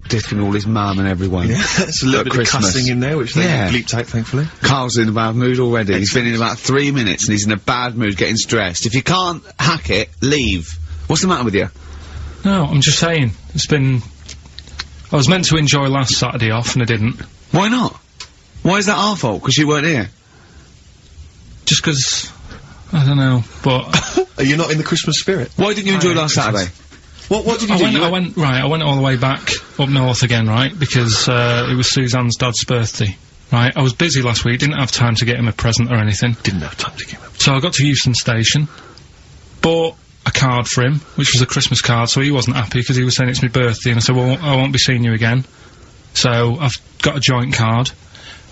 dissing all his mum and everyone. Yeah, there's a little bit of cussing in there, which they bleeped out, thankfully. Carl's in a bad mood already. He's been in about 3 minutes and he's in a bad mood, getting stressed. If you can't hack it, leave. What's the matter with you? No, I'm just saying. I was meant to enjoy last Saturday off and I didn't. Why not? Why is that our fault? Because you weren't here? Just because... I don't know, but... Are you not in the Christmas spirit? Why didn't you enjoy last Saturday? What did you do? I went all the way back up north again, right? Because, it was Suzanne's dad's birthday, right? I was busy last week, didn't have time to get him a present or anything. Didn't have time to get him a present. So I got to Euston Station, bought a card for him, which was a Christmas card, so he wasn't happy because he was saying it's my birthday, and I said, well, I won't be seeing you again. So I've got a joint card,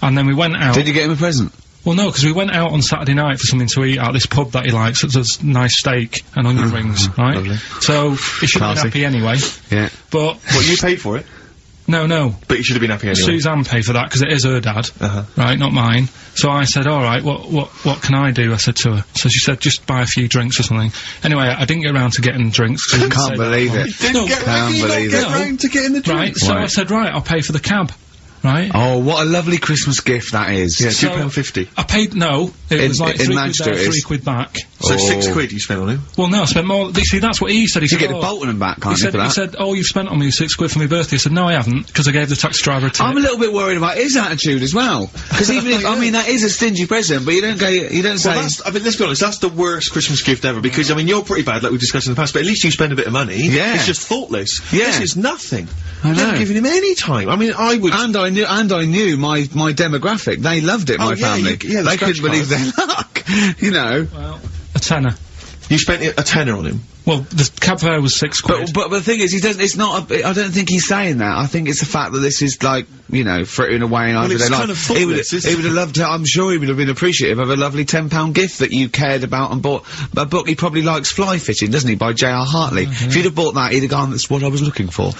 and then we went out. Did you get him a present? Well, no, because we went out on Saturday night for something to eat at this pub that he likes. It does nice steak and onion rings, right? Lovely. So he should have been happy anyway. Yeah. But... What, you paid for it? No. But you should have been happy anyway. Suzanne paid for that, because it is her dad, right, not mine. So I said, alright, what can I do? I said to her. So she said, just buy a few drinks or something. Anyway, I didn't get around to getting drinks. I can't believe it. Can't believe it. Round to getting the drinks. Right, so I said, right, I'll pay for the cab. Right? Oh, what a lovely Christmas gift that is. Yeah, £2.50. I paid, no, it was like £3 Manchester there, £3 back. So £6 you spent on him? Well, no, I spent more, see, that's what he said. He said, get the Bolton and back, can't you, for that? He said, oh, you've spent on me £6 for my birthday. I said, no, I haven't, because I gave the taxi driver a tip. I'm a little bit worried about his attitude as well. Because even if, I mean, that is a stingy present, but you don't say... Well, I mean, let's be honest, that's the worst Christmas gift ever, because, I mean, you're pretty bad, like we discussed in the past, but at least you spend a bit of money. Yeah. It's just thoughtless. Yeah. This is nothing. I know. You haven't given him any time. I mean, I would... And I knew my demographic. They loved it, my family. They couldn't believe their luck. You know. Well, a tenner. You spent a tenner on him? Well, the cab fare was £6. But the thing is, I don't think he's saying that. I think it's the fact that this is like, you know, frittering away in everyday life. Kind of thoughtless, he would have loved it. I'm sure he would have been appreciative of a lovely £10 gift that you cared about and bought. A book he probably likes, Fly Fishing, doesn't he, by J.R. Hartley. If you'd have bought that, he'd have gone, that's what I was looking for.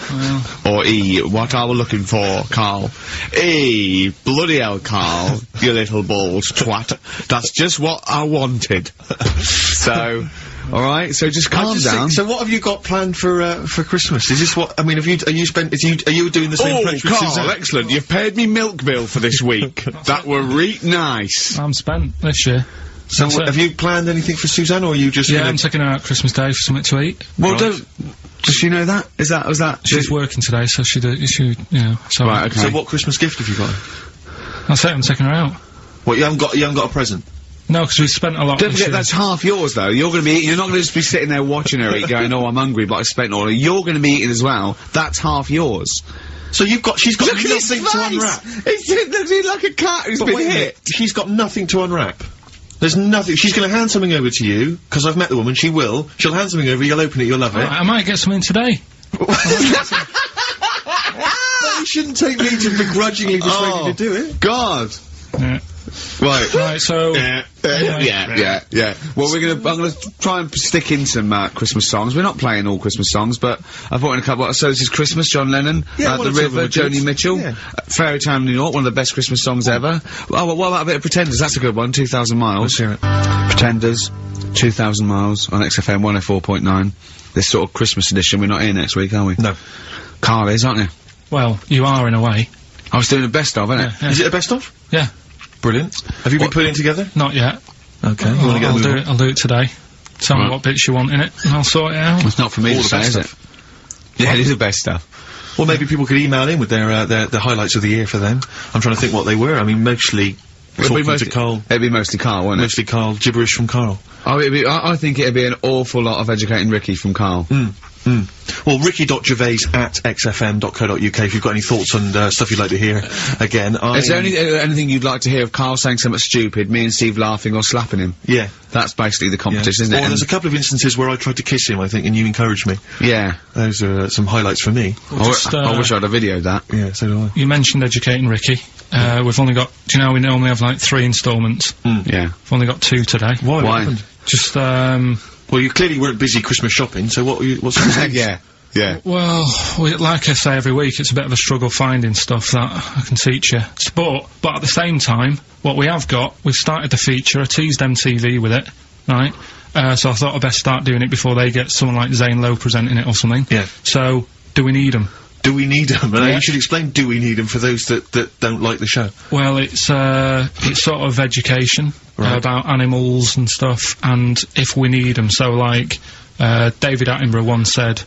Or what I was looking for, Carl. Bloody hell, Carl, you little balls twat. That's just what I wanted. So... Alright, so just calm down. So what have you got planned for Christmas? Is this what, I mean, are you doing the same approach with Carl, Suzanne? Excellent, you've paid me milk bill for this week. That were nice. I'm spent this year. So have you planned anything for Suzanne, or are you just... Yeah, I'm taking her out Christmas Day for something to eat. Well, does she know that? Was that? She's working today, so she, you know, so... Right, okay. So what Christmas gift have you got? That's it, I'm taking her out. What, you haven't got a present? No, because we spent a lot. Don't forget, that's half yours, though. You're not gonna just be sitting there watching her eat, going, oh, I'm hungry, but I spent all. You're gonna be eating as well. That's half yours. So she's got nothing to unwrap. He's like a cat who's been hit. She's got nothing to unwrap. There's nothing. She's gonna hand something over to you, because I've met the woman, she will. She'll hand something over, you'll open it, you'll love it. I might get something today. But you shouldn't take me to begrudgingly persuade you to do it. God. Yeah. Right, so... Yeah. Well, I'm gonna try and stick in some, Christmas songs. We're not playing all Christmas songs, but I've brought in a couple. So this is Christmas, John Lennon, The River, Joni Mitchell, Fairy Tale New York, one of the best Christmas songs ever. Oh, well, what about a bit of Pretenders? That's a good one, 2,000 Miles. Let's hear it. Pretenders, 2,000 Miles, on XFM 104.9. This sort of Christmas edition, we're not here next week, are we? No. Carl is, aren't you? Well, you are in a way. I was doing a best of, innit? Yeah. Is it a best of? Yeah. Brilliant. Have you been putting it together? Not yet. Okay. I'll do it today. Tell me what bits you want in it, and I'll sort it out. It's not for me to say, is it? Yeah, it is the best stuff. Well, maybe people could email in with their highlights of the year for them. I'm trying to think what they were. I mean, mostly talking to Carl. It'd be mostly Carl, wouldn't it? Mostly Carl. Gibberish from Carl. Oh, I think it'd be an awful lot of educating Ricky from Carl. Well, ricky.gervais@xfm.co.uk if you've got any thoughts on stuff you'd like to hear. Again, is there anything you'd like to hear of Carl saying something stupid, me and Steve laughing or slapping him? Yeah. That's basically the competition, isn't it? Well, there's a couple of instances where I tried to kiss him, I think, and you encouraged me. Yeah. Those are some highlights for me. I wish I'd have videoed that. Yeah, so do I. You mentioned educating Ricky. We've only got, do you know we normally have like 3 instalments? Yeah. We've only got 2 today. Why? What happened? Just, well, you clearly weren't busy Christmas shopping, so what's the Yeah. Well, like I say every week, it's a bit of a struggle finding stuff that I can teach you. But at the same time, what we have got, we've started the feature, I teased MTV with it, right? So I thought I'd best start doing it before they get someone like Zane Lowe presenting it or something. Yeah. So, do we need them? Do we need them? And you should explain do we need them for those that don't like the show. Well, it's sort of education about animals and stuff, and if we need them. So, like, David Attenborough once said,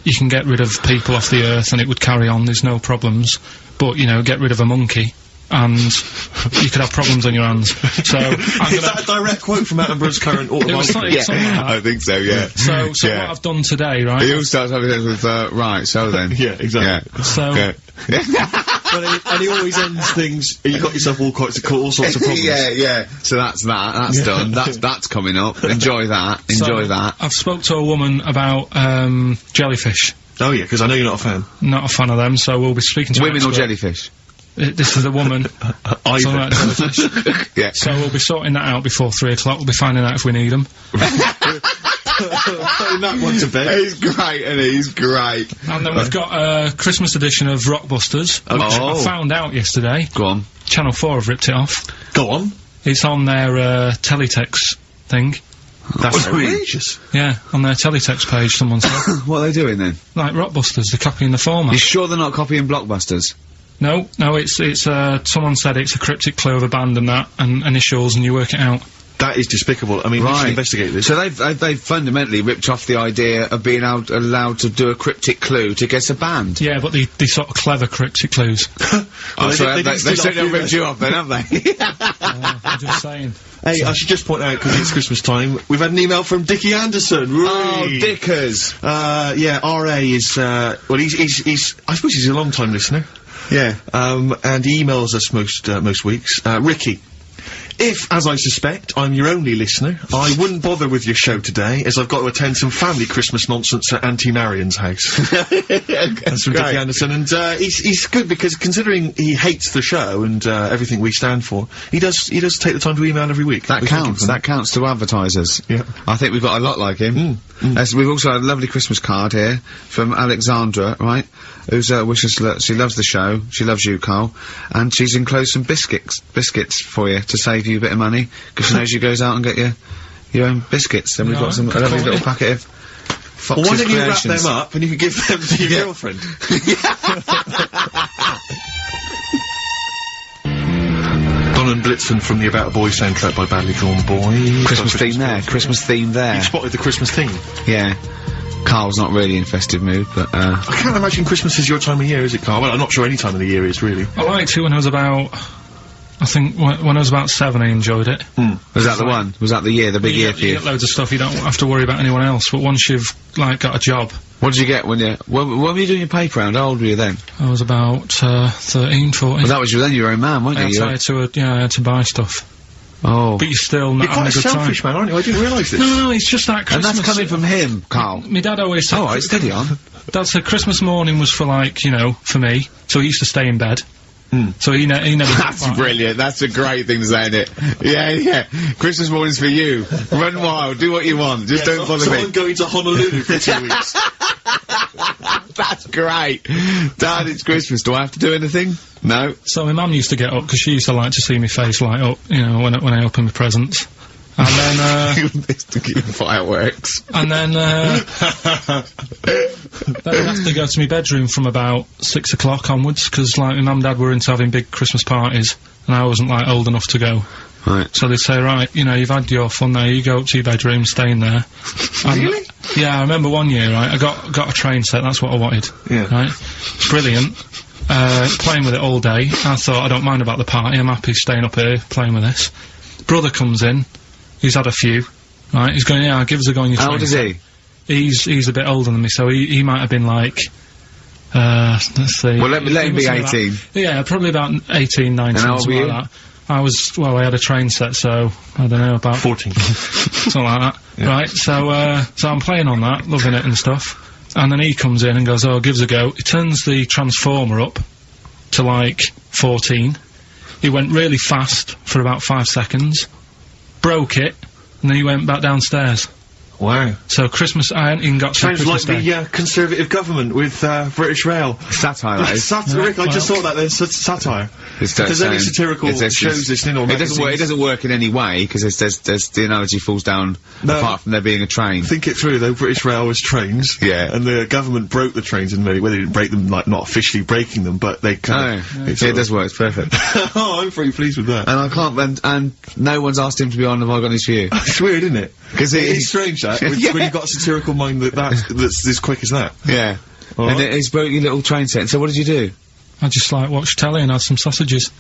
you can get rid of people off the earth and it would carry on, there's no problems, but, you know, get rid of a monkey and you could have problems on your hands. So is that a direct quote from Attenborough's current autobiography? I think so, yeah. So what I've done today, right? He all starts having it with, right, so then. Yeah, exactly. Yeah. So... and he always ends things, you got yourself all sorts of problems. Yeah. So that's done. That's coming up. Enjoy that. Enjoy that. I've spoke to a woman about, jellyfish. Oh yeah, because I know you're not a fan. Not a fan of them, so we'll be speaking to women or jellyfish? This is a woman. Either. Yeah. So we'll be sorting that out before 3 o'clock. We'll be finding out if we need them. Putting that one to bed. He's great, and he's great. And then we've got a Christmas edition of Rockbusters, which I found out yesterday. Go on. Channel 4 have ripped it off. Go on. It's on their teletext thing. That's outrageous. Yeah, on their teletext page, someone said. What are they doing then? Like Rockbusters, they're copying the format. You sure they're not copying Blockbusters? No, it's someone said it's a cryptic clue of a band and that, and initials, and you work it out. That is despicable. I mean, we should investigate this. So they've fundamentally ripped off the idea of being allowed to do a cryptic clue to guess a band. Yeah, but the sort of clever cryptic clues. They certainly ripped you off then, haven't they? I'm just saying. Hey, I should just point out, because it's Christmas time, we've had an email from Dickie Anderson. Oh, Dickers! Yeah, RA is, well, he's, I suppose he's a long-time listener. Yeah. And he emails us most weeks. Ricky, if, as I suspect, I'm your only listener, I wouldn't bother with your show today, as I've got to attend some family Christmas nonsense at Auntie Marion's house. That's from Dickie Anderson, and he's good because considering he hates the show and everything we stand for, he does take the time to email every week. That counts. That counts to advertisers. Yeah. I think we've got a lot like him. We've also had a lovely Christmas card here from Alexandra, right? Who's wishes she loves the show. She loves you, Carl, and she's enclosed some biscuits for you to save you a bit of money because she knows you goes out and get your own biscuits. And we've got a lovely little packet of Fox's why don't you Creations. wrap them up and you can give them to your girlfriend? Don and Blitzen from the About a Boy soundtrack by Badly Drawn Boy. Christmas theme there. Christmas theme there. You spotted the Christmas theme. Yeah. Carl's not really in festive mood, but I can't imagine Christmas is your time of year, is it, Carl? Well, I'm not sure any time of the year is, really. I liked it when I was about... I think when I was about 7 I enjoyed it. Was that the one? Was that the year, the big year for you? You get loads of stuff, you don't have to worry about anyone else, but once you've, like, got a job... What did you get when were you doing your paper round? How old were you then? I was about, 13, 14. Well, that was then you were a man, weren't you? I had to buy stuff. Oh. But you're still not having a good time. You're quite a selfish man, aren't you? I didn't realise this. No, it's just that Christmas... And that's coming from him, Carl. My dad always said... Oh, right, steady on. Dad said Christmas morning was for, like, you know, for me, so he used to stay in bed. So he never... That's brilliant. That's a great thing to say, isn't it? Yeah. Christmas morning's for you. Run wild. Do what you want. Just don't bother me. I'm going to Honolulu for 2 weeks. That's great. Dad, it's Christmas. Do I have to do anything? No. So my mum used to get up, because she used to like to see my face light up, you know, when I open my presents. And then, fireworks. And then I'd have to go to my bedroom from about 6 o'clock onwards, because, like, my mum and dad were into having big Christmas parties, and I wasn't, like, old enough to go. Right. So they'd say, right, you know, you've had your fun there, you go up to your bedroom, stay in there. Really? Yeah, I remember one year, right, I got a train set, that's what I wanted. Yeah. Right? Brilliant. Playing with it all day. I thought, I don't mind about the party, I'm happy staying up here, playing with this. Brother comes in, he's had a few, right, he's going, yeah, give us a go on your train. How old is he? He's a bit older than me, so he might have been like, let's see. Well, let him be 18. Yeah, probably about 18, 19, and how old were you? like that. I had a train set, so, I don't know, about 14. something like that. Yeah. Right, so I'm playing on that, loving it and stuff. And then he comes in and goes, oh, give us a go. He turns the transformer up to, like, 14. He went really fast for about 5 seconds, broke it, and then he went back downstairs. Wow. So Christmas, I hadn't even got to Sounds like Christmas Day. the Conservative government with British Rail. Satire, that is. Satiric, I just thought that there's satire. If there's any satirical shows listening or magazines. It doesn't work in any way, because there's the analogy falls down, apart from there being a train. Think it through, though. British Rail was trains. Yeah. And the government broke the trains in many, well, they didn't break them, like, not officially breaking them, but they kind of... It does work, it's perfect. Oh, I'm pretty pleased with that. And I can't, and no one's asked him to be on Have I Got News For You? It's weird, isn't it? Because it's strange, that, when you've got a satirical mind that's as quick as that. Yeah. All and right. he's broke your little train set. So what did you do? I just, like, watched telly and had some sausages.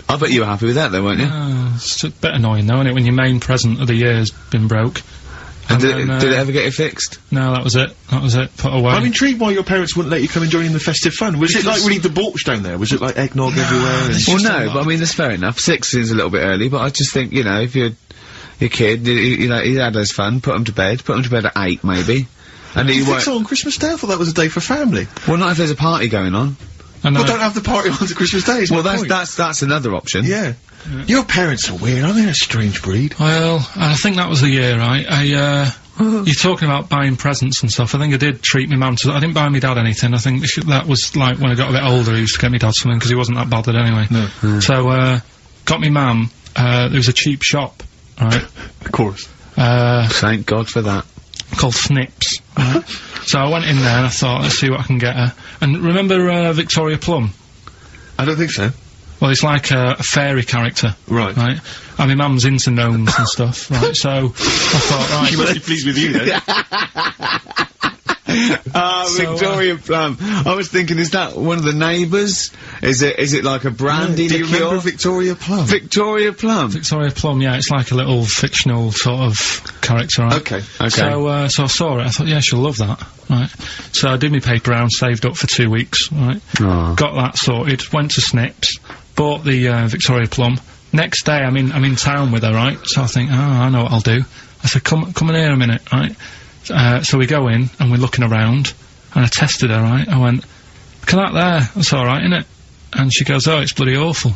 I bet you were happy with that, though, weren't you? It's a bit annoying, though, isn't it, when your main present of the year's been broke. And did it ever get it fixed? No, that was it. That was it. Put away. I'm intrigued why your parents wouldn't let you come and join in the festive fun. Was it like really debauched down there? Was it like eggnog everywhere? And Well, no, but I mean, that's fair enough. 6 seems a little bit early, but I just think, you know, if you're your kid, you know, he had his fun, put him to bed at 8, maybe. And you think so on Christmas Day? I thought that was a day for family. Well, not if there's a party going on. Well, don't have the party on Christmas Day. Well, that's another option. Yeah. Your parents are weird. Aren't they a strange breed? Well, I think that was the year, right? You're talking about buying presents and stuff. I think I did treat my mum to... I didn't buy my dad anything. I think that was, like, when I got a bit older, he used to get me dad something, because he wasn't that bothered anyway. No. So, got me mum, there was a cheap shop, right? Of course. Thank God for that. Called Snips. Right? So I went in there and I thought, let's see what I can get her. And remember Victoria Plum? I don't think so. Well, it's like a fairy character. Right. Right? And my mum's into gnomes and stuff, right? So I thought, right... She must be pleased with you, then. Victoria Plum. I was thinking, is that one of the neighbours? Is it like a brandy Do you liqueur? remember Victoria Plum? Victoria Plum. Victoria Plum, yeah, it's like a little fictional sort of character, right? Okay. So I saw it, I thought, yeah, she'll love that, right? So I did my paper round, saved up for 2 weeks, right? Oh. Got that sorted, went to Snips, bought the Victoria Plum. Next day, I'm in town with her, right? So I think, I know what I'll do. I said, come in here a minute, right? So we go in, and we're looking around, and I tested her, right? I went, look at that there, that's alright, innit? And she goes, oh, it's bloody awful.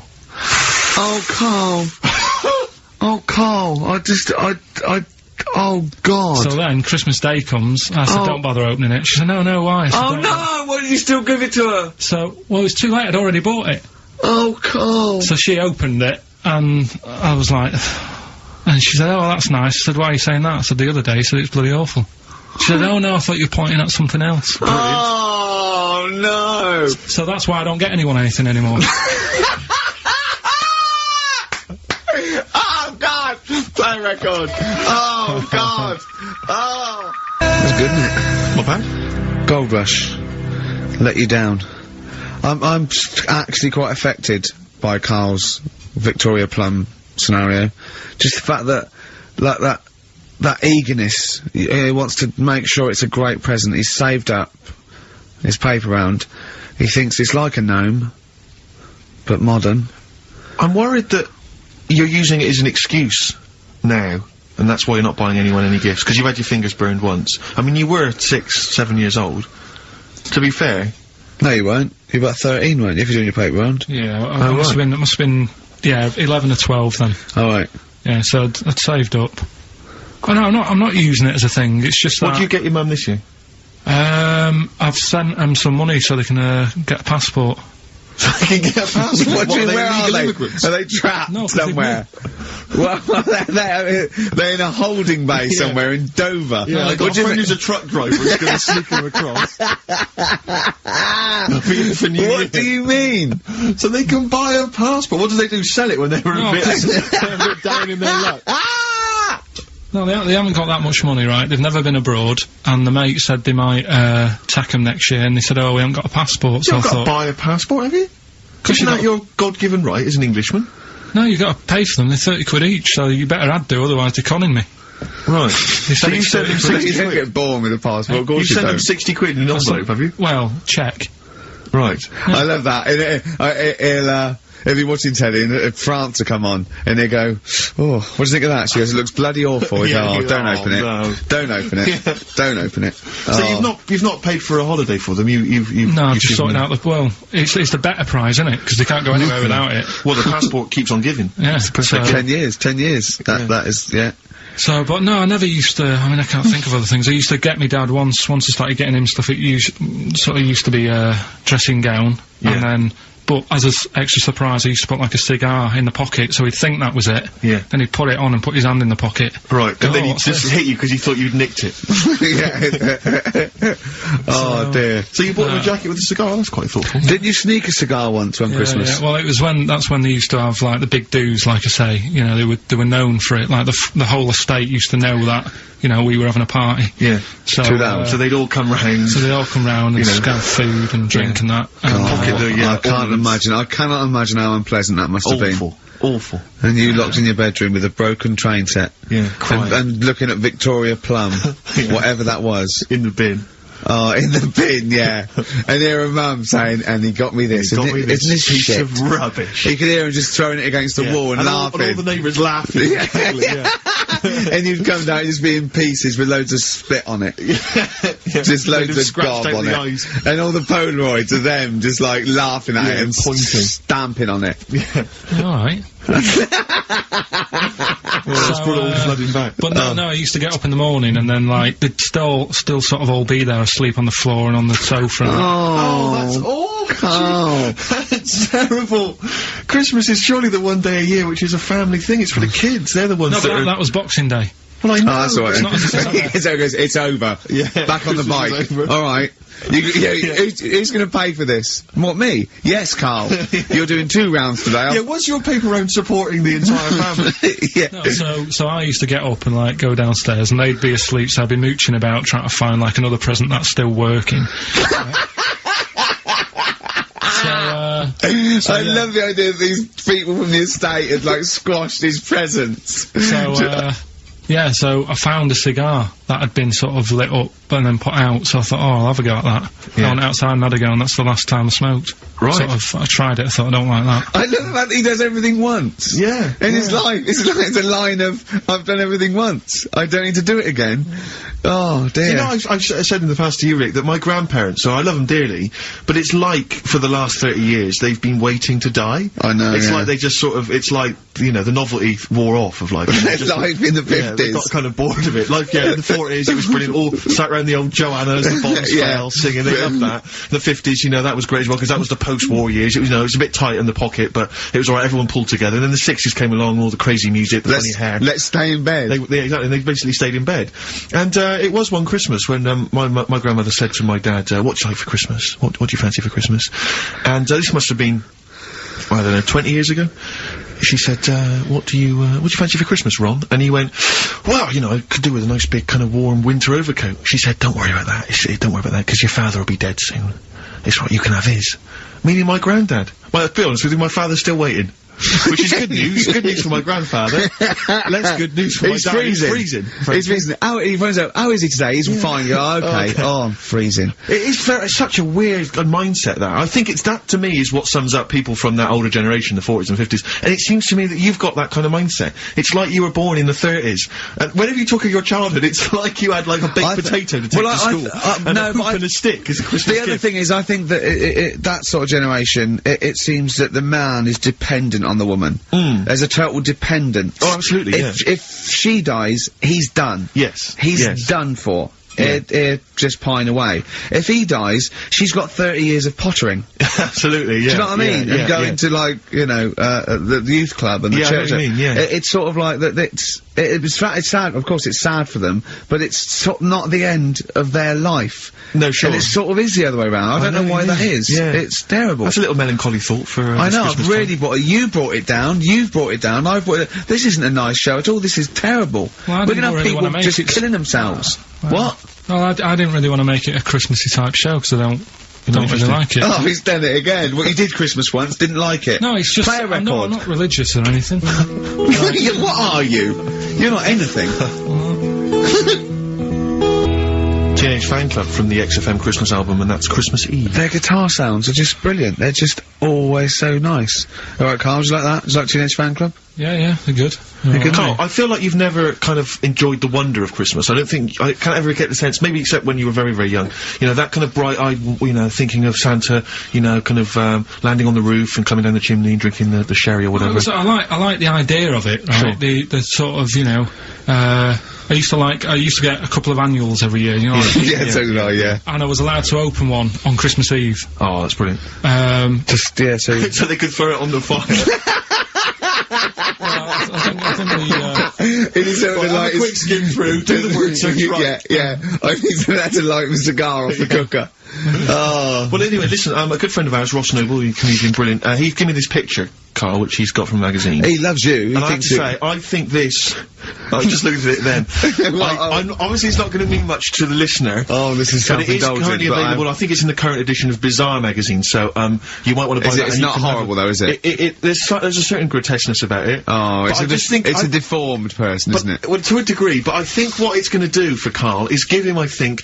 Oh, Carl. Oh, Carl, oh, God. So then, Christmas Day comes, I said, don't bother opening it. She said, no, why? I said, Oh, "Don't." no, why did you still give it to her? So, well, it was too late, I'd already bought it. Oh, Carl. So she opened it, and I was like... And she said, oh, well, that's nice. I said, why are you saying that? I said, the other day, she said, it's bloody awful. She said, oh, no, I thought you were pointing at something else. Oh, no. So that's why I don't get anyone anything anymore. Oh, God. Play record. Oh, God. Oh. That's good, isn't it? Not bad. Gold Rush. Let you down. I'm actually quite affected by Carl's Victoria Plum scenario. Just the fact that, like, that eagerness, he wants to make sure it's a great present. He's saved up his paper round. He thinks it's like a gnome, but modern. I'm worried that you're using it as an excuse now, and that's why you're not buying anyone any gifts, because you've had your fingers burned once. I mean, you were 6, 7 years old. To be fair... No, you weren't. You were about 13, weren't you, if you're doing your paper round? Yeah, it must have been, yeah, 11 or 12 then. Oh, right. Yeah, so I'd saved up. Oh, no, I'm not using it as a thing, it's just What do you get your mum this year? I've sent them some money so they can, get a passport. So they can get a passport? What do you mean, where are they? Immigrants? Are they trapped No, 'cause somewhere? Well, they're in a holding bay somewhere in Dover. Yeah, I got a friend who's a truck driver who's going to sneak them across. What do you mean? So they can buy a passport. What do they do? Sell it when they're a bit down in their luck? No, they haven't got that much money, right? They've never been abroad, and the mate said they might, take them next year, and they said, oh, we haven't got a passport, so I You've got thought... to buy a passport, have you? Because Isn't that your God-given right as an Englishman? No, you've got to pay for them, they're 30 quid each, so you better add do, otherwise they're conning me. Right. So you sent them 60 You don't quid? get born with a passport, of You course you sent them don't. 60 quid in an envelope, have you? Well, check. Right. I love that. He'll be watching telly and France will come on and he'll go, oh, what do you think of that? She goes, it looks bloody awful. He's Yeah, like, oh, don't open it. no. Don't open it. Don't open it. So you've not paid for a holiday for them, you've No, I'm just given sorting them- out the... Well, it's the better prize, isn't it? Because they can't go anywhere without it. Well, the passport keeps on giving. Yeah, so... 10 years. That is, yeah. So, but no, I never used to, I mean, I can't think of other things. I used to get me dad once I started getting him stuff, it sort of used to be a dressing gown, and then, but as an extra surprise, I used to put like a cigar in the pocket, so he'd think that was it. Yeah. Then he'd put it on and put his hand in the pocket. Right, and then he'd just hit you because he thought you'd nicked it. Oh dear. So you bought him a jacket with a cigar? That's quite thoughtful. Didn't you sneak a cigar once on Christmas? Yeah, well, it was that's when they used to have, like, the big do's, like I say, you know, they were known for it, like, the whole estate used to know that, you know, we were having a party. Yeah. So, so they'd all come round. So they'd all come round and have food and drink and that. I can't imagine. I cannot imagine how unpleasant that must have been. Awful. And you locked in your bedroom with a broken train set. Yeah, and looking at Victoria Plum, whatever that was. In the bin. Oh, in the bin, yeah. And hear a mum saying, and he got me this. Isn't this piece shit? of rubbish. You could hear him just throwing it against the wall and laughing. And all the neighbours laughing. And you'd come down just be in pieces with loads of spit on it. Just loads of gob on it. And all the Polaroids of them just like laughing at it and pointing. Stamping on it. Alright. Let's put it all flooding back. But no, I used to get up in the morning and then, like, they'd still sort of all be there asleep on the floor and on the sofa. And that's awful. Oh, that's terrible. Christmas is surely the one day a year which is a family thing. It's for the kids. They're the ones that was Boxing Day. Well, I know. Oh, that's all right. It's over. Yeah. Back on the bike. All right. Who's going to pay for this? What, me? Yes, Carl. You're doing 2 rounds today. Yeah, was your paper round supporting the entire family? Yeah. No, so I used to get up and, like, go downstairs and they'd be asleep, so I'd be mooching about trying to find, like, another present that's still working. I love the idea that these people from the estate had, like, squashed his presents. So I found a cigar that had been sort of lit up and then put out, so I thought, I'll have a go at that. I went outside and had a go, and that's the last time I smoked. Right. I tried it, I thought, I don't like that. I love the fact that he does everything once. Yeah. In his life. It's a line of, I've done everything once. I don't need to do it again. Oh, dear. You know, I've said in the past to you, Rick, that my grandparents, so I love them dearly, but it's like, for the last 30 years, they've been waiting to die. I know, It's like they just sort of, it's like, you know, the novelty wore off of, like... life in the 50s. Yeah, they got kind of bored of it. Like, in the 40s, it was brilliant. All sat around the old Joannas, the bombs fell, singing. They loved that. The 50s, you know, that was great as well, because that was the post-war years. It was, you know, it was a bit tight in the pocket, but it was alright, everyone pulled together. And then the 60s came along, all the crazy music, the funny hair. Let's stay in bed. Exactly, they basically stayed in bed. And, it was one Christmas when, my grandmother said to my dad, what do you like for Christmas? What do you fancy for Christmas? And, this must have been, I don't know, 20 years ago. She said, what do you fancy for Christmas, Ron? And he went, well, you know, I could do with a nice big kind of warm winter overcoat. She said, don't worry about that. Don't worry about that, because your father will be dead soon. It's right, you can have his. Meaning my granddad. Well, to be honest with you, my father's still waiting. Which is good news. Good news for my grandfather. Less good news for my dad. He's freezing. He's freezing. He finds out, how is he today? He's fine. Okay. Oh, I'm freezing. It is such a weird mindset, that. I think that, to me, is what sums up people from that older generation, the 40s and 50s. And it seems to me that you've got that kind of mindset. It's like you were born in the 30s. And whenever you talk of your childhood, it's like you had, like, a baked potato to take to school. And a poop and a stick as a Christmas gift. The other thing is, I think that that sort of generation, it seems that the man is dependent on the woman. There's a total dependence. Oh, absolutely, If she dies, he's done. Yes. He's done for. Just pine away. If he dies, she's got 30 years of pottering. Absolutely, yeah. Do you know what I mean? And going to, like, you know, the youth club and the church. I know what you mean, it's sort of like that. It's sad. Of course, it's sad for them, but it's not the end of their life. No, sure. And it sort of is the other way around. I don't know why that is. Yeah. It's terrible. That's a little melancholy thought for. I know. I've really you brought it down. You've brought it down. I've brought it. This isn't a nice show at all. This is terrible. Well, we're gonna have people just killing themselves. What? Well, I didn't really want to make it a Christmassy type show because I don't really like it. Oh, he's done it again. Well, you did Christmas once, didn't like it. No, it's just play a record. I'm not religious or anything. What are you? You're not anything. Teenage Fan Club from the XFM Christmas album, and that's Christmas Eve. Their guitar sounds are just brilliant. They're just always so nice. All right, Carl, would you like that? Would you like Teenage Fan Club? Yeah, they're good. Carl, I feel like you've never kind of enjoyed the wonder of Christmas. I can't ever get the sense, maybe except when you were very, very young, you know, that kind of bright-eyed, you know, thinking of Santa, you know, kind of, landing on the roof and coming down the chimney and drinking the sherry or whatever. I like the idea of it, right? Sure. The sort of, you know, I used to get a couple of annuals every year, you know. So did I, yeah. And I was allowed to open one on Christmas Eve. Oh, that's brilliant. So they could throw it on the fire. I think it is something like a quick skim through, do the words right. Yeah. I think that to light the cigar off the cooker. Oh. Well, anyway, listen, a good friend of ours, Ross Noble, the comedian, brilliant, he gave me this picture, Carl, which he's got from a magazine. He loves you. And I have to say, I think this... I just looked at it then. Obviously, it's not going to mean much to the listener. Oh, this is self-indulgent. But it is currently available. I think it's in the current edition of Bizarre magazine, so you might want to buy that. It's not horrible, though, is it? There's a certain grotesqueness about it. Oh, it's a deformed person, isn't it? Well, to a degree, but I think what it's going to do for Carl is give him, I think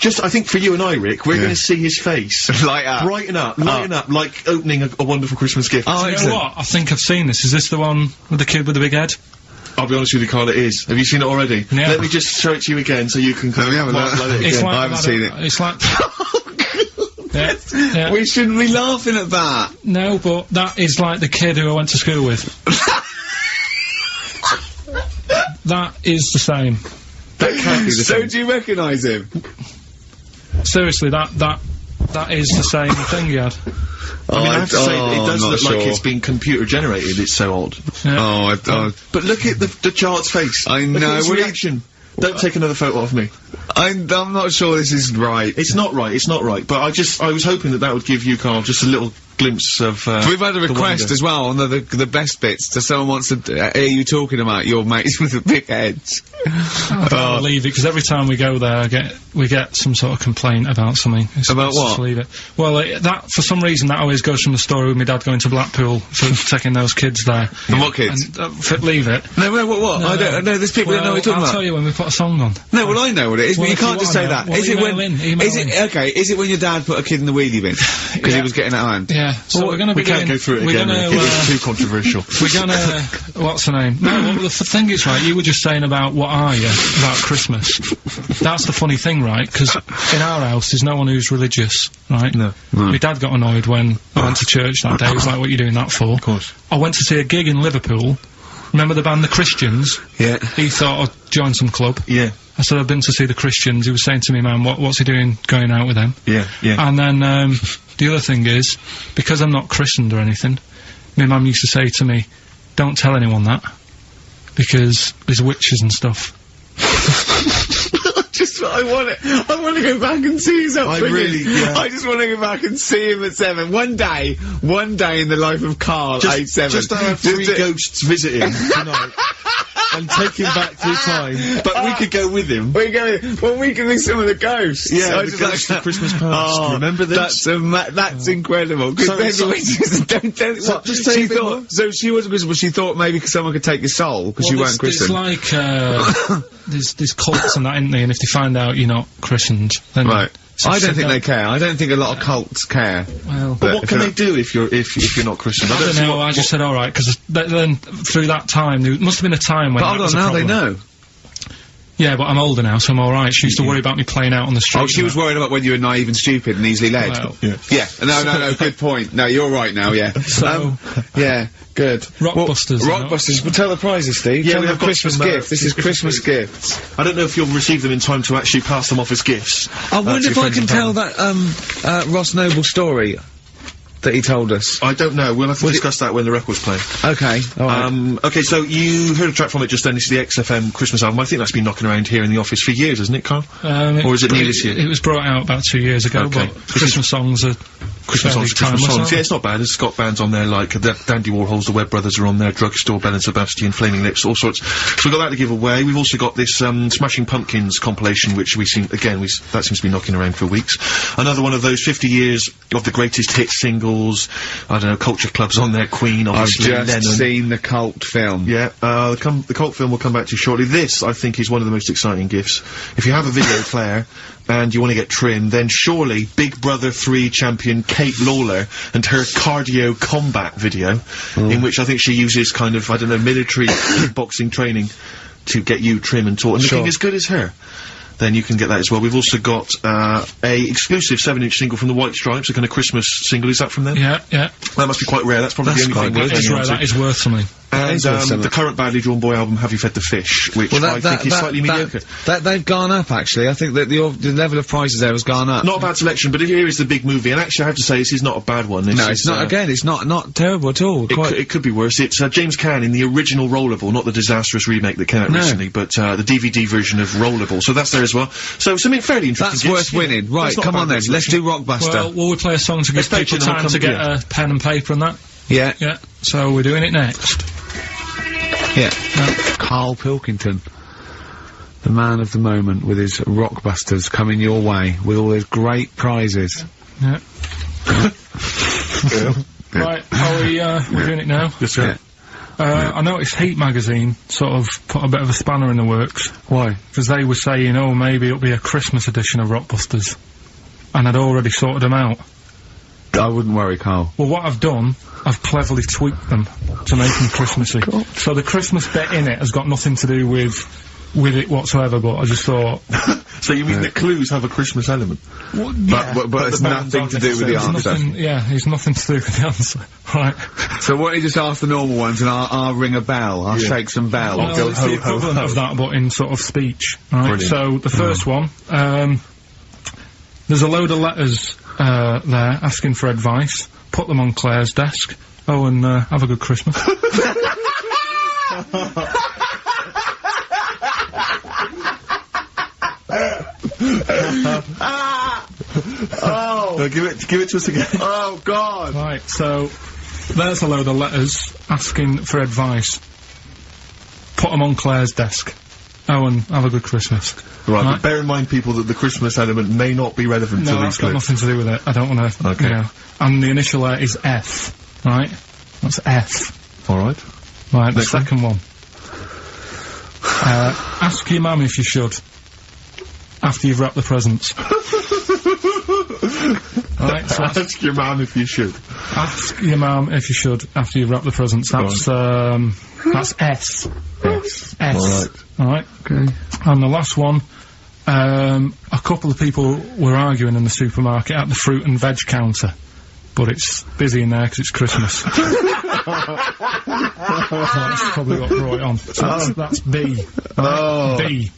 for you and I, Rick, we're going to see his face light up, brighten up, like opening a wonderful Christmas gift. Oh, you know what? I think I've seen this. Is this the one with the kid with the big head? I'll be honest with you, Carl, it is. Have you seen it already? Yeah. Let me just show it to you again so you can Let me have a look. I haven't seen it. It's like... yeah. We shouldn't be laughing at that. No, but that is like the kid who I went to school with. That is the same. That can't be the same. So do you recognise him? Seriously, that is the same thing he had. I mean, I have to say, it does look like it's been computer generated, it's so odd. Yeah. But look at the child's face. I know. Look at his reaction. Don't take another photo of me. I'm not sure this is right. It's not right, but I was hoping that would give you, Carl, just a little glimpse of, we've had a request as well on the best bits, so someone wants to hear you talking about your mates with the big heads. I don't believe it, because every time we go there, we get some sort of complaint about something. About what? Just leave it. Well, that, for some reason, that always goes from the story with my dad going to Blackpool for taking those kids there. And what kids? And, leave it. No, what? No, I don't know, there's people that know what you're talking about. I'll tell you when we put a song on. No, well, I know what it is, but you can't just say that. Well, is it when your dad put a kid in the wheelie bin? Because he was getting out of hand? Yeah, so we're gonna be we can't go through it again, it's too controversial. We're gonna... What's the name? No, well, the thing is, right, you were just saying about what are you, about Christmas. That's the funny thing, right, because in our house there's no one who's religious, right? No. My dad got annoyed when I went to church that day. He was like, what are you doing that for? Of course. I went to see a gig in Liverpool. Remember the band The Christians? Yeah. He thought I'd join some club. Yeah. I said, I've been to see The Christians. He was saying to me, man, what's he doing going out with them? Yeah, yeah. And then, the other thing is, because I'm not christened or anything, my mum used to say to me, don't tell anyone that, because there's witches and stuff. I want to go back and see his upbringing. I just want to go back and see him at 7. One day in the life of Carl, age 7. Just to have 3 ghosts visit him tonight. And take him back through time. But we could go with him. We can be some of the ghosts. Yeah, the ghosts of Christmas past. Oh, remember this? That's incredible. Because so she wasn't Christian, but she thought maybe someone could take your soul, because you weren't Christian. It's like, there's cults and that, isn't there? And if they find out you're not christened, then... Right. I don't think they care. I don't think a lot of cults care. Well, but what can they do if you're not Christian? I don't know. I just said all right, because then through that time there must have been a time when. But hold on, now they know. Yeah, but I'm older now, so I'm all right. She used to worry about me playing out on the street. Oh, she was worried about when you were naive and stupid and easily led. Well, yeah. No. Good point. No, you're right now. Yeah. So, yeah. Good. Rockbusters. Rockbusters. Well, tell the prizes, Steve. Yeah, we have Christmas gifts. This is Christmas gifts. I don't know if you'll receive them in time to actually pass them off as gifts. I wonder if I can tell that Ross Noble story that he told us. I don't know. We'll have to discuss that when the record's playing. Okay. All right. Okay, so you heard a track from it just then. This is the XFM Christmas album. I think that's been knocking around here in the office for years, hasn't it, Carl? Or is it new this year? It was brought out about 2 years ago, okay. but Christmas songs are... Christmas songs. Yeah, it's not bad. There's got bands on there like Dandy Warhols, the Webb Brothers are on there, Drugstore, Bell and Sebastian, Flaming Lips, all sorts. So we've got that to give away. We've also got this Smashing Pumpkins compilation, which that seems to be knocking around for weeks. Another one of those 50 years of the greatest hit singles. singles, I don't know, culture clubs on there, Queen, obviously, I've just Lennon. seen the cult film. Yeah, the cult film will come back to you shortly. This, I think, is one of the most exciting gifts. If you have a video player and you want to get trimmed, then surely Big Brother 3 champion Kate Lawler and her cardio combat video, in which I think she uses kind of, I don't know, military kickboxing training to get you trim and taut and looking as good as her. Then you can get that as well. We've also got a exclusive 7-inch single from the White Stripes, a kind of Christmas single. Is that from them? Yeah. That must be quite rare. That's probably the only thing. That is rare. That is worth something. And the current Badly Drawn Boy album, Have You Fed the Fish, which I think is slightly mediocre. They've gone up, actually. I think that the level of prices there has gone up. Not a bad selection, but here is the big movie, and actually I have to say this is not a bad one. No, it's not. Again, it's not terrible at all. It could be worse. It's James Caan in the original Rollerball, not the disastrous remake that came out recently, but the DVD version of Rollerball. So that's there as well. So something fairly interesting. That's worth winning. Right, come on then. Let's do Rockbuster. Well, will we play a song to give people time to get a pen and paper and that? Yeah. Yeah. So we're doing it next. Yeah. Karl Pilkington, the man of the moment, with his Rockbusters coming your way with all those great prizes. Yeah. Right, we're doing it now? Yes, sir. I noticed Heat magazine sort of put a bit of a spanner in the works. Why? Because they were saying, oh, maybe it'll be a Christmas edition of Rockbusters. And I'd already sorted them out. I wouldn't worry, Karl. Well, what I've done, I've cleverly tweaked them to make them Christmassy. So the Christmas bit in it has got nothing to do with it whatsoever, but I just thought... So you mean the clues have a Christmas element? Well, yeah, but it's nothing to do with the answer. It's nothing to do with the answer. Right. So why don't you just ask the normal ones and I'll ring a bell, I'll shake some bells. Well, it's the equivalent of that, but in sort of speech. Right. Brilliant. So the first one, there's a load of letters there asking for advice. Put them on Claire's desk. Oh, and have a good Christmas. Give it to us again. Oh God! Right, so there's a load of letters asking for advice. Put them on Claire's desk. Oh, and have a good Christmas. Right, but bear in mind, people, that the Christmas element may not be relevant to these that's got nothing to do with it. I don't want to. Okay. You know. And the initial there is F. Right? That's F. All right. Right. The second one. Ask your mum if you should. After you've wrapped the presents. Right, so ask your mum if you should. Ask your mum if you should after you've wrapped the presents. That's that's S. S. All right. Okay. And the last one, a couple of people were arguing in the supermarket at the fruit and veg counter, but it's busy in there because it's Christmas. That's probably what brought it on. So that's B. Right? B.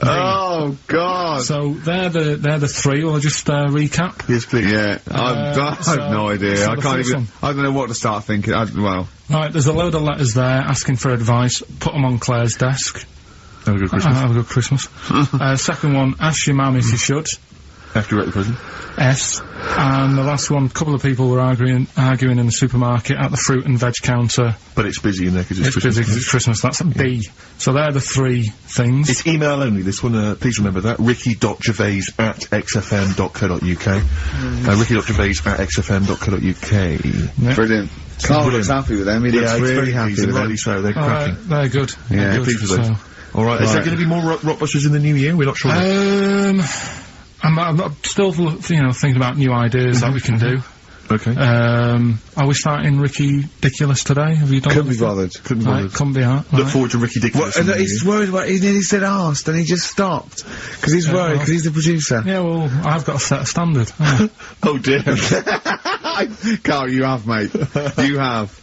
Oh God! So they're the three. Will I just recap? Yes, please. Yeah, I have no idea. I can't even. I don't know what to start thinking. Well, right. There's a load of letters there asking for advice. Put them on Claire's desk. Have a good Christmas. Have a good Christmas. Second one, ask your mum if you should. After you write the present. S. And the last one, a couple of people were arguing in the supermarket at the fruit and veg counter. But it's busy in there because it's Christmas. Busy because it's Christmas. That's a B. So they're the three things. It's email only, this one, please remember that. ricky.gervais@xfm.co.uk. ricky.gervais@xfm.co.uk. Yep. Brilliant. Karl looks happy with them. He looks really happy with them. Rightly so, they're cracking. They're good. Yeah, pleased with those. Alright, is there going to be more Rockbusters in the new year? We're not sure. I'm still, thinking about new ideas that we can do. Okay. Are we starting Ricky Diculous today? Have you done Couldn't be bothered. Couldn't be bothered. Couldn't be hard. Look forward to Ricky Diculous. He's worried about. He nearly said asked, and he just stopped because he's worried because he's the producer. Yeah, well, I've got to set a standard. Oh dear. Karl, you have, mate. You have.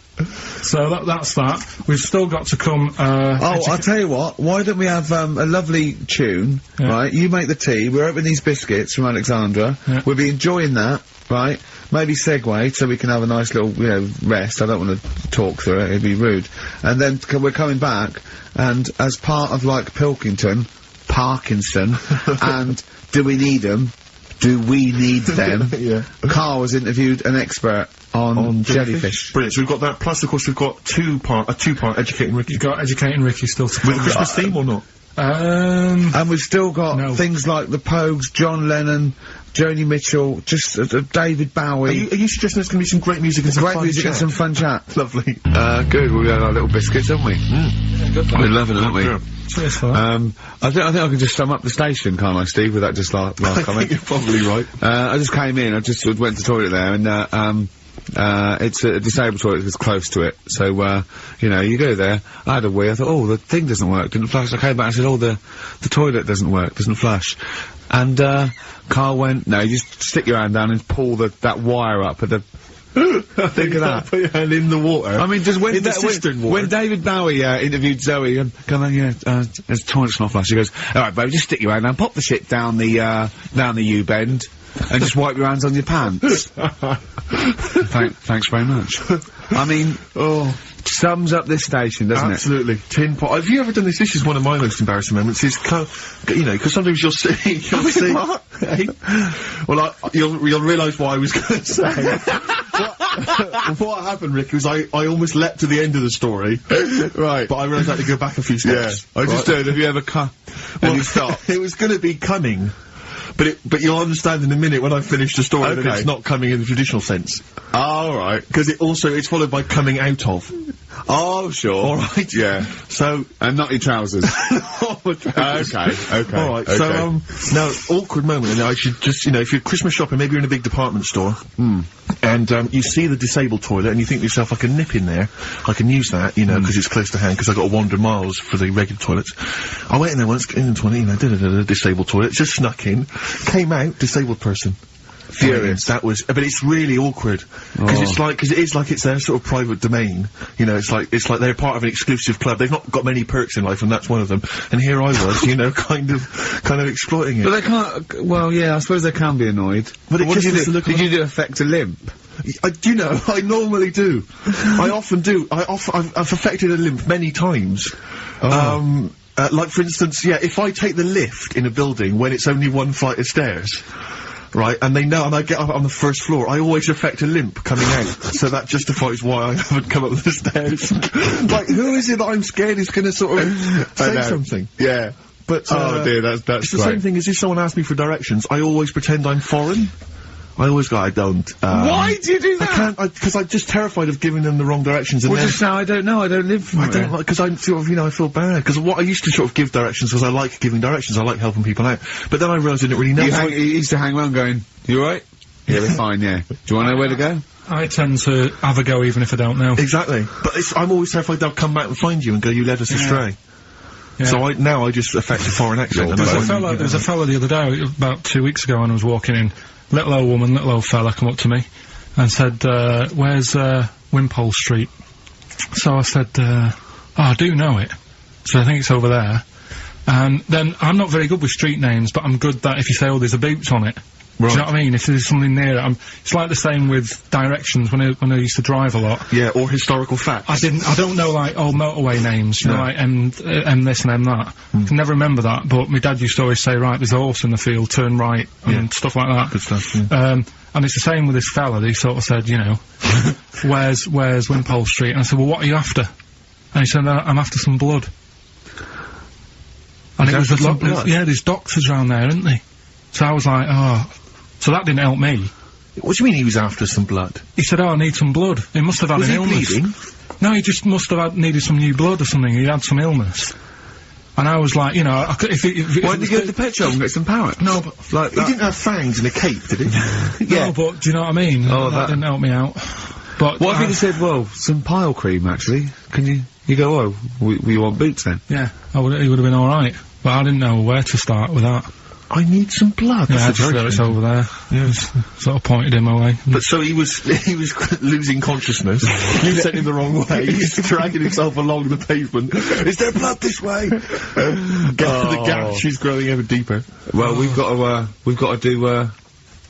So that's that. We've still got to come. I'll tell you what. Why don't we have a lovely tune? Yeah. Right, you make the tea. We're opening these biscuits from Alexandra. Yeah. We'll be enjoying that. Right, maybe segue so we can have a nice little, rest. I don't want to talk through it; it'd be rude. And then we're coming back, and as part of like Parkinson, and Do We Need Them? Do we need them? Yeah. Karl has interviewed an expert on jellyfish. Brilliant. So we've got that. Plus, of course, we've got a two-part Educating Ricky. You've got Educating Ricky still to come. With a Christmas theme or not? And we've still got things like the Pogues, John Lennon, Joni Mitchell, just David Bowie. Are you suggesting there's going to be some great music and some Great fun music and chat? some fun chat. Lovely. Good. We had our little biscuits, haven't we? We're loving it, aren't we? Yeah. Cheers for that. I think I can just sum up the station, can't I, Steve, with that just last I think comment? you're probably right. I just came in, I just went to the toilet there, and, it's a disabled toilet that's close to it, so, you know, you go there, I had a wee, I thought, oh, the thing doesn't work, didn't flush, I came back and said, oh, the toilet doesn't work, doesn't flush. And, Carl went, no, you just stick your hand down and pull that wire up at the, think of that. Put your hand in the water. I mean, just when, in the cistern water. when David Bowie, interviewed Zoe, come on, there's toilet's not flush, he goes, alright, baby, just stick your hand down, pop the shit down the U-bend, and just wipe your hands on your pants. Thanks very much. I mean, sums up this station, doesn't it? Absolutely. Tin pot. Have you ever done this? This is one of my most embarrassing moments, is, you know, because sometimes you'll see, What? Hey? Well, you'll realise what I was going to say. What happened, Rick, was I almost leapt to the end of the story. Right. But I realised I had to go back a few steps. I just heard, have you ever and you stopped? It was going to be coming. But you'll understand in a minute when I finish the story that it's not coming in the traditional sense. All right. Because it's followed by coming out of. Oh, sure. All right. Yeah. So. And not your trousers. Okay. All right. Okay. So, now, awkward moment, and I should just, you know, if you're Christmas shopping, maybe you're in a big department store, and, you see the disabled toilet, and you think to yourself, I can nip in there, I can use that, you know, because it's close to hand, because I've got to wander miles for the regular toilets. I went in there once, in the toilet, you know, disabled toilet, just snuck in, came out, disabled person. Furious. That was, but it's really awkward because it is like it's their sort of private domain. You know, it's like they're part of an exclusive club. They've not got many perks in life, and that's one of them. And here I was, you know, kind of exploiting it. But they can't. Well, yeah, I suppose they can be annoyed. But what did you do? Did Did you affect a limp? You know, I normally do. I often do. I've affected a limp many times. Like for instance, if I take the lift in a building when it's only one flight of stairs. Right, and they know, and I get up on the first floor, I always affect a limp coming out, so that justifies why I haven't come up the stairs. Like, who is it that I'm scared is gonna sort of say something? Yeah. But, oh dear, that's it's the same thing as if someone asks me for directions, I always pretend I'm foreign. I always go, I don't, Why do you do that? I can't, because I'm just terrified of giving them the wrong directions, and well, then... just now, I don't know, I don't live from I don't like, because I'm sort of, you know, I feel bad, because what I used to sort of give directions, because I like giving directions, I like helping people out, but then I realised I didn't really know. You used to hang around going, you alright? Yeah, we're fine, yeah. Do you wanna know where to go? I tend to have a go even if I don't know. Exactly. But I'm always terrified they'll come back and find you and go, you led us astray. Yeah. So I just affect a foreign accent. There was a fella the other day, about 2 weeks ago, and I was walking in, little old woman, little old fella come up to me and said, where's, Wimpole Street? So I said, I do know it. So I think it's over there. And then, I'm not very good with street names, but I'm good that if you say, oh, there's a Boots on it. Right. Do you know what I mean? If there's something near it, it's like the same with directions when I used to drive a lot. Yeah, or historical facts. I don't know, like, old motorway names, you know, like M this and M that. I can never remember that, but my dad used to always say, right, there's a horse in the field, turn right, and stuff like that. Good stuff, yeah. And it's the same with this fella, he sort of said, you know, where's Wimpole Street? And I said, well, what are you after? And he said, I'm after some blood. And it was blood? Yeah, there's doctors around there, isn't they? So I was like, oh... So that didn't help me. What do you mean he was after some blood? He said, oh, I need some blood. He must have had an illness. Bleeding? No, he just must have needed some new blood or something. He had some illness. And I was like, you know, why didn't he go to the pet shop and get some parrot? No, but like, he didn't have fangs and a cape, did he? Yeah. No, but do you know what I mean? Oh, that didn't help me out. But what if he said, well, some pile cream, actually? Can you go, oh, we want Boots then? Yeah, he would have been alright. But I didn't know where to start with that. I need some blood. Yeah, I just thought it's over there. Yeah, sort of pointed him away. But so he was losing consciousness. You sent him the wrong way. He's dragging himself along the pavement. Is there blood this way? The gap. She's growing ever deeper. Well, we've got to do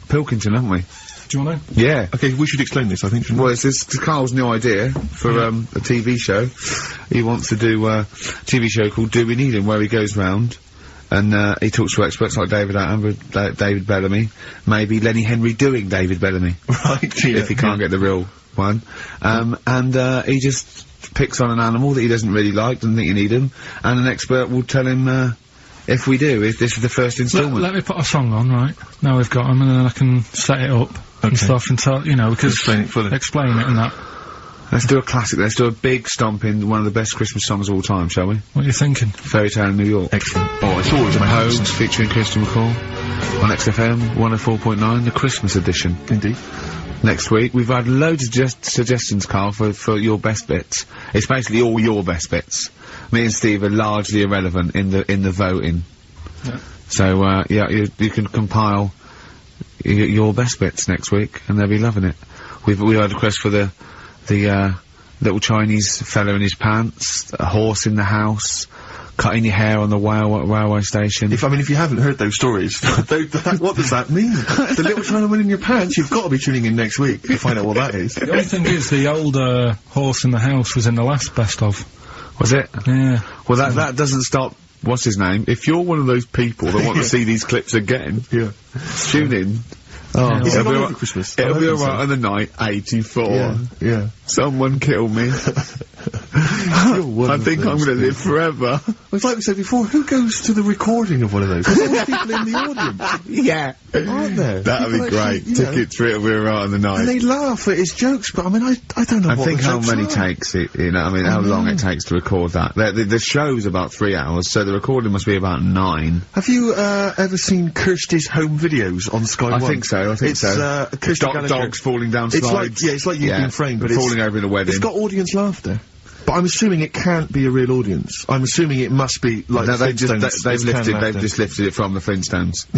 Pilkington, haven't we? Do you want to? Yeah. Okay, we should explain this, I think. Well, it's Carl's new idea for a TV show. He wants to do a TV show called Do We Need Him, where he goes round and he talks to experts like David Attenborough, David Bellamy, maybe Lenny Henry doing David Bellamy. Right, yeah. If he can't get the real one. And he just picks on an animal that he doesn't really like, doesn't think you need him, and an expert will tell him, if we do, if this is the first instalment. Let me put a song on, right? Now we've got them, and then I can set it up and stuff and tell, you know, because Explain it and that. Let's do a classic. Let's do a big stomp in one of the best Christmas songs of all time, shall we? What are you thinking? Fairy Tale in New York. Excellent. Oh, it's always my Home, home. featuring Christian McCall on XFM 104.9, the Christmas edition. Indeed. Next week, we've had loads of suggestions, Carl, for your best bits. It's basically all your best bits. Me and Steve are largely irrelevant in the voting. Yeah. So, you can compile your best bits next week, and they'll be loving it. We had a request for the little Chinese fella in his pants, a horse in the house, cutting your hair on the railway station. If you haven't heard those stories, what does that mean? The little Chinaman in your pants, you've got to be tuning in next week to find out what that is. The only thing is, the old horse in the house was in the last best of. Was it? Yeah. Well, that doesn't stop. What's his name? If you're one of those people that want to see these clips again, tune in. Oh, Is it over Christmas? It'll be alright on the night 84. Yeah. Someone kill me. I think I'm gonna live forever. It's like we said before, who goes to the recording of one of those? There's always people in the audience. Yeah. Aren't there? That'd be great. Tickets for it'll be alright on the night. And they laugh at his jokes, but I mean, I don't know I what think the how jokes many are. takes it, how long it takes to record that. The show's about 3 hours, so the recording must be about 9. Have you ever seen Kirsty's home videos on Sky I One? think so, It's Kirsty Gallagher. dogs falling down slides. It's like you've been framed, but falling over in a wedding. it's got audience laughter. But I'm assuming it can't be a real audience. I'm assuming it must be like No, the they've Flintstones. just lifted it from the Flintstones.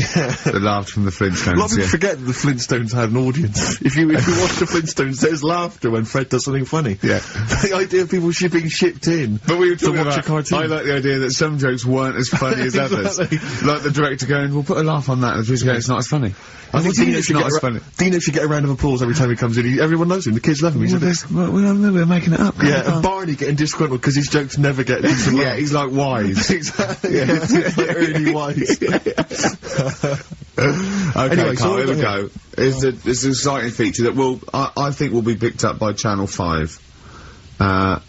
They laughed from the Flintstones. A lot of people yeah. forget that the Flintstones had an audience. If you watch the Flintstones, there's laughter when Fred does something funny. Yeah. The idea of people being shipped in. But we were talking watch about, a cartoon. I like the idea that some jokes weren't as funny as others. Exactly. Like the director going, we'll put a laugh on that, and the producer going, it's not as funny. I think it's not as funny. Dino should get a round of applause every time he comes in. Everyone knows him. The kids love him. We're making it up. And Barney getting disgruntled because his jokes never get decent Yeah, he's like wise. Exactly. Yeah. He's like really wise. Okay, Anyway, Carl, so here we go. It's an exciting feature that I think will be picked up by Channel 5.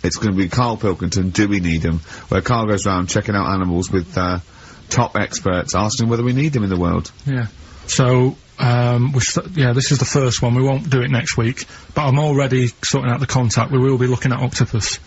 It's going to be Karl Pilkington, Do We Need Him? Where Karl goes around checking out animals with top experts, asking whether we need them in the world. Yeah. So, this is the first one. We won't do it next week, but I'm already sorting out the contact. We will be looking at octopus,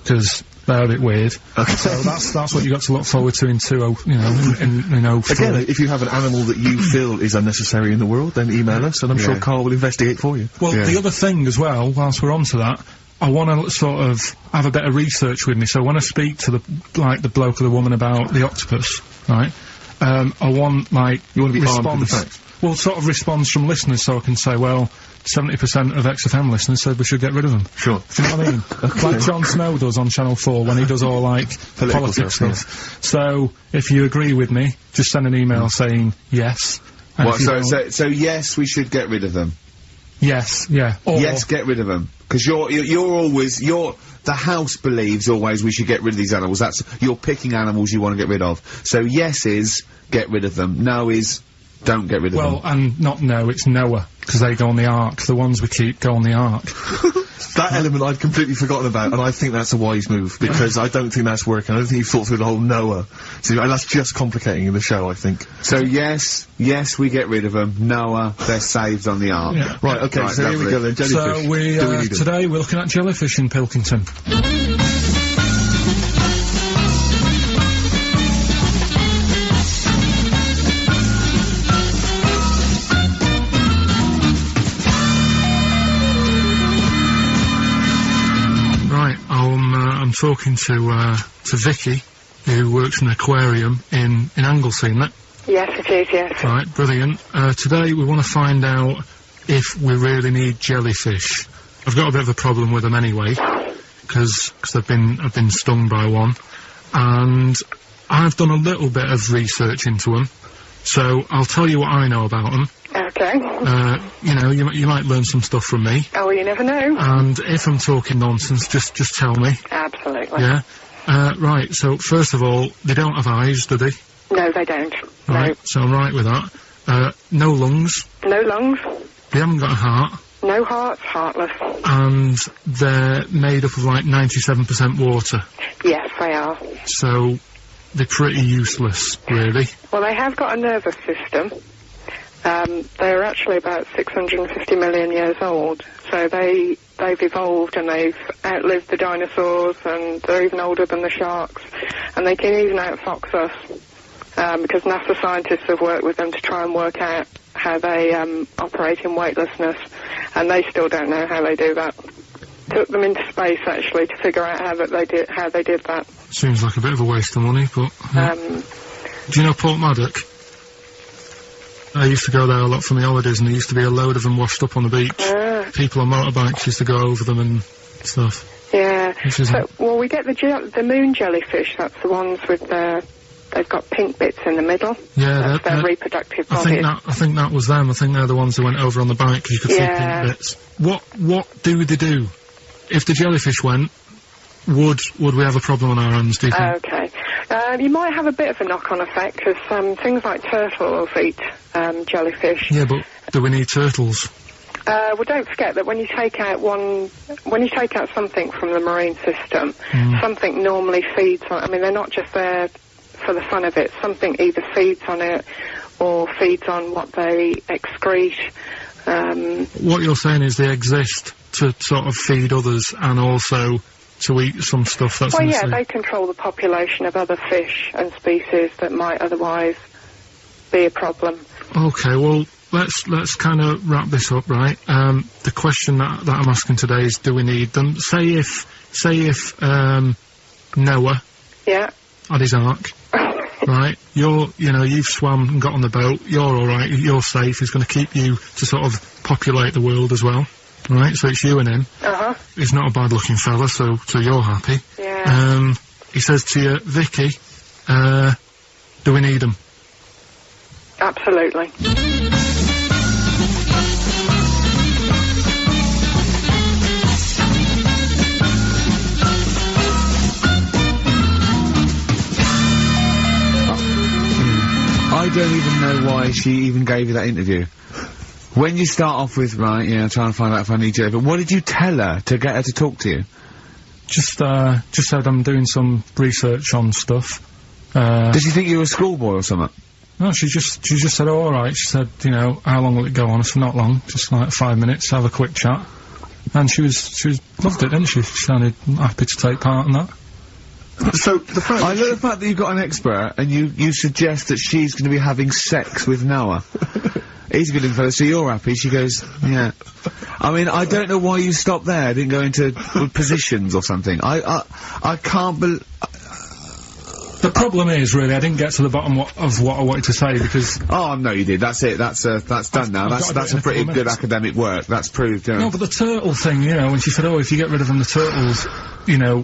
because they're a bit weird. Okay. So that's what you got to look forward to in 2, Again, if you have an animal that you feel is unnecessary in the world, then email us, and I'm sure Karl will investigate for you. Well, the other thing as well, whilst we're on to that, I want to sort of have a bit of research with me, so when I speak to the bloke or the woman about the octopus, right, I want, You want to be armed with the facts? Well, sort of response from listeners, so I can say, well, 70% of XFM listeners said we should get rid of them. Sure. Do you know what I mean? Like Jon Snow does on Channel 4 when he does all, politics stuff. So, if you agree with me, just send an email saying yes. What, so yes, we should get rid of them. Yes, yeah. Or Yes, get rid of them. Because the house believes always we should get rid of these animals. You're picking animals you want to get rid of. So yes is, get rid of them. No is, don't get rid of them. Well, and not no, it's Noah, because they go on the Ark. The ones we keep go on the Ark. That element I'd completely forgotten about, and I think that's a wise move, because I don't think that's working. I don't think you've thought through the whole Noah. So that's just complicating the show, I think. So yes, we get rid of them. Noah, they're saved on the Ark. Yeah. Right, okay, so here we go then, jellyfish. So today we're looking at jellyfish in Pilkington. I'm talking to Vicky, who works in an aquarium in Anglesey, isn't it? Yes, it is, yes. Right, brilliant. Today we want to find out if we really need jellyfish. I've got a bit of a problem with them anyway, because I've been stung by one, and I've done a little bit of research into them, so I'll tell you what I know about them. Okay. You might learn some stuff from me. Oh, well, you never know. And if I'm talking nonsense, just tell me. Absolutely. Yeah? Right, so first of all, they don't have eyes, do they? No, they don't. Right, no. so I'm right with that. No lungs. No lungs. They haven't got a heart. No hearts, heartless. And they're made up of 97% water. Yes, they are. So, they're pretty useless, really. Well, they have got a nervous system. They're actually about 650 million years old, so they've evolved and they've outlived the dinosaurs, and they're even older than the sharks, and they can even outfox us, because NASA scientists have worked with them to try and work out how they operate in weightlessness, and they still don't know how they do that. Took them into space, actually, to figure out how they did that. Seems like a bit of a waste of money, but... Do you know Port Maddock? I used to go there a lot for my holidays, and there used to be a load of them washed up on the beach. People on motorbikes used to go over them and stuff. Yeah. Well, we get the moon jellyfish. That's the ones with they've got pink bits in the middle. Yeah, that's their reproductive bodies. I think that was them. I think they're the ones who went over on the bike because you could see pink bits. What do they do? If the jellyfish went, would we have a problem on our hands, do you think? Okay. You might have a bit of a knock-on effect, because things like turtles eat jellyfish. Yeah, but do we need turtles? Well, don't forget that when you take out something from the marine system, something normally feeds on. I mean, they're not just there for the fun of it. Something either feeds on it or feeds on what they excrete. What you're saying is they exist to sort of feed others and also to eat some stuff that's in the sea. They control the population of other fish and species that might otherwise be a problem. Okay, well, let's kind of wrap this up, right? The question that I'm asking today is, do we need them? Say if Noah had his ark, right? You've swum and got on the boat, you're alright, you're safe, he's going to keep you to sort of populate the world as well. Right, so it's you and him. He's not a bad-looking fella, so you're happy. Yeah. He says to you, Vicky, do we need him? Absolutely. I don't even know why she even gave you that interview. When you start off with, right, trying to find out if I need you, but what did you tell her to get her to talk to you? Just said I'm doing some research on stuff. Did she think you were a schoolboy or something? No, she just said, oh, alright. She said, how long will it go on? I said, not long, just like 5 minutes, have a quick chat. And she loved it, didn't she? She sounded happy to take part in that. So, the fact I love the fact that you've got an expert and you suggest that she's going to be having sex with Noah. He's a good info, so you're happy. She goes, yeah. I mean, I don't know why you stopped there. I didn't go into positions or something. I can't believe... The problem is, really, I didn't get to the bottom of what I wanted to say, because... Oh, no, you did. That's it. That's done now. That's a pretty good academic work. That's proved, No, but the turtle thing, when she said, oh, if you get rid of them, the turtles,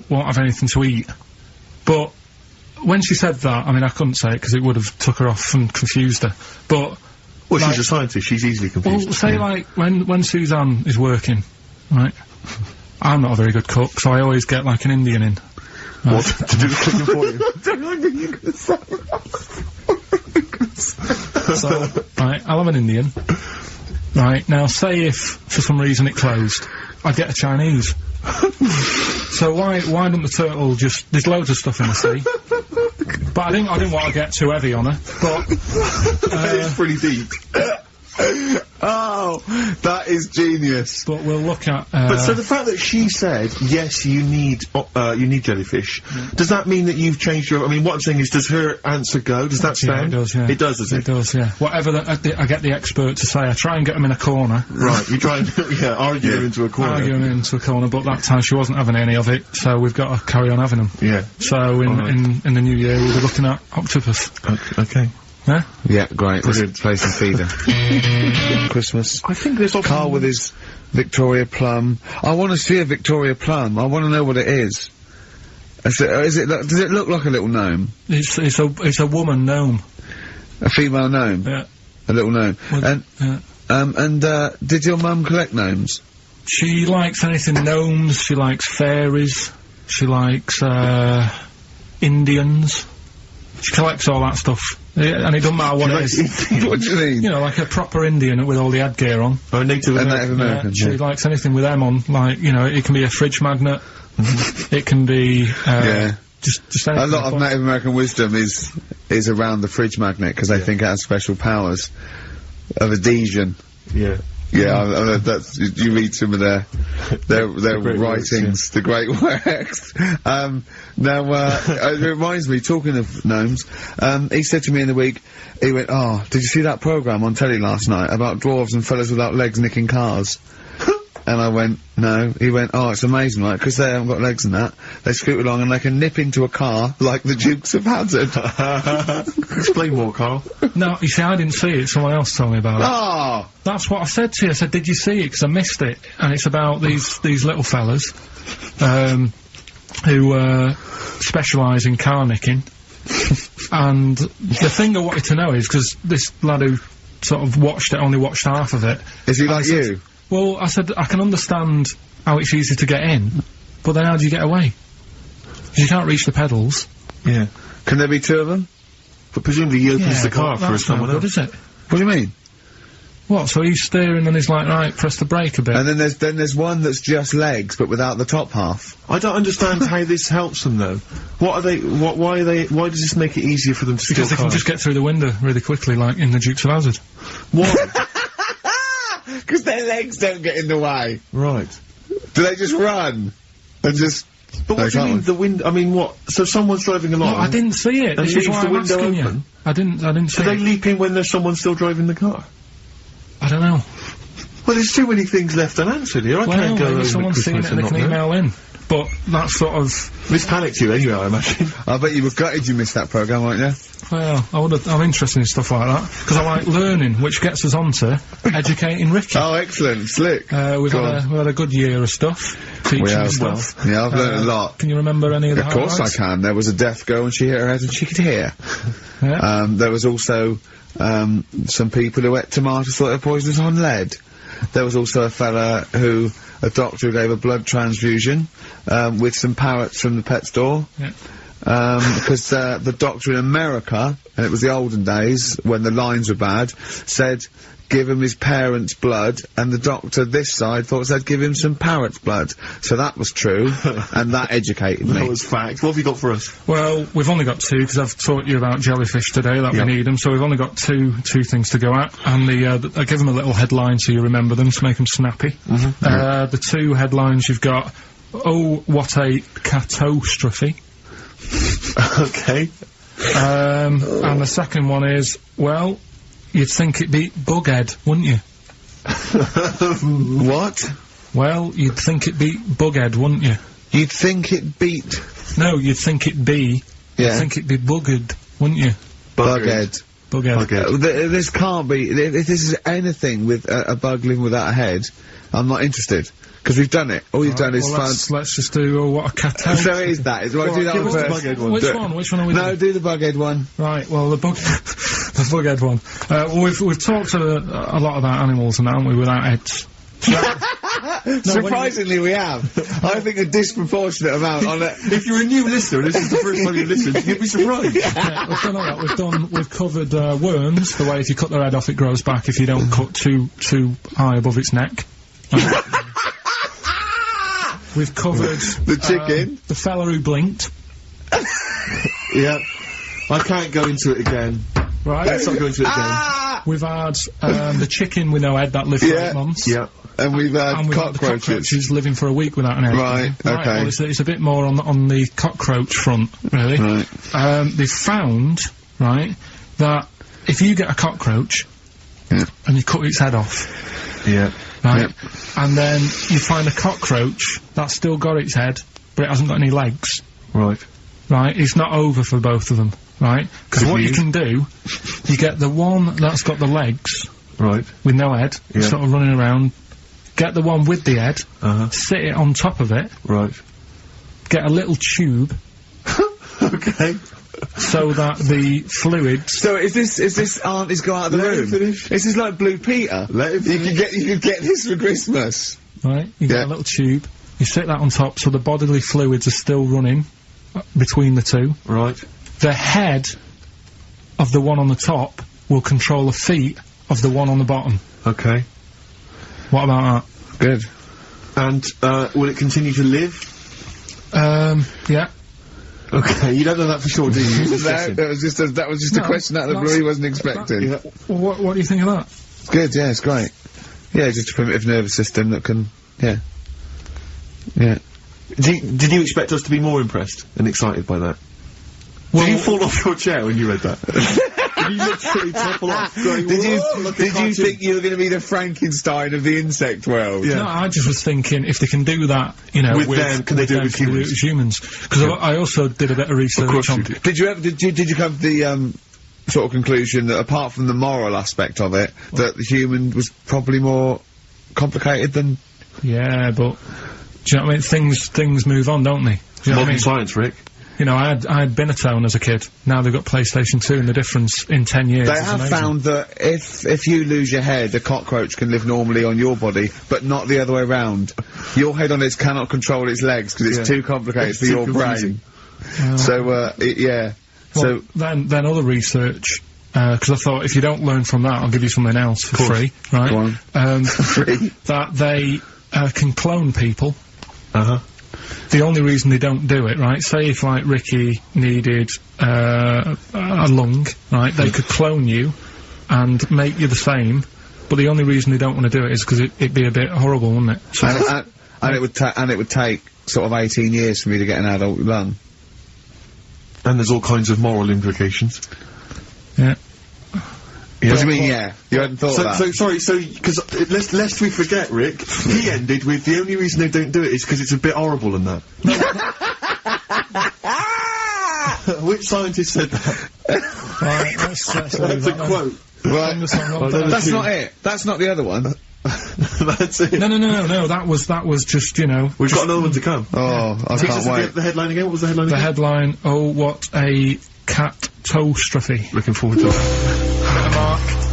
won't have anything to eat. But when she said that, I mean, I couldn't say it because it would have took her off and confused her. But... Well, she's a scientist. She's easily confused. Well, say, like, when Suzanne is working, right, I'm not a very good cook, so I always get, like, an Indian in. Right. What? To do the cooking for you? So, right, I'll have an Indian. Right, now, say if, for some reason, it closed, I'd get a Chinese. So why don't the turtle just... There's loads of stuff in the sea. But I didn't want to get too heavy on her, but... It's pretty deep. Oh, that is genius. But we'll look at... But so the fact that she said, yes, you need jellyfish, does that mean that you've changed your... I mean, what I'm saying is, does her answer go? Does that stand? Yeah, it does, yeah. It does, does it? It does, yeah. Whatever I get the expert to say, I try and get them in a corner. Right, you try and, argue them into a corner. Argue them into a corner, but that time she wasn't having any of it, so we've got to carry on having them. Yeah. So in the new year, we'll be looking at octopus. Okay. Yeah? Yeah, great. Let's play some feeder. Christmas. I think there's often... Carl with his Victoria Plum. I want to see a Victoria Plum. I want to know what it is. Does it look like a little gnome? It's a woman gnome. A female gnome? Yeah. A little gnome. Well, and did your mum collect gnomes? She likes anything gnomes, she likes fairies, she likes, Indians. She collects all that stuff. And it doesn't matter what it is. What do you mean? Like a proper Indian with all the headgear on. Oh, Native American. She likes anything with them on, like, it can be a fridge magnet, it can be, Just A anything. lot of Native American wisdom is around the fridge magnet because they think it has special powers of adhesion. Yeah. Yeah, that's you read some of their great writings, the great works. It reminds me, talking of gnomes, he said to me in the week, he went, "Oh, did you see that programme on telly last night about dwarves and fellas without legs nicking cars?" And I went, "No." He went, "Oh, it's amazing, right? Because they haven't got legs and that, they scoot along and they can nip into a car like the Dukes of Hazzard." Explain more, Carl. No, you see, I didn't see it. Someone else told me about it. Oh! That's what I said to you. I said, "Did you see it?" Because I missed it. And it's about these little fellas, who specialise in car nicking. And the thing I wanted to know is, because this lad who sort of only watched half of it. Is he like you? Well, I said, I can understand how it's easy to get in, but then how do you get away? 'Cause you can't reach the pedals. Yeah. Can there be two of them? But presumably he opens the car but for that's someone no else. good, is it? What do you mean? What, so he's steering and he's like, right, press the brake a bit. And then there's one that's just legs, but without the top half. I don't understand how this helps them though. Why does this make it easier for them to steal Because they can cars? just get through the window really quickly, like in the Dukes of Hazzard. Why? Because their legs don't get in the way. Right. Do they just run? And just... But what do you mean, the window? I mean, what? So someone's driving along. No, I didn't see it. And This is leaves why the I'm window asking open? you. I didn't see Do they it. leap in when there's someone still driving the car? I don't know. Well, there's too many things left unanswered here. I can't go maybe over someone's seen Christmas it and and they not can know. email in. But that's sort of... This panicked you anyway, I imagine. I bet you were gutted you missed that programme, weren't you? Well, I'm interested in stuff like that. Because I like learning, which gets us on to educating Ricky. Oh, excellent. Slick. We've had a good year of stuff. Teaching We have. stuff. Yeah, I've learned a lot. Can you remember any of the Of course I highlights? can. There was a deaf girl and she hit her head and she could hear. Yeah. There was also some people who ate tomatoes thought they were poisonous on lead. There was also a doctor who gave a blood transfusion with some parrots from the pet store. Yeah. Because the doctor in America, and it was the olden days when the lines were bad, said give him his parents' blood, and the doctor this side thought said give him some parrot's blood. So that was true, and that educated me. That was fact. What have you got for us? Well, we've only got two, because I've taught you about jellyfish today, that Yep. we need them, so we've only got two things to go at, and I give them a little headline so you remember them, to make them snappy. The two headlines you've got, oh, what a catastrophe. Okay. And the second one is, well, you'd think it'd be Bughead, wouldn't you? What? Well, you'd think it'd be Bughead, wouldn't you? You'd think it beat No, you'd think it'd be... Yeah. You'd think it'd be Buggered, wouldn't you? Bughead. Bughead. This can't be. If this is anything with a bug living without a head, I'm not interested. Because we've done it. All you've done is Well, let's just do, oh, what a catastrophe. So it is that. Do I do that give one us the first? Bughead one. Which Do- one? Which one are we No, doing? do the Bughead one. Right, well, the Bughead one. Well, we've talked a lot about animals and that, haven't we, without heads. Surprisingly, we have. I think a disproportionate amount on it. If you're a new listener, and this is the first time you've listened, you'd be surprised. Yeah, we've done all that. We've covered worms, the way if you cut their head off it grows back if you don't cut too high above its neck. We've covered The chicken. the fella who blinked. Yeah. I can't go into it again. Right. Let's not go into it again. Ah! We've had the chicken with no head that lived for Yeah. 8 months. Yeah. And we've had And we've had the cockroaches. cockroaches living for a week without an head. Right, okay. Well, it's a bit more on the cockroach front, really. Right. They've found, right, that if you get a cockroach Yeah. and you cut its head off, Yeah. right, and then you find a cockroach that's still got its head, but it hasn't got any legs, Right. right, it's not over for both of them, right? Because Good what you news. can do, you get the one that's got the legs Right. with no head, Yeah. sort of running around, get the one with the head, Uh-huh. sit it on top of it, Right. get a little tube Okay. so that the fluids... So is this aunties go out of the Let him room? finish. This is like Blue Peter. Let him You could get this for Christmas. Right, you get Yeah. a little tube, you sit that on top so the bodily fluids are still running between the two. Right. The head of the one on the top will control the feet of the one on the bottom. Okay. What about Good. And, will it continue to live? that? Yeah. Okay, you don't know that for sure, do you? That was just a question out of the blue he wasn't expecting. What do you think of that? It's good, yeah, it's great. Yeah, just a primitive nervous system that can, yeah. Did you expect us to be more impressed and excited by that? Well, did you fall off your chair when you read that? Did you literally topple off? Going, did you think you were going to be the Frankenstein of the insect world? Yeah. No, I just was thinking if they can do that, you know, with them, can they do it with humans? Because I also did a bit of research on. Did you come to the sort of conclusion that apart from the moral aspect of it, that the human was probably more complicated than? Yeah, but do you know what I mean? Things move on, don't they? Do you know what I mean? Science, Rick. You know, I had Binatown as a kid. Now they've got PlayStation 2, and the difference in 10 years. They have found that if you lose your head, a cockroach can live normally on your body, but not the other way round. Your head on it cannot control its legs because it's too complicated for your brain. So, yeah. Well, then other research, because I thought if you don't learn from that, I'll give you something else for free, right? Go on. Free. That they can clone people. Uh-huh. The only reason they don't do it, right, say if, like, Ricky needed a lung, right, they could clone you and make you the same, but the only reason they don't want to do it is because it'd be a bit horrible, wouldn't it? So and it would take sort of 18 years for me to get an adult lung. And there's all kinds of moral implications. Yeah. What do you mean, yeah? You hadn't thought of that? Because, lest we forget, Rick, he ended with, the only reason they don't do it is because it's a bit horrible and that. Which scientist said that? Right, that's a quote. Right. That's not it. That's not the other one. That's it. No, that was just, you know... We've got another one to come. Oh, I can't wait. The headline again? What was the headline again? The headline, oh, what a catastrophe. Looking forward to it.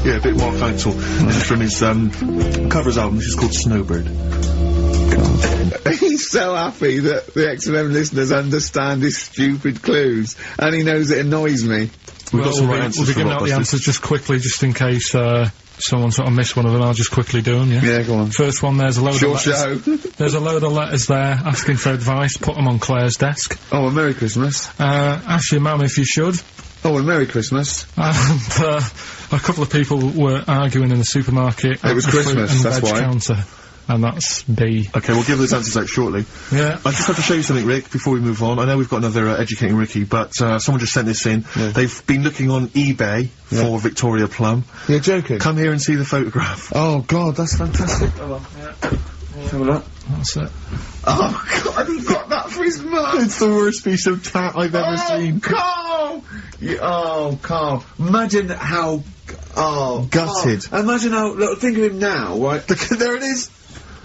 Yeah, a bit more factual. This is from his covers album, which is called Snowbird. He's so happy that the X&M listeners understand his stupid clues, and he knows it annoys me. We've got some right answers. We'll be giving out the answers just quickly, just in case someone sort of missed one of them. I'll just quickly do them, yeah? Yeah, go on. First one, there's a load of letters. Show. There's a load of letters there asking for advice. Put them on Claire's desk. Oh, a Merry Christmas. Ask your mum if you should. Oh, a Merry Christmas. And a couple of people were arguing in the supermarket. It was Christmas, that's why. Counter, and that's B. Okay, we'll give those answers out shortly. Yeah. I just have to show you something, Rick, before we move on. I know we've got another Educating Ricky, but someone just sent this in. Yeah. They've been looking on eBay for Victoria Plum. You're joking? Come here and see the photograph. Oh, God, that's fantastic. Have a look. That's it. Oh, God, he got that for his mum! It's the worst piece of tat I've ever seen. Carl! Carl. Imagine how... Oh, gutted. Carl. Imagine how... Look, think of him now, right? There it is!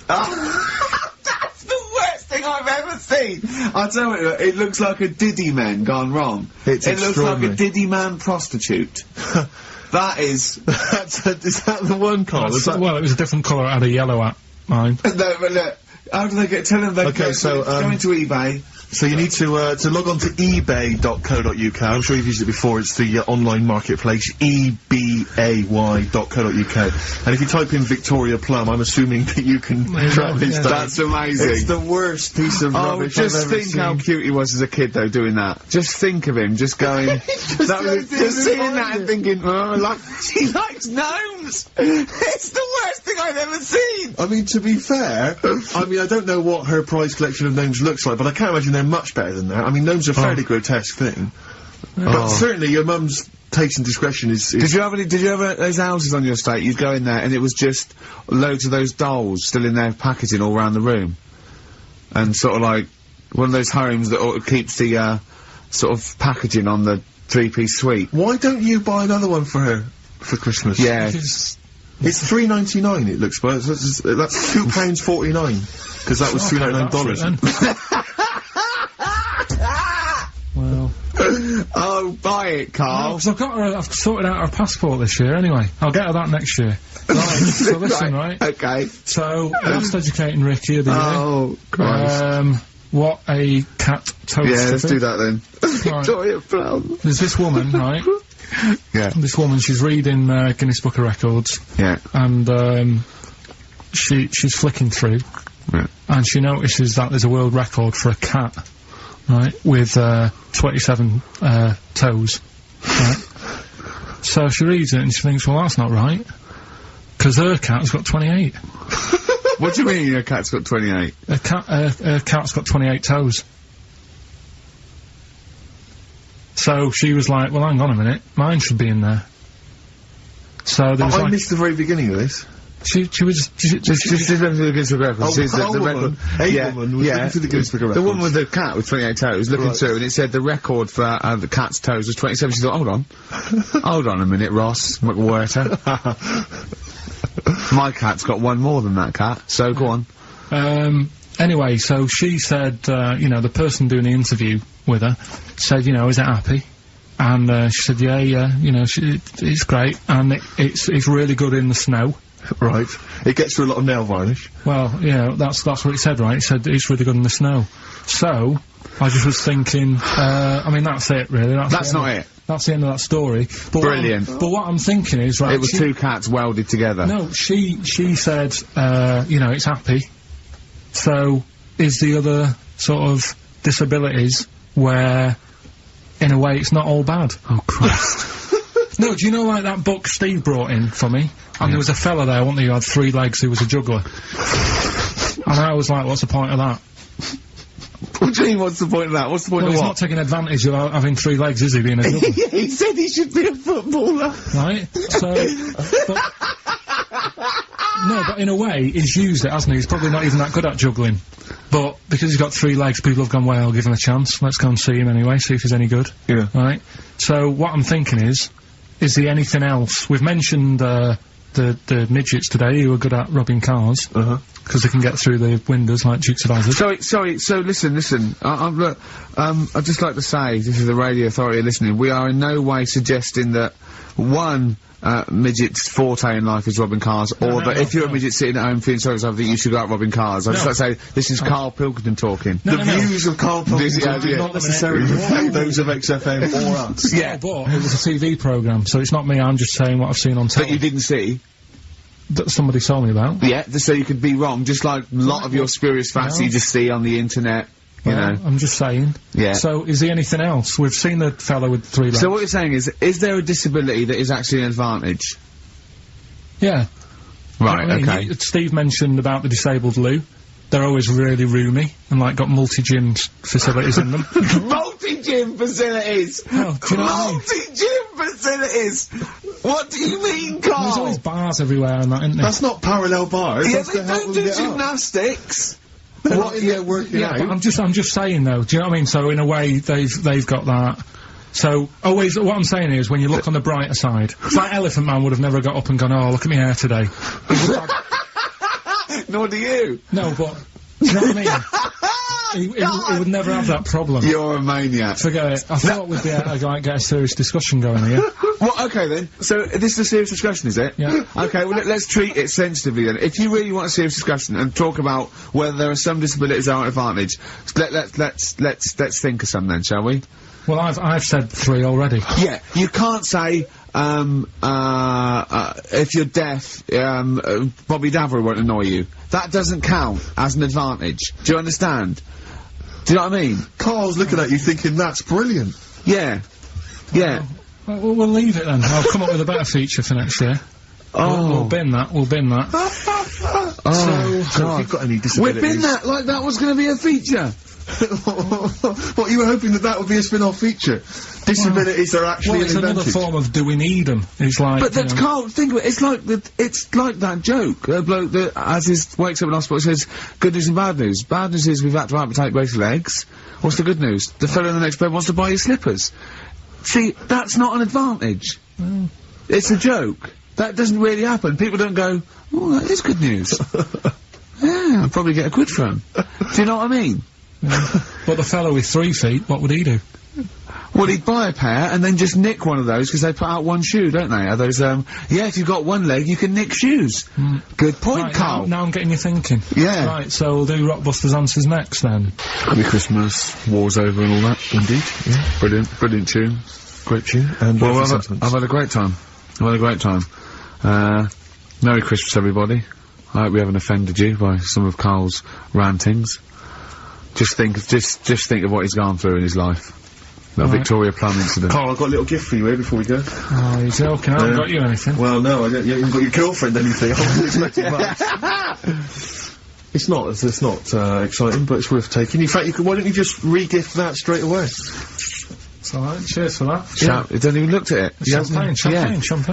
That's the worst thing I've ever seen! I'll tell you, it looks like a Diddy man gone wrong. It looks like a Diddy man prostitute. That is... is that the one, Carl? Well, it was a different colour. It had a yellow at mine. No, but look, how do they get... Tell them they go into eBay. So you need to log on to ebay.co.uk. I'm sure you've used it before. It's the online marketplace, ebay.co.uk. And if you type in Victoria Plum, I'm assuming that you can track this down. That's amazing. It's the worst piece of rubbish I've ever seen. Just think how cute he was as a kid, though, doing that. Just think of him, just going... just seeing that and thinking, oh, he likes gnomes! It's the worst thing I've ever seen! I mean, to be fair, I don't know what her prize collection of gnomes looks like, but I can't imagine they're much better than that. I mean, gnomes are a fairly grotesque thing. But certainly your mum's taste and discretion is... Did you have those houses on your estate? You'd go in there and it was just loads of those dolls still in their packaging all around the room. And sort of like one of those homes that keeps the sort of packaging on the three-piece suite. Why don't you buy another one for her for Christmas? Yeah. It's $3.99 it looks, but that's £2.49 because that was $3.99. Well. Oh, buy it, Carl. No, 'cause I've sorted out her passport this year anyway. I'll get her that next year. Right, so listen, right? Okay. So, last Educating Ricky of the year. Oh, Christ. What a catastrophe. Yeah, let's do that then. Victoria Plum. There's this woman, right? Yeah. This woman, she's reading Guinness Book of Records. Yeah. And, she's flicking through. Yeah. And she notices that there's a world record for a cat. right, with 27 toes, right? So she reads it and she thinks, well, that's not right, because her cat's got 28. What do you mean your cat's got 28? Her cat's got 28 toes. So she was like, well, hang on a minute, mine should be in there. So there was I missed the very beginning of this. She was... Just looking for the Guinness Book of Records. Oh, She's the woman. record. A woman was looking for the Guinness Book of The Records. woman with the cat with 28 toes looking through, and it said the record for the cat's toes was 27. She thought, hold on. Hold on a minute, Ross McWhirter. My cat's got one more than that cat, so go on. Anyway, so she said, you know, the person doing the interview with her said, you know, is it happy? And she said, yeah, you know, it's great, and it's really good in the snow. Right. It gets through a lot of nail varnish. Well, you know, that's what it said, right? It said it's really good in the snow. So, I just was thinking, I mean, that's it, really. That's not it. That's the end of that story. But Brilliant. But what I'm thinking is, right... It was two cats welded together. No, she said, you know, it's happy. So, is the other sort of disabilities where, in a way, it's not all bad? Oh, Christ. No, do you know, like, that book Steve brought in for me? And there was a fella there, wasn't there, who had 3 legs, who was a juggler. And I was like, what's the point of that? What do you mean, what's the point of that? What's the point Well, of he's what? not taking advantage of having 3 legs, is he, being a juggler? Yeah, he said he should be a footballer. Right? So... No, but in a way, he's used it, hasn't he? He's probably not even that good at juggling. But because he's got 3 legs, people have gone, well, I'll give him a chance. Let's go and see him anyway, see if he's any good. Yeah. Right? So, what I'm thinking is there anything else? We've mentioned, the midgets today who are good at robbing cars. Because they can get through the windows like Dukes of Hazzard. Sorry, so listen, I'd just like to say, this is the radio authority listening, we are in no way suggesting that, one, midget's forte in life is robbing cars, or that if you're a midget sitting at home feeling sorry for yourself, I think you should go out robbing cars. I'd just like to say, this is Karl Pilkington talking. The views of Karl Pilkington do not necessarily reflect those of XFM or us. Yeah, but it was a TV programme, so it's not me, I'm just saying what I've seen on telly. That you didn't see? That somebody told me about. Yeah, so you could be wrong, just like a lot of your spurious facts you just see on the internet, you know. I'm just saying. Yeah. So, is there anything else? We've seen the fellow with 3 legs. So what you're saying is there a disability that is actually an advantage? Yeah. Right, You know what I mean? Steve mentioned about the disabled loo. They're always really roomy, and like got multi-gym facilities in them. Multi-gym facilities! Oh, do you know what I mean? Multi-gym facilities! What do you mean, Carl? There's always bars everywhere and that, isn't there? That's not parallel bars. Yeah, That's they to help don't them do get up. gymnastics! They're not in there working out. But I'm just saying though, do you know what I mean? So in a way, they've got that. So, always, what I'm saying is, when you look on the brighter side, it's like Elephant Man would have never got up and gone, oh, look at my hair today. Nor do you! No, but, do you know what I mean? He would never have that problem. You're a maniac. Forget it. I thought we'd be able to like, get a serious discussion going here. Well, okay then. So, this is a serious discussion, is it? Yeah. Okay, well, let's treat it sensitively then. If you really want a serious discussion and talk about whether there are some disabilities that are an advantage, let's think of some then, shall we? Well, I've said 3 already. Yeah, you can't say, if you're deaf, Bobby Davro won't annoy you. That doesn't count as an advantage. Do you understand? Do you know what I mean? Carl's looking at you thinking, that's brilliant. Yeah. Yeah. Well, we'll leave it then. I'll come up with a better feature for next year. We'll bin that. So if you've got any disabilities... We've been that, like that was going to be a feature. What, you were hoping that would be a spin-off feature? Disabilities are actually Well, it's an another advantage. form of do we need them? It's like... But that's can't think of it. It's like that joke. A bloke that wakes up in hospital says, good news and bad news. Bad news is we've had to amputate both legs. What's the good news? The fellow in the next bed wants to buy you slippers. See, that's not an advantage. It's a joke. That doesn't really happen. People don't go, oh, that is good news. Yeah, I'll probably get a quid for him. Do you know what I mean? But the fellow with 3 feet, what would he do? Well, he'd buy a pair and then just nick one of those because they put out one shoe, don't they? Are those, yeah, if you've got one leg, you can nick shoes. Good point, Right, Carl. now I'm getting you thinking. Yeah. Right, so we'll do Rockbusters Answers next then. Happy Christmas, war's over and all that. Indeed, yeah. Brilliant tune. Great tune. And Well, I've had a great time. Merry Christmas, everybody. I hope we haven't offended you by some of Carl's rantings. Just think of what he's gone through in his life. That Victoria Plum incident. Carl, I've got a little gift for you here before we go. Oh, you're joking. I haven't got you anything. Well, no, you haven't got your girlfriend anything. I wasn't expecting much. It's not exciting, but it's worth taking. In fact, why don't you just re-gift that straight away? It's alright, cheers for that. It hasn't even looked at it. Champagne.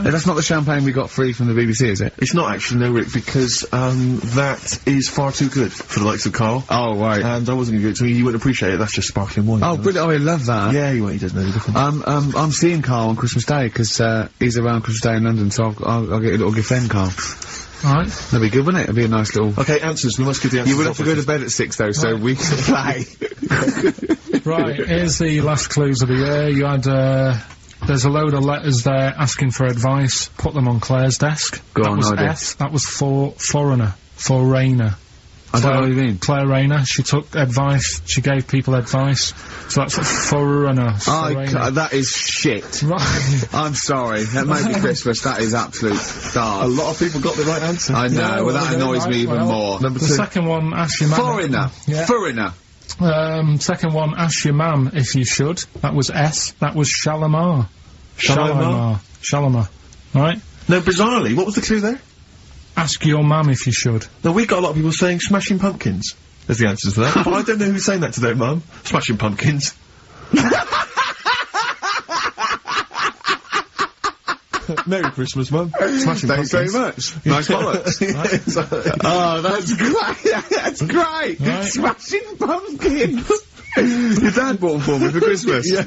No, that's not the champagne we got free from the BBC, is it? It's not actually, no, Rick, because, that is far too good for the likes of Carl. Oh, right. And I wasn't gonna give it to you, you wouldn't appreciate it, that's just sparkling wine. Oh, brilliant, I love that. Yeah, he doesn't know the difference. I'm seeing Carl on Christmas Day, 'cause, he's around Christmas Day in London, so I'll get a little gift then, Carl. Alright. That'd be good, wouldn't it? It'd be a nice little... Okay, answers, we must give the answers. You will have to go to bed at 6, though, so we can play. Right, here's the last clues of the year. You had, there's a load of letters there asking for advice. Put them on Claire's desk. Go that on, was no idea. F. That was for foreigner. For Rayner. I don't know what you mean. Claire Rayner. She took advice. She gave people advice. So that's foreigner. That is shit. Right. I'm sorry. That might be Christmas. That is absolute stars. A lot of people got the right answer. I know. Well, that annoys me even more. Number 2. The second one, ask your mum. Foreigner. Yeah. Foreigner. Second one, ask your mum if you should. That was S. That was Shalimar. Shalimar. Right? No, bizarrely, what was the clue there? Ask your mum if you should. No, we got a lot of people saying Smashing Pumpkins as the answer to that. But I don't know who's saying that to their mum. Smashing Pumpkins. Merry Christmas, Mum. Smashing Thanks Pumpkins. very much. Nice bollocks. Oh, that's great. That's great. Right. Smashing Pumpkins. Your dad bought them for me for Christmas. Yeah.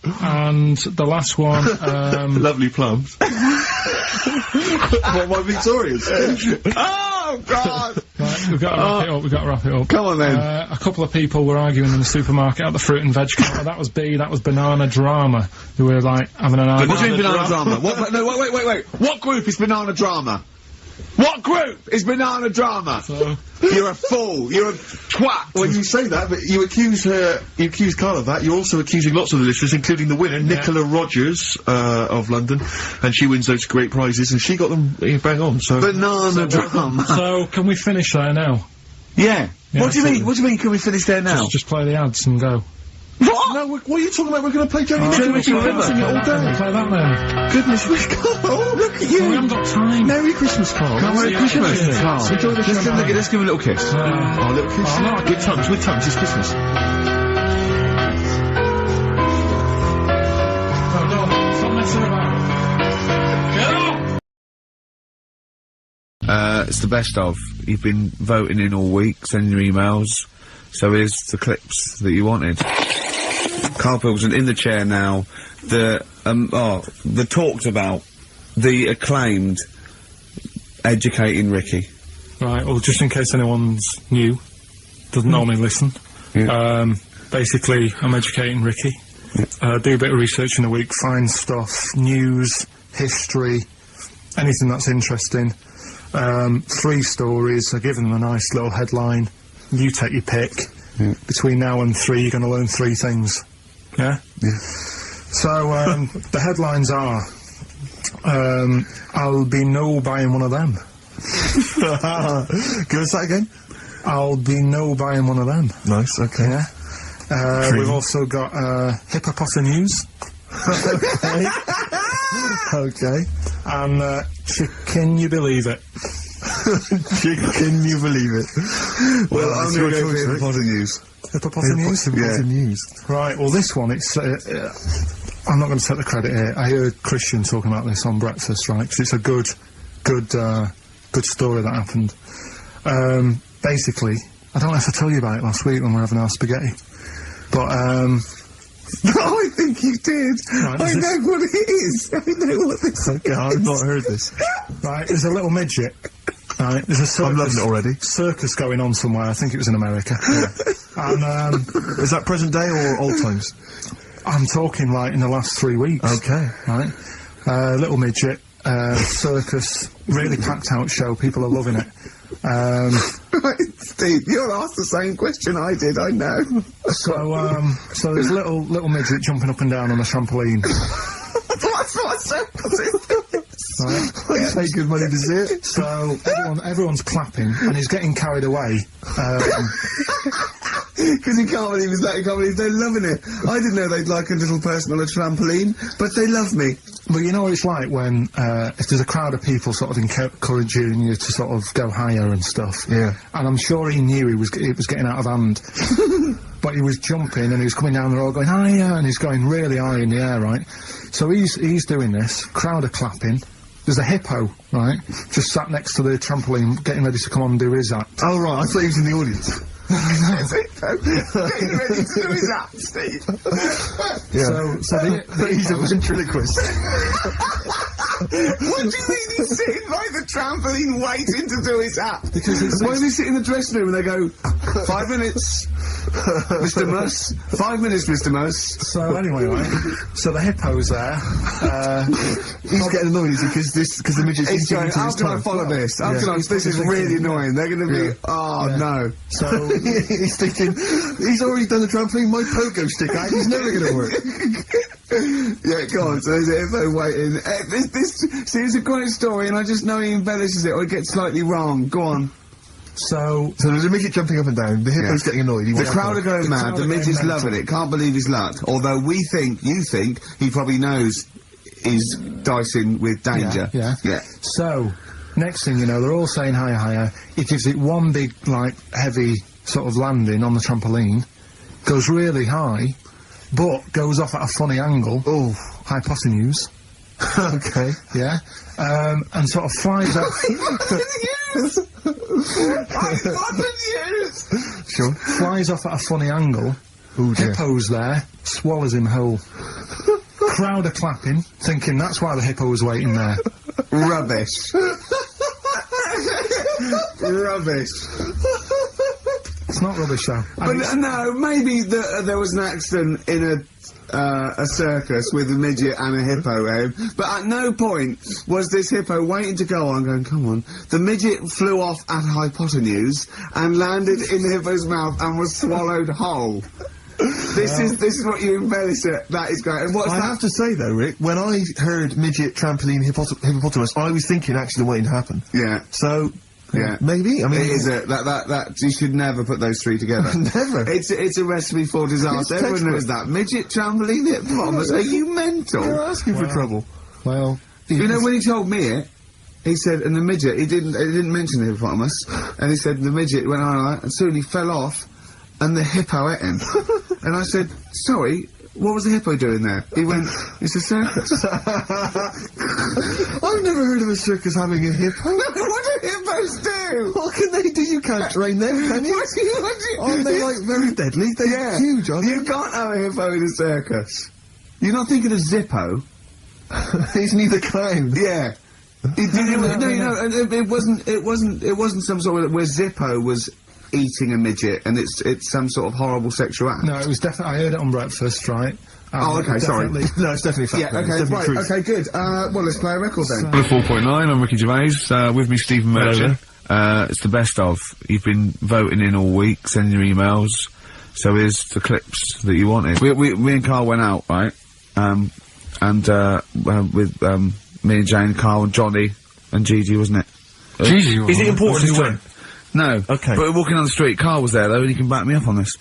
And the last one, Lovely plums. What, my Victorians? Oh, God. right, we've got to wrap it up. Come on, then. A couple of people were arguing in the supermarket at the fruit and veg counter. That was B, that was Banana Drama, who were, like, having an argument. What do you mean Banana Drama? What? No, wait. What group is Banana Drama? What group is Banana Drama? So, You're a fool. You're a twat. When you say that, but you accuse Carl of that, you're also accusing lots of the listeners, including the winner, Nicola Rogers, of London, and she wins those great prizes, and she got them bang on, so... Banana Drama. so can we finish there now? Yeah. Yeah, What do you mean? What do you mean? Can we finish there now? Just play the ads and go. What? No, what are you talking about? We're going to play Joni Joni Mitchell Mitchell and sing it all day. Play that then. Goodness me, Carl, look at you. We haven't got time. Merry Christmas, Carl. Merry Christmas, Carl. Enjoy the champagne. Let's give him a little kiss. Oh, little kiss. Oh, no, With tongues, it's Christmas. No, don't. Stop messing about. Get up! It's the best of. You've been voting in all week, sending your emails. So here's the clips that you wanted. Karl Pilkington in the chair now. The talked about the acclaimed educating Ricky. Right, well, just in case anyone's new, doesn't normally listen. Yeah. Basically, I'm educating Ricky. Do a bit of research in a week, find stuff, news, history, anything that's interesting. 3 stories, I give them a nice little headline. You take your pick. Yeah. Between now and 3, you're going to learn 3 things. Yeah? Yeah. So, the headlines are, I'll be no buying one of them. Give us that again. I'll be no buying one of them. Nice, okay. Yeah. We've also got, Hippopotamus News. Okay. And, Can You Believe It? Can you believe it? Well, I'm going going to to go for Hippopotamus News? Yeah. News. Right, well, this one, it's, I'm not going to take the credit here. I heard Christian talking about this on Breakfast, right? 'Cause it's a good story that happened. Basically, I don't know if I told you about it last week when we were having our spaghetti, but, I think you did. Right, I know what it is. I know what this is. Okay, I've not heard this. right, there's a little midget. Right, there's a circus, I'm loving it already. circus going on somewhere. I think it was in America. And, Is that present day or old times? I'm talking, like, in the last 3 weeks. Okay. Right? Little midget, circus, really packed out show, people are loving it. Right, Steve, you'll ask the same question I did, I know. So there's a little midget jumping up and down on a trampoline. That's what circus is. Right? I'd pay good money to see it. So everyone's clapping and he's getting carried away. Because he can't believe it's that, he can't believe they're loving it. I didn't know they'd like a little person on a trampoline, but they love me. But you know what it's like when, if there's a crowd of people sort of encouraging you to sort of go higher and stuff. Yeah. And I'm sure he knew it was getting out of hand. But he was jumping and he was coming down the road going higher, and he's going really high in the air, right? So he's doing this, crowd are clapping. There's a hippo, right, just sat next to the trampoline, getting ready to come on and do his act. Oh, right, I thought he was in the audience. Getting ready to do his act, Steve. Yeah. So he's a ventriloquist. What do you mean he's sitting by the trampoline waiting to do his act? Because why does he sit in the dressing room and they go, 5 minutes, Mr. Muss, 5 minutes, Mr. Muss. So anyway, right, so the hippo's there. He's getting annoyed, is he, because the midget's He's going, into how his can I tongue. follow this? How can I, this is thinking, really annoying. They're going to be, no. So He's thinking, he's already done the trampoline, my pogo stick out, he's never going to work. Yeah, go on, so there's a hippo waiting. See, it's a great story, and I just know he embellishes it, or it gets slightly wrong. Go on. So there's a midget jumping up and down, the hippo's getting annoyed. The crowd are going mad, the midget's loving it, can't believe his luck. Although you think, he probably knows he's dicing with danger. Yeah. So, next thing you know, they're all saying higher, higher. He gives it one big, like, heavy sort of landing on the trampoline, goes really high, but goes off at a funny angle. Oh, hypotenuse. okay. Yeah. And sort of flies up. Hypotenuse! Sure. Flies off at a funny angle. Oh, dear. Hippo's there, swallows him whole. Crowd are clapping, thinking that's why the hippo was waiting there. Rubbish. Rubbish. It's not rubbish, though. But no, maybe there was an accident in a circus with a midget and a hippo, but at no point was this hippo waiting to go on, going, come on. The midget flew off at hypotenuse and landed in the hippo's mouth and was swallowed whole. This is what you embellish it. That is great. And what's I that? have to say though, Rick, when I heard midget, trampoline, hippopotamus, I was thinking actually waiting to happen. Yeah. So, yeah. Maybe, I mean... It is that, you should never put those three together. Never. It's a recipe for disaster. Everyone knows that. Midget, trampoline, hippopotamus, are you mental? You're asking for trouble. Well... You know, when he told me it, he said, and the midget, he didn't mention the hippopotamus, and he said the midget went on, and soon he fell off, and the hippo ate him. And I said, sorry, what was the hippo doing there? He went, it's a circus. I've never heard of a circus having a hippo. What do hippos do? What can they do? You can't train them, can you? Aren't they, like, very deadly? They're huge, aren't they? You can't have a hippo in a circus. You're not thinking of Zippo. He's neither clown. Yeah. It wasn't some sort of where Zippo was eating a midget and it's some sort of horrible sexual act. No, it was definitely, I heard it on breakfast, right? Oh, okay, sorry. No, it's definitely fact. Yeah, okay, right, truth. okay, good. Well, let's play a record then. 4.9, I'm Ricky Gervais, with me Stephen Merchant. It's the best of. You've been voting in all week, sending your emails, so here's the clips that you wanted. Me and Carl went out, right? With me and Jane, Carl and Johnny and Gigi, wasn't it? Gigi, Is it important who went? No. Okay. But we're walking on the street, Carl was there though, and he can back me up on this.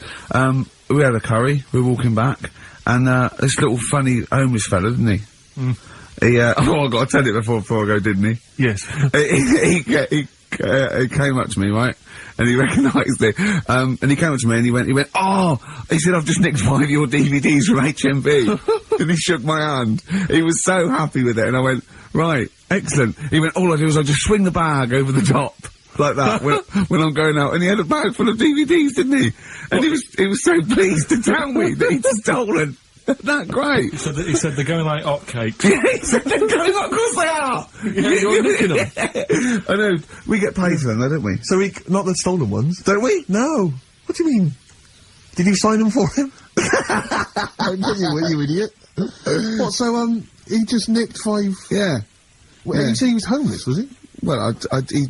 We had a curry, we were walking back, and this little funny homeless fella, didn't he? He, oh, I got to tell it before I go, didn't he? Yes. He came up to me, right? And he recognised it. And he came up to me and he went, oh! He said, I've just nicked 5 of your DVDs from HMV. And he shook my hand. He was so happy with it. And I went, right, excellent. He went, all I do is I just swing the bag over the top. Like that, when I'm going out. And he had a bag full of DVDs, didn't he? And he was so pleased to tell me that he'd stolen. That great. He said they're going like hotcakes. Yeah, he said they're going like, of course they are! Yeah, you're nicking them. I know. We get paid for them, though, don't we? So not the stolen ones? Don't we? No. What do you mean? Did you sign them for him? I know you were, you idiot. What, so, he just nicked 5... Yeah. Well, you say he was homeless, was he? Well, he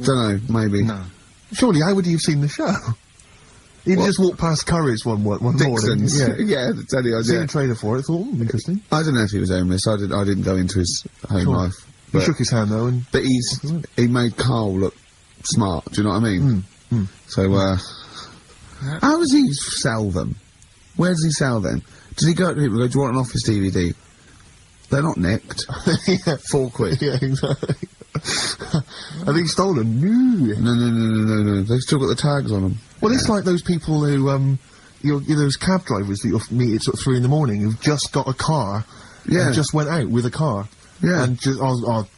don't know, maybe. No. Surely, how would he have seen the show? He'd just walked past Curry's one morning. Dixon's. Yeah. Yeah, tell you, Seen a trailer for it, thought, interesting. I don't know if he was homeless. I didn't go into his home life. He shook his hand though, but he made Carl look smart. Do you know what I mean? So How does he sell them? Where does he sell them? Does he go to people and go, do you want an Office DVD? They're not nicked. Yeah. £4. Yeah, exactly. I think stolen. No. They've still got the tags on them. Well, it's like those people who, those cab drivers that you'll meet at sort of 3 in the morning who've just got a car. Yeah. And just went out with a car. Yeah. And just, I'll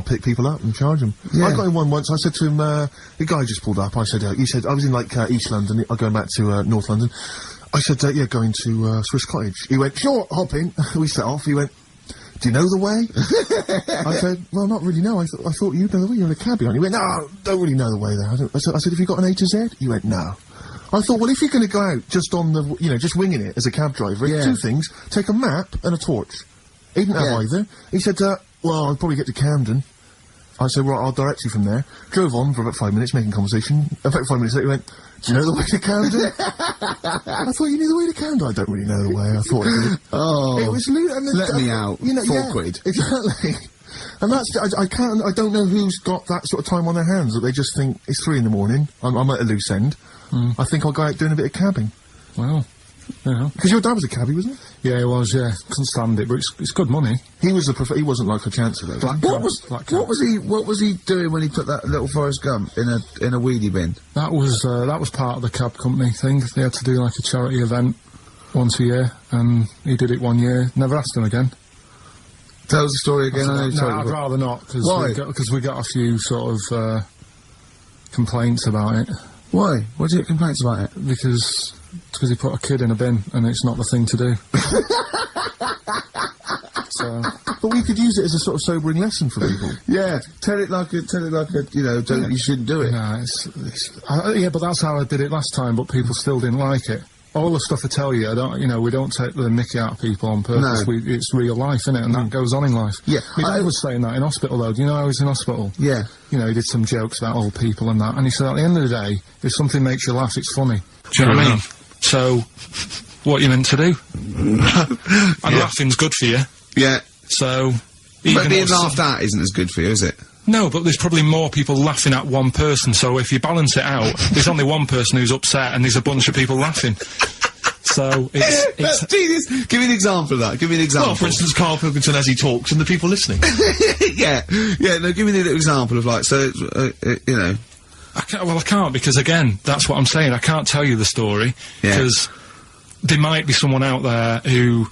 pick people up and charge them. Yeah. I got in one once, I said to him, the guy just pulled up, I said, he said, I was in like, East London, I'm going back to, North London. I said, yeah, going to, Swiss Cottage. He went, sure, hop in. We set off, he went, do you know the way? I said, well, not really, no. I thought you'd know the way. You're in a cab, aren't you? He went, no, don't really know the way there. I said, have you got an A to Z? He went, no. I thought, well, if you're going to go out just on the, just winging it as a cab driver, two things, take a map and a torch. He didn't have either. He said, well, I'll probably get to Camden. I said, right, I'll direct you from there. Drove on for about 5 minutes, making conversation. About 5 minutes later, he went, do you know the way to Camden? I thought you knew the way to Camden. I don't really know the way. I thought I did. Oh. It was let me out. £4. Exactly. And that's, I don't know who's got that sort of time on their hands, that they just think, it's 3 in the morning, I'm at a loose end. I think I'll go out doing a bit of cabbing. Well, yeah. Because your dad was a cabbie, wasn't he? Yeah, he was, yeah. Couldn't stand it, but it's good money. He was he wasn't like a chancer, though. What was he doing when he put that little Forrest Gump in a weedy bin? That was part of the cab company thing. They had to do like a charity event once a year, and he did it one year. Never asked him again. Tell us the story again. No, I'd rather not, because we got a few sort of complaints about it. Why? What did you get complaints about it? Because he put a kid in a bin, and it's not the thing to do. So, but we could use it as a sort of sobering lesson for people. Yeah, tell it like a, you shouldn't do it. No, yeah, but that's how I did it last time, but people still didn't like it. All the stuff I tell you, we don't take the mickey out of people on purpose. No. It's real life, innit? And that goes on in life. Yeah. My dad was saying that in hospital, though. Do you know I was in hospital? Yeah. He did some jokes about old people and that. And he said, at the end of the day, if something makes you laugh, it's funny. Do you know what I mean? So, what are you meant to do? And laughing's good for you. Yeah. So... But being laughed at isn't as good for you, is it? No, but there's probably more people laughing at one person, so if you balance it out, there's only one person who's upset and there's a bunch of people laughing. So, it's... Genius! Give me an example of that, give me an example. Well, for instance, Karl Pilkington as he talks and the people listening. Yeah, no, give me a little example of like, so, I can't, because again, that's what I'm saying, I can't tell you the story, because there might be someone out there who...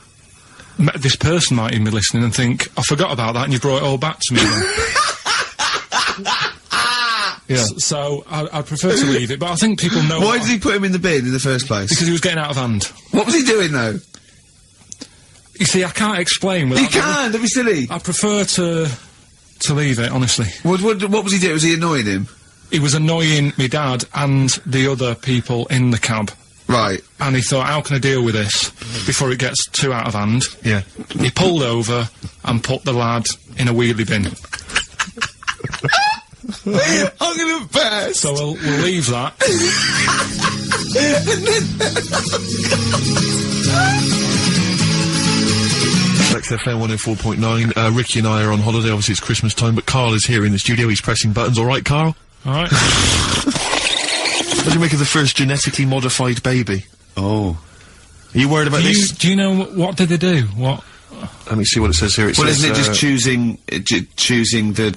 This person might even be listening and think, I forgot about that and you brought it all back to me then. Yeah. So, I'd prefer to leave it, but I think people know... Why did he put him in the bin in the first place? Because he was getting out of hand. What was he doing, though? You see, I can't explain without... You can't! Don't be silly! I prefer to leave it, honestly. What was he doing? Was he annoying him? He was annoying my dad and the other people in the cab. Right. And he thought, how can I deal with this before it gets too out of hand? Yeah. He pulled over and put the lad in a wheelie bin. I'm gonna burst! So we'll leave that. XFM 104.9. Ricky and I are on holiday, obviously it's Christmas time, but Karl is here in the studio, he's pressing buttons. Alright, Karl? Alright. What do you make of the first genetically modified baby? Oh. Are you worried about this? Do you know what did they do? What? Let me see what it says here. Isn't it just choosing the,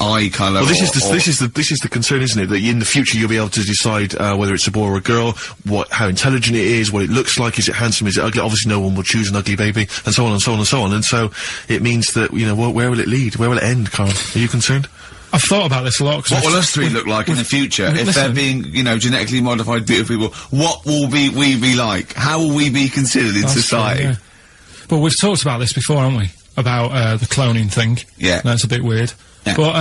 eye colour? Well, this is the concern, isn't it? That in the future you'll be able to decide whether it's a boy or a girl, how intelligent it is, what it looks like, is it handsome, is it ugly? Obviously, no one will choose an ugly baby, and so on and so on and so on. And so it means that where will it lead? Where will it end, Karl? Are you concerned? I've thought about this a lot. What will us three look like in the future if they're being, genetically modified beautiful people? What will we be like? How will we be considered in society? True, yeah. But we've talked about this before, haven't we? About the cloning thing. Yeah. That's a bit weird. Yeah. But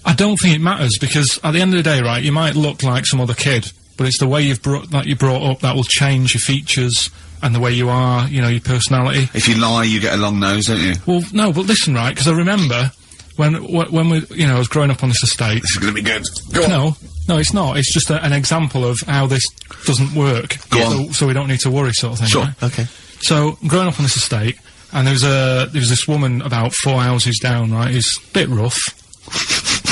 I don't think it matters, because at the end of the day, right, you might look like some other kid, but it's the way you're brought up that will change your features and the way you are, your personality. If you lie, you get a long nose, don't you? Well, no, but listen, right, because I remember when we, I was growing up on this estate. This is gonna be good. Go on. No, it's not. It's just an example of how this doesn't work. Go on. So we don't need to worry, sort of thing. Sure. Right? Okay. So, growing up on this estate, and there was this woman about 4 houses down, right, who's a bit rough.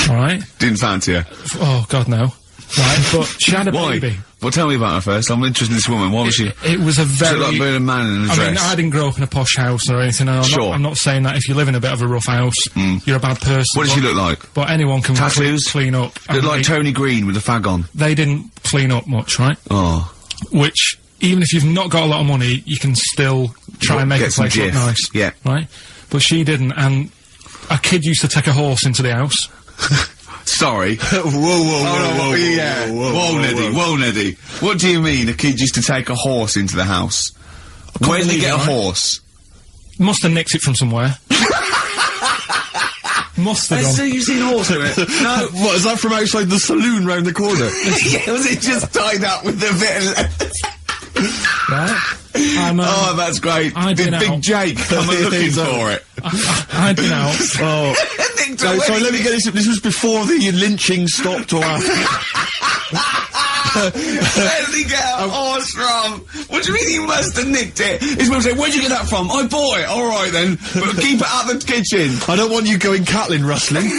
Alright? Didn't fancy her. Oh, God, no. right? But she had a Why? baby. Well, tell me about her first. I'm interested in this woman. Why was she? It was a very... She looked like a man in a dress. I mean, I didn't grow up in a posh house or anything, and I'm not saying that if you live in a bit of a rough house, you're a bad person. What did she look like? But anyone can Tattoos? clean up. Looked like Tony Green with a fag on. They didn't clean up much, right? Oh. Which, even if you've not got a lot of money, you can still try and make the place look nice. Yeah. Right? But she didn't, and a kid used to take a horse into the house. Sorry. Whoa, Neddy. What do you mean a kid used to take a horse into the house? Where did he get a horse? Must have nicked it from somewhere. Must have done. So you've seen a horse in it? No. What, is that from outside the saloon round the corner? Yeah, was it just tied up with the bit of... Right? Oh, that's great. Did Big Jake come looking for it? I'd been out. Oh. So let me get this. This was before the lynching stopped or after. Where did he get a horse from? What do you mean he must have nicked it? His mum said, where'd you get that from? I bought it. All right then, but keep it out of the kitchen. I don't want you going cattling rustling.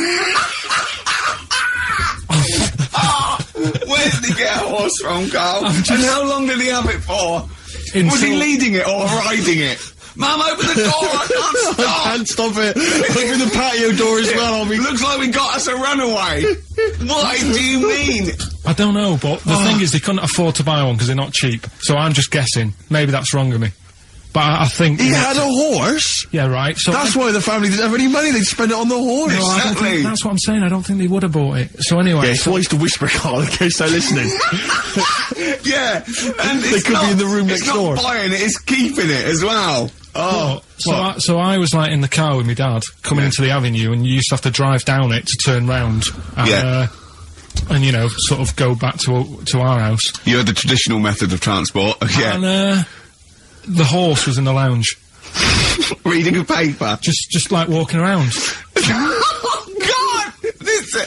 Where did he get a horse from, Carl? And how long did he have it for? Was he leading it or riding it? Mum, open the door! I can't stop! I can't stop it! Open the patio door as well. Looks like we got us a runaway. What do you mean? I don't know, but the thing is, they couldn't afford to buy one because they're not cheap. So I'm just guessing. Maybe that's wrong of me. But I think... He had a horse? Yeah, right. So that's why the family didn't have any money. They'd spend it on the horse. No, I don't think, that's what I'm saying. I don't think they would have bought it. So anyway... Yeah, it's wise to whisper, Carl, in case they're listening. Yeah. And they could be in the room next door. It's not buying it, it's keeping it as well. Oh. So I was like in the car with my dad, coming into the avenue, and you used to have to drive down it to turn round. And, and, you know, sort of go back to our house. You had the traditional method of transport, yeah. And, the horse was in the lounge. Reading a paper? Just like walking around. Oh, God!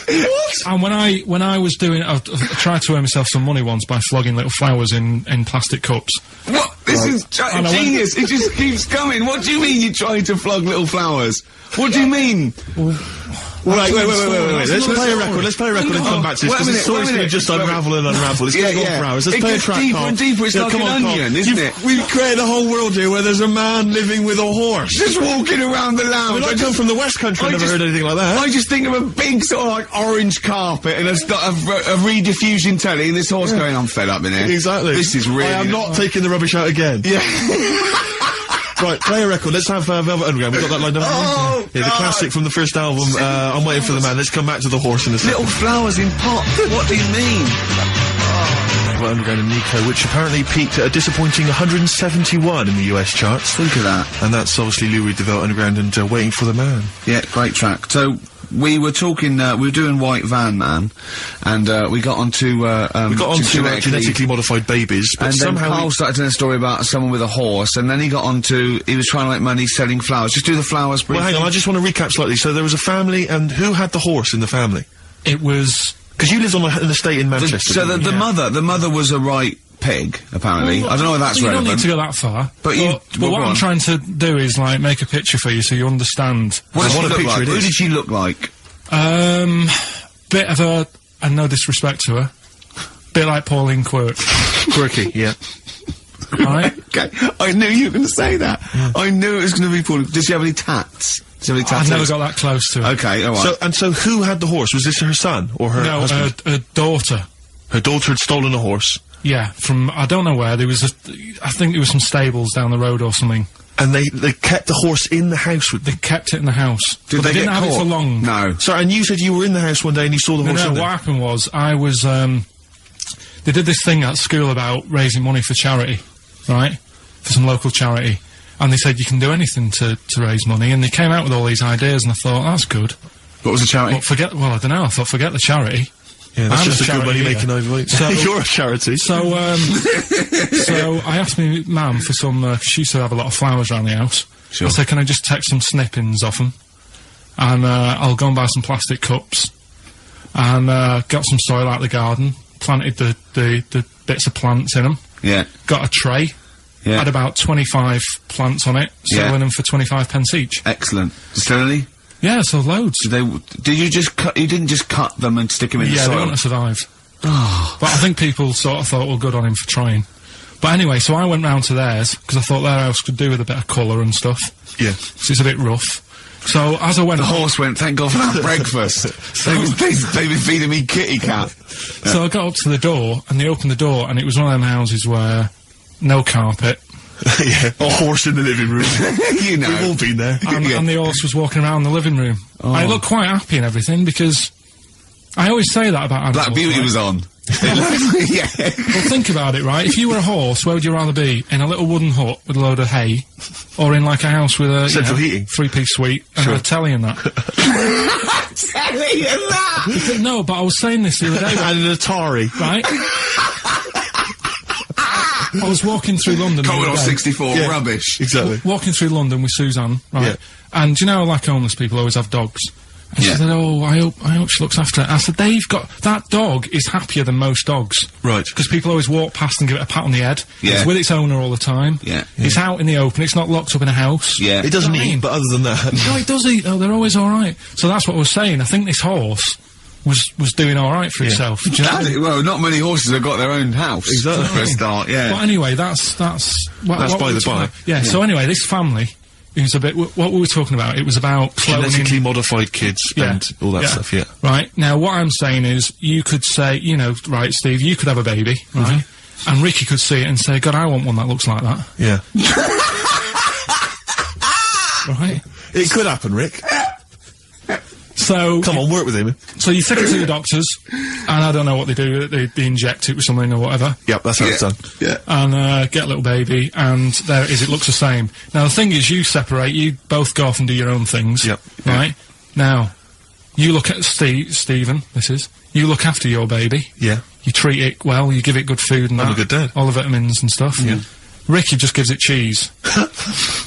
What? And when I was doing it, I tried to earn myself some money once by flogging little flowers in plastic cups. What? This is genius! It just keeps coming. What do you mean you're trying to flog little flowers? What do you mean? Wait. Let's play a record and come back to this, because the story's going to just unravel and unravel. It's going to go for hours. Let's play a track, deeper and deeper. It's like an onion, isn't it? We've created a whole world here where there's a man living with a horse. Just walking around the lounge. I come from the West Country, I've never heard anything like that. I just think of a big sort of like orange carpet and a rediffusion telly and this horse going, I'm fed up in here. Exactly. This is really... I am not taking the rubbish out again. Yeah. Right, play a record. Let's have Velvet Underground. We've got that lined up. Oh, yeah, the classic from the first album, I'm Waiting for the Man. Let's come back to the horse in a second. Little flowers in pots. What do you mean? Velvet Underground and Nico, which apparently peaked at a disappointing 171 in the US charts. Think of that. And that's obviously Lou Reed, the Velvet Underground, and Waiting for the Man. Yeah, great track. So, we were talking, we were doing White Van Man, and we got onto genetically modified babies, but and somehow then Carl started telling a story about someone with a horse, and then he got onto, he was trying to make money selling flowers. Just do the flowers briefly. Well, hang on, I just want to recap slightly. So there was a family, and who had the horse in the family? It was... Because you lived on an estate in Manchester. The mother was a right pig, apparently. Well, I don't know if that's relevant. You don't need to go that far. But what I'm trying to do is, like, make a picture for you so you understand. What does she look like? Who did she look like? Bit of a, and no disrespect to her, bit like Pauline Quirk. Quirky, yeah. Right? Okay, I knew you were going to say that. Yeah. I knew it was going to be Pauline. Did she have any tats? I've never got that close to her. Okay, alright. So who had the horse? Was this her son or her husband? No, her daughter. Her daughter had stolen a horse? Yeah, from, I don't know where, there was I think there was some stables down the road or something. And they kept the horse in the house with them? They kept it in the house. Did they didn't have it for long. No. Sorry, and you said you were in the house one day and you saw the horse in there? What happened was, I was, they did this thing at school about raising money for charity, right? For some local charity. And they said you can do anything to raise money, and they came out with all these ideas, and I thought, that's good. What was the charity? Well, I don't know, I thought, forget the charity. Yeah, that's just a good money-making overweight. So you're a charity. So I asked my mum for some, she used to have a lot of flowers around the house. Sure. I said, can I just take some snippings off them? And, I'll go and buy some plastic cups. And, got some soil out of the garden, planted the bits of plants in them. Yeah. Got a tray. Yeah. Had about 25 plants on it, selling them for 25 pence each. Excellent. Still any? Yeah, so loads. Did you just cut, you didn't just cut them and stick them in the soil? Yeah, they wouldn't have survived. But I think people sort of thought, well, good on him for trying. But anyway, so I went round to theirs, because I thought their house could do with a bit of colour and stuff. Yeah. So it's a bit rough. So as I went... The horse went, thank God for that breakfast. They've been feeding me kitty cat. So I got up to the door, and they opened the door, and it was one of them houses where no carpet. Yeah, a horse in the living room. You know. We've all been there. And the horse was walking around the living room. I looked quite happy and everything, because I always say that about animals. Black Beauty was on. Yeah. Well, think about it, right? If you were a horse, where would you rather be? In a little wooden hut with a load of hay, or in like a house with a central heating, 3-piece suite, and a telly and that? Telly and that. No, but I was saying this the other day. And an Atari, right? I was walking through London. Commodore 64, rubbish. Exactly. Walking through London with Suzanne, right? Yeah. And do you know, like homeless people always have dogs. And she said, "Oh, I hope she looks after it." I said, that dog is happier than most dogs. Right. Because people always walk past and give it a pat on the head. Yeah. It's with its owner all the time. Yeah. It's out in the open, it's not locked up in a house. Yeah. It doesn't You know what I eat, mean? but other than that... No, it does eat though, they're always alright. So that's what I was saying, I think this horse was doing alright for itself. Do you know what I mean? Well, not many horses have got their own house. Exactly. For a start, yeah. But anyway, that's That's what by we the were talking by. about. Yeah, so anyway, this family, it was a bit, what we were talking about, it was about cloning. Genetically modified kids and all that stuff, yeah. Right, now what I'm saying is, you could say, you know, right, Steve, you could have a baby, right? And Ricky could see it and say, God, I want one that looks like that. Yeah. Right? It could happen, Rick. So... Come on, work with him. So you take it to the doctors, and I don't know what they do, they inject it with something or whatever. Yep, that's how it's done. Yeah. And get a little baby, and there it is, it looks the same. Now the thing is, you separate, you both go off and do your own things. Yep. Right? Now, you look at Stephen, you look after your baby. Yeah. You treat it well, you give it good food and I'm that. a good dad. All the vitamins and stuff. Yeah. Ricky just gives it cheese.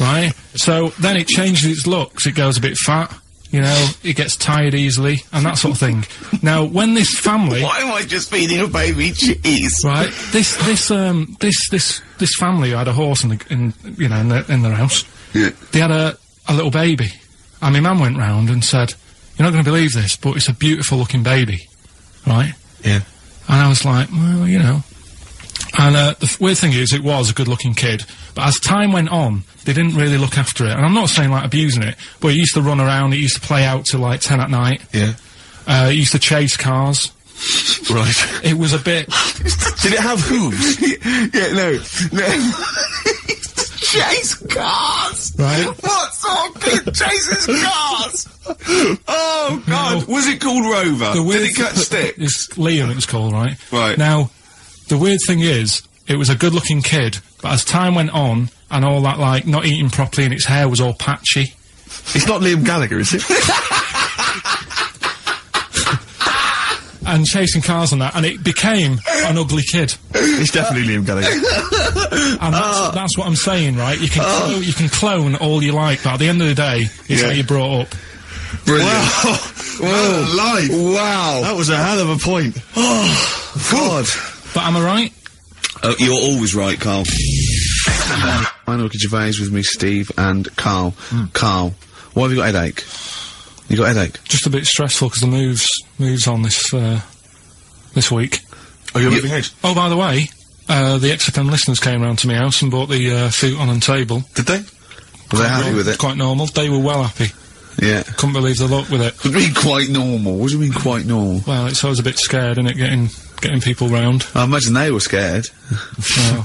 Right? So then it changes its looks, it goes a bit fat. You know, it gets tired easily, and that sort of thing. Now, when this family... Why am I just feeding a baby cheese? Right, this family who had a horse in their house. Yeah. They had a little baby, and my mum went round and said, "You're not going to believe this, but it's a beautiful looking baby," right? Yeah. And I was like, well, you know. And the weird thing is, it was a good-looking kid, but as time went on, they didn't really look after it. And I'm not saying, like, abusing it, but it used to run around, it used to play out till, like, 10 at night. Yeah. It used to chase cars. Right. It was a bit... Did it have hooves? Yeah, no. Chase cars! Right. What sort of kid chases cars? Oh, God. No. Was it called Rover? Did it catch stick? It's Liam, it was called, right? Right. Now, the weird thing is, it was a good-looking kid, but as time went on, and all that, like, not eating properly and its hair was all patchy. It's not Liam Gallagher, is it? And chasing cars and that, and it became an ugly kid. It's definitely Liam Gallagher. And that's what I'm saying, right? You can clone all you like, but at the end of the day, it's how you brought up. Brilliant. Wow. Live. Wow. That was a hell of a point. Oh, God. But am I right? You're always right, Carl. I'm Ricky Gervais with me, Steve and Carl. Carl, why have you got a headache? You got a headache? Just a bit stressful because the moves on this week. Oh, you're moving house? Oh, by the way, the XFM listeners came round to my house and bought the futon and table. Did they? Were they happy with it? Quite normal. They were well happy. Yeah. Couldn't believe the luck with it. What do you mean quite normal? What do you mean quite normal? Well, it's always a bit scared, isn't it, getting people round. I imagine they were scared. Well,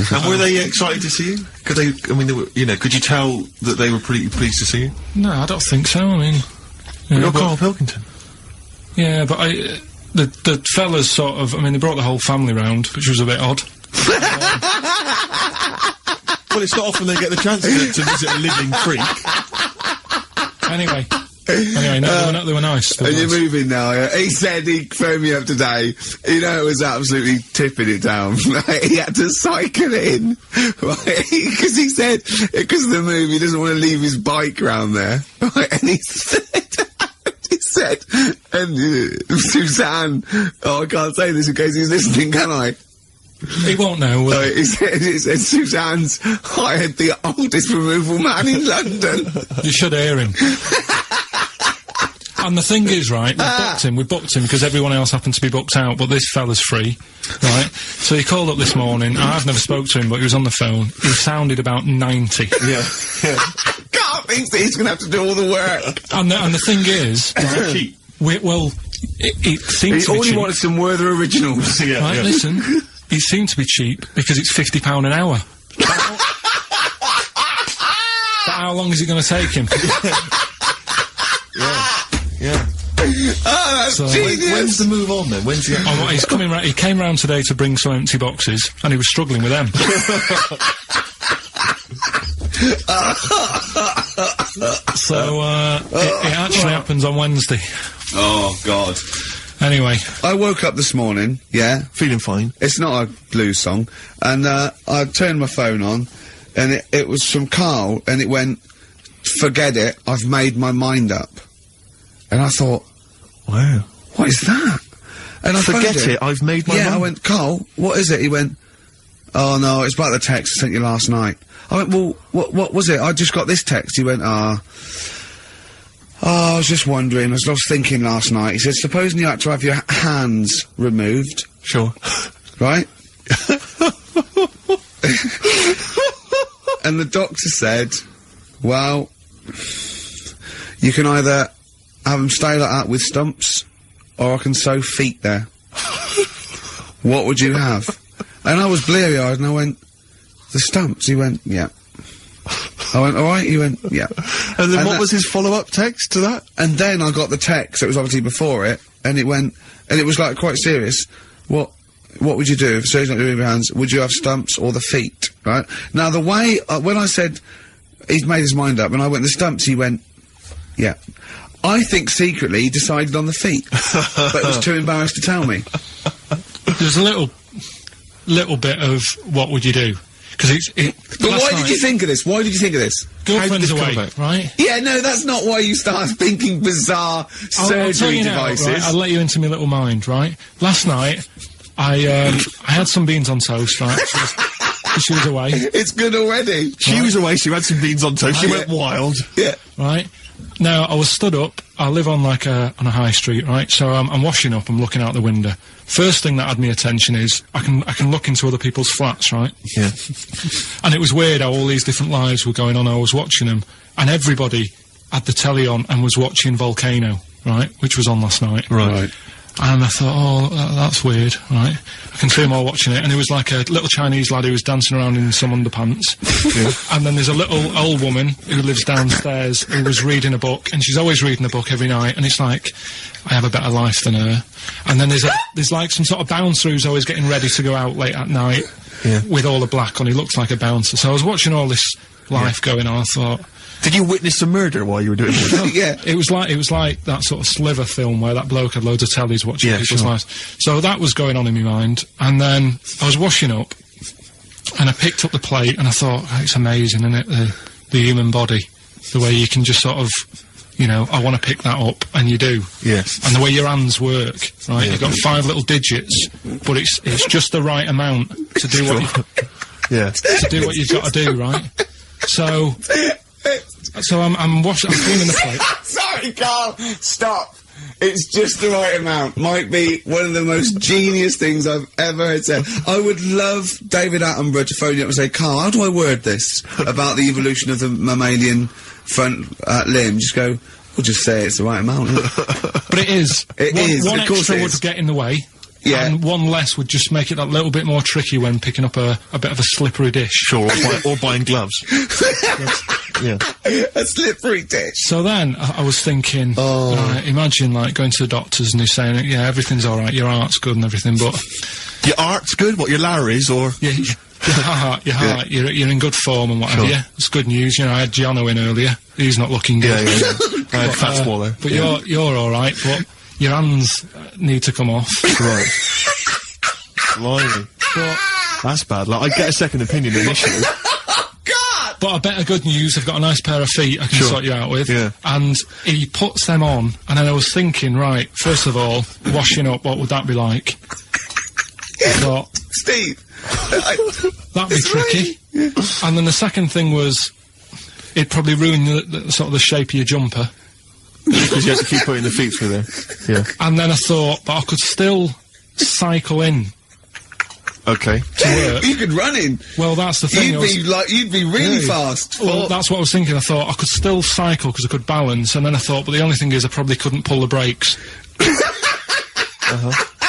And were they excited to see you? Could they, I mean, they were, you know, could you tell that they were pretty pleased to see you? no, I don't think so. I mean, You're Karl Pilkington. yeah, but the fellas sort of, I mean, they brought the whole family round, which was a bit odd. Well, it's not often they get the chance to visit a living freak. Anyway, no, they were nice. They were And you're nice. moving now, yeah? He said he phoned me up today. You know, it was absolutely tipping it down. He had to cycle in. Right? Because he said, because of the move, he doesn't want to leave his bike round there. Right? And he said, and Suzanne, oh, I can't say this in case he's listening, can I? He won't know. He said Suzanne's hired the oldest removal man in London. You should hear him. And the thing is, right, we booked him because everyone else happened to be booked out, but this fella's free, right? So he called up this morning. I've never spoke to him, but he was on the phone. He sounded about 90. Yeah. God thinks that he's gonna have to do all the work. And the thing is, right, it seems to be All he cheap. wanted some Werther originals. Right, listen, it seemed to be cheap because it's £50 an hour. But how long is it going to take him? Yeah. Oh, that's genius! When's the move on then? When's the... Oh, he's coming round. He came round today to bring some empty boxes, and he was struggling with them. So, it actually happens on Wednesday. Oh, God. Anyway. I woke up this morning, yeah. Feeling fine. It's not a blues song. And, I turned my phone on, and it was from Karl, and it went, "Forget it, I've made my mind up." And I thought, Wow. what is that? And I Forget phoned him. it, I've made my mind. I went, "Karl, what is it?" He went, "Oh, no, it's about the text I sent you last night." I went, "Well, what was it? I just got this text." He went, I was just wondering, I was thinking last night." He said, "Supposing you had to have your hands removed, Sure. right?" And the doctor said, "Well, you can either have them stay like that with stumps, or I can sew feet there. What would you have?" And I was bleary-eyed, and I went, "The stumps?" He went, "Yeah." I went, "All right?" He went, "Yeah." And then what was his follow-up text to that? And then I got the text, it was obviously before it, and it went, and it was like quite serious. What would you do if surgeon's not doing with your hands? Would you have stumps or the feet, right? Now the way, when I said, he's made his mind up, and I went, "The stumps," he went, "Yeah." I think secretly he decided on the feet, but was too embarrassed to tell me. There's a little bit of what would you do? Because But why did you think of this? Why did you think of this? Girlfriend's How did this away, come about? right? Yeah, no, that's not why you start thinking bizarre I'll tell surgery you now, devices. right? I'll let you into my little mind, right? Last night, I had some beans on toast, right? She was away, It's good already. She was away, she had some beans on toast, she went wild. Yeah. right? Now, I was stood up. I live on like on a high street, right? So I'm washing up. I'm looking out the window. First thing that had my attention is I can look into other people's flats, right? Yeah. And it was weird how all these different lives were going on. I was watching them, and everybody had the telly on and was watching Volcano, right? Which was on last night. Right. And I thought, oh, that's weird, right? I can see them all watching it, and there was like a little Chinese lad who was dancing around in some underpants. And then there's a little old woman who lives downstairs who was reading a book, and she's always reading a book every night, and it's like, I have a better life than her. And then there's like some sort of bouncer who's always getting ready to go out late at night with all the black on. He looks like a bouncer. So I was watching all this life going on. I thought, Did you witness some murder while you were doing it? Yeah. It was like that sort of Sliver film where that bloke had loads of tellies watching people's lives. So that was going on in my mind, and then I was washing up, and I picked up the plate, and I thought, oh, it's amazing, isn't it? The human body, the way you can just sort of, you know, I want to pick that up, and you do. Yes. And the way your hands work, right? You've got 5 little digits, but it's just the right amount to do what to do what you've got to do, right? So I'm cleaning the plate. Sorry, Karl. Stop. It's just the right amount. Might be one of the most genius things I've ever heard said. I would love David Attenborough to phone you up and say, Karl, how do I word this about the evolution of the mammalian front limb? Just go, we'll just say it's the right amount. Isn't it? But it is. It is, One of course extra it would is. get in the way. Yeah. And one less would just make it that little bit more tricky when picking up a bit of a slippery dish. Sure, or buying gloves. Yeah. A slippery dish. So then I was thinking, imagine like going to the doctors and they're saying, yeah, everything's alright, your heart's good and everything, but Your art's good? What, your Larry's, or...? yeah, your heart, you're in good form and whatever, Sure. yeah. It's good news, you know, I had Giano in earlier, he's not looking good. I had Fat Swallow. But you're alright, but your hands need to come off. Right. Blimey. But That's bad. Like, I'd get a second opinion initially. But a better good news, I've got a nice pair of feet I can sort you out with. Yeah. And he puts them on, and then I was thinking, right, first of all, washing up, what would that be like? I thought, Steve. that'd be tricky. And then the second thing was, it'd probably ruin the sort of the shape of your jumper. Because you had to keep putting the feet through there. Yeah. And then I thought, but I could still cycle in Okay. to work. You could run in. Well, that's the thing. You'd be really fast. Well, that's what I was thinking. I thought I could still cycle because I could balance, and then I thought, but the only thing is I probably couldn't pull the brakes.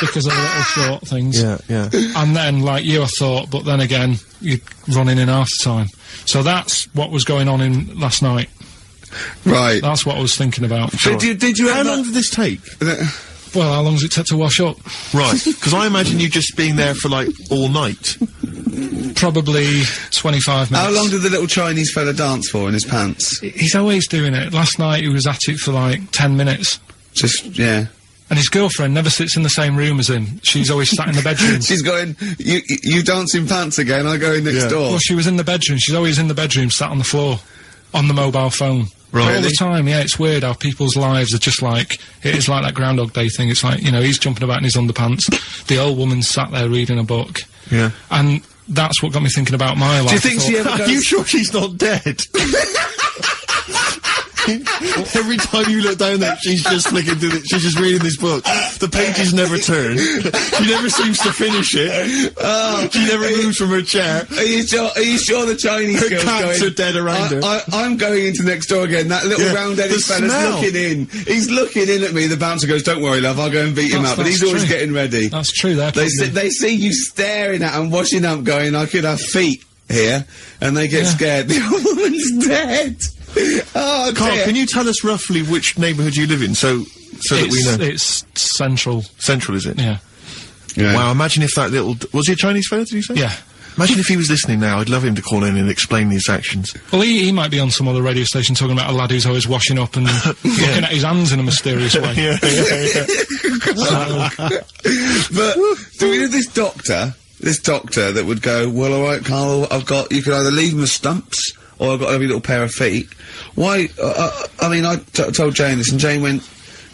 Because of the little short things. Yeah, yeah. And then, like you, I thought, but then again, you're running in half the time. So that's what was going on in last night. Right. That's what I was thinking about. But did you How ever... long did this take? Well, how long does it take to wash up? Right, because I imagine you just being there for, like, all night. Probably 25 minutes. How long did the little Chinese fella dance for in his pants? He's always doing it. Last night he was at it for like 10 minutes. Just, yeah. And his girlfriend never sits in the same room as him. She's always sat in the bedroom. She's going, you dance in pants again, I'll go in next door. Well, she was in the bedroom. She's always in the bedroom, sat on the floor, on the mobile phone. Right. All the time, yeah, it's weird how people's lives are just like, it is like that Groundhog Day thing. It's like, you know, he's jumping about in his underpants. The old woman's sat there reading a book. Yeah. And that's what got me thinking about my life. Do you think she ever Are goes... you sure she's not dead? Every time you look down there, she's just flicking through it. She's just reading this book. The pages never turn. She never seems to finish it. She never moves from her chair. Are you sure the Chinese Her girl's cats going... are dead around her. I'm going into next door again. That little Yeah, round-headed the fella's smell. looking in. He's looking in at me. The bouncer goes, "Don't worry, love, I'll go and beat him up." But That's he's always true. getting ready. That's true, there. They see you staring at and washing up, going, "I could have feet here," and they get scared. The old woman's dead. Oh, Carl, dear. can you tell us roughly which neighbourhood you live in, so that we know? It's central. Central, is it? Yeah. Yeah. Wow, imagine if that little... Was he a Chinese fella, did you say? Yeah. Imagine if he was listening now. I'd love him to call in and explain these actions. Well, he might be on some other radio station talking about a lad who's always washing up and looking at his hands in a mysterious way. Yeah. But do we have this doctor that would go, "Well, all right, Carl, you could either leave them as stumps, or I've got every little pair of feet." Why? I mean, I told Jane this, and Jane went,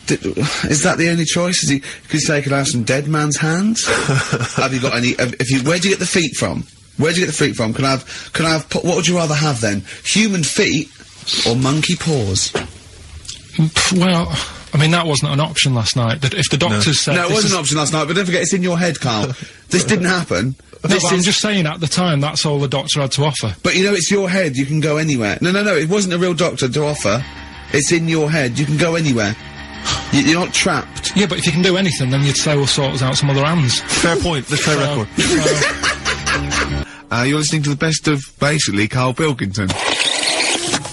"Is that the only choice? Could you say I could have some dead man's hands? Have you got any? Where'd you get the feet from? Where'd you get the feet from? Can I have? What would you rather have then? Human feet or monkey paws?" Well, I mean, that wasn't an option last night. That if the doctors said... No, it this wasn't is- an option last night, but don't forget, it's in your head, Carl. This didn't happen. No, but I'm just saying, at the time, that's all the doctor had to offer. But you know, it's your head, you can go anywhere. No, it wasn't a real doctor to offer. It's in your head, you can go anywhere. You're not trapped. Yeah, but if you can do anything, then you'd say we'll sort us out some other hands. Fair point. Let's play a record. You're listening to the best of, basically, Karl Pilkington.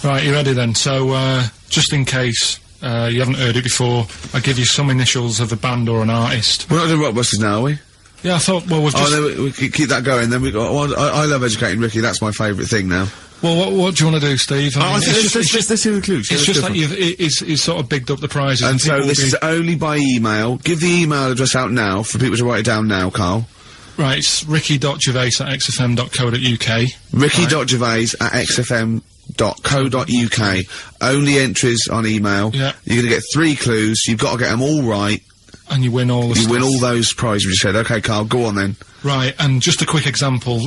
Right, you ready then? So, just in case you haven't heard it before, I'll give you some initials of a band or an artist. We're not doing Rockbusters now, are we? Yeah, I thought, well, we've just... Oh, then we keep that going, then we got... Well, I love educating Ricky, that's my favourite thing now. Well, what do you want to do, Steve? I mean, Let's hear the clues. it's just like he's sort of bigged up the prizes. And so people this will is only by email. Give the email address out now for people to write it down now, Carl. Right, it's ricky.gervais@xfm.co.uk. ricky.gervais@xfm.co.uk. Only entries on email. Yeah. You're gonna get 3 clues. You've got to get them all right. And you win all the You stuff. win all those prizes you said. Okay, Carl, go on then. Right, and just a quick example,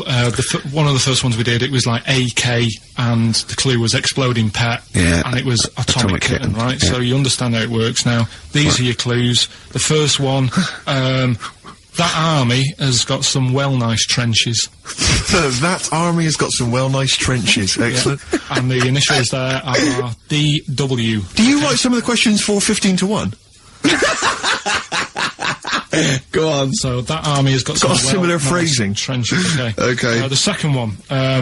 one of the first ones we did, it was like AK, and the clue was exploding pet, Yeah. and it was atomic kitten, right? yeah. So you understand how it works now. These are your clues. The first one, that army has got some well nice trenches. That army has got some well nice trenches. Excellent. And the initials there are DW. Do you write some of the questions for 15 to 1? Go on. So that army has got some similar well-nice phrasing. trenches, okay. Okay. The second one,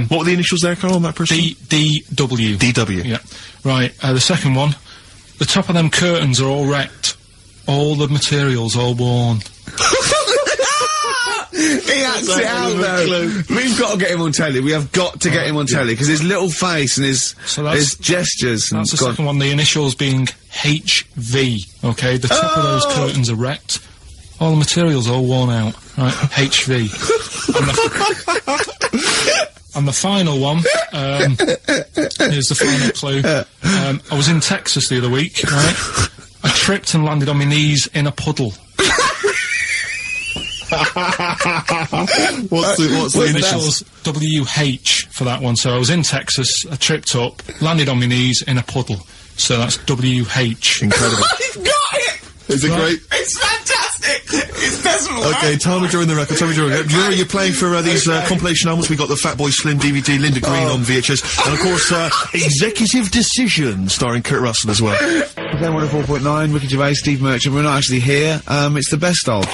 What were the initials there, Carl, on that person? DW. DW. Yeah. Right, the second one, the top of them curtains are all wrecked. All the materials all worn. He acts it out though. We've got to get him on telly. We have got to get him on telly because his little face and his gestures. That's the God. second one, the initials being HV, okay? The top of those curtains are wrecked. All the materials all worn out. Right, HV. And the final one, here's the final clue. I was in Texas the other week, right? I tripped and landed on my knees in a puddle. What's the Initials WH for that one. So I was in Texas, I tripped up, landed on my knees in a puddle. So that's WH. Incredible. I've got it! Is it great? It's fantastic! It's decimal. Okay, Tama during the record, Tama during the record. Do you remember you're playing for these compilation albums? We got the Fatboy Slim DVD, Linda Green on VHS, and of course, Executive Decision, starring Kurt Russell as well. Okay, 104.9, Ricky Gervais, Steve Merchant. We're not actually here. It's the best of.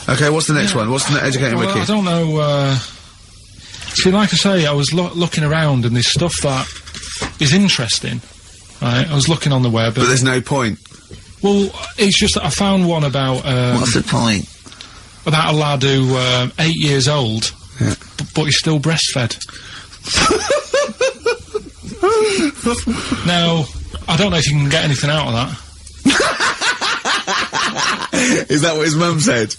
Okay, what's the next one? What's the educating Well, Ricky? I don't know, see, like I say, I was looking around and there's stuff that is interesting, right? I was looking on the web. But there's no point. Well, it's just that I found one about, What's the point? about a lad who, 8 years old, Yeah. but he's still breastfed. Now, I don't know if you can get anything out of that. Is that what his mum said?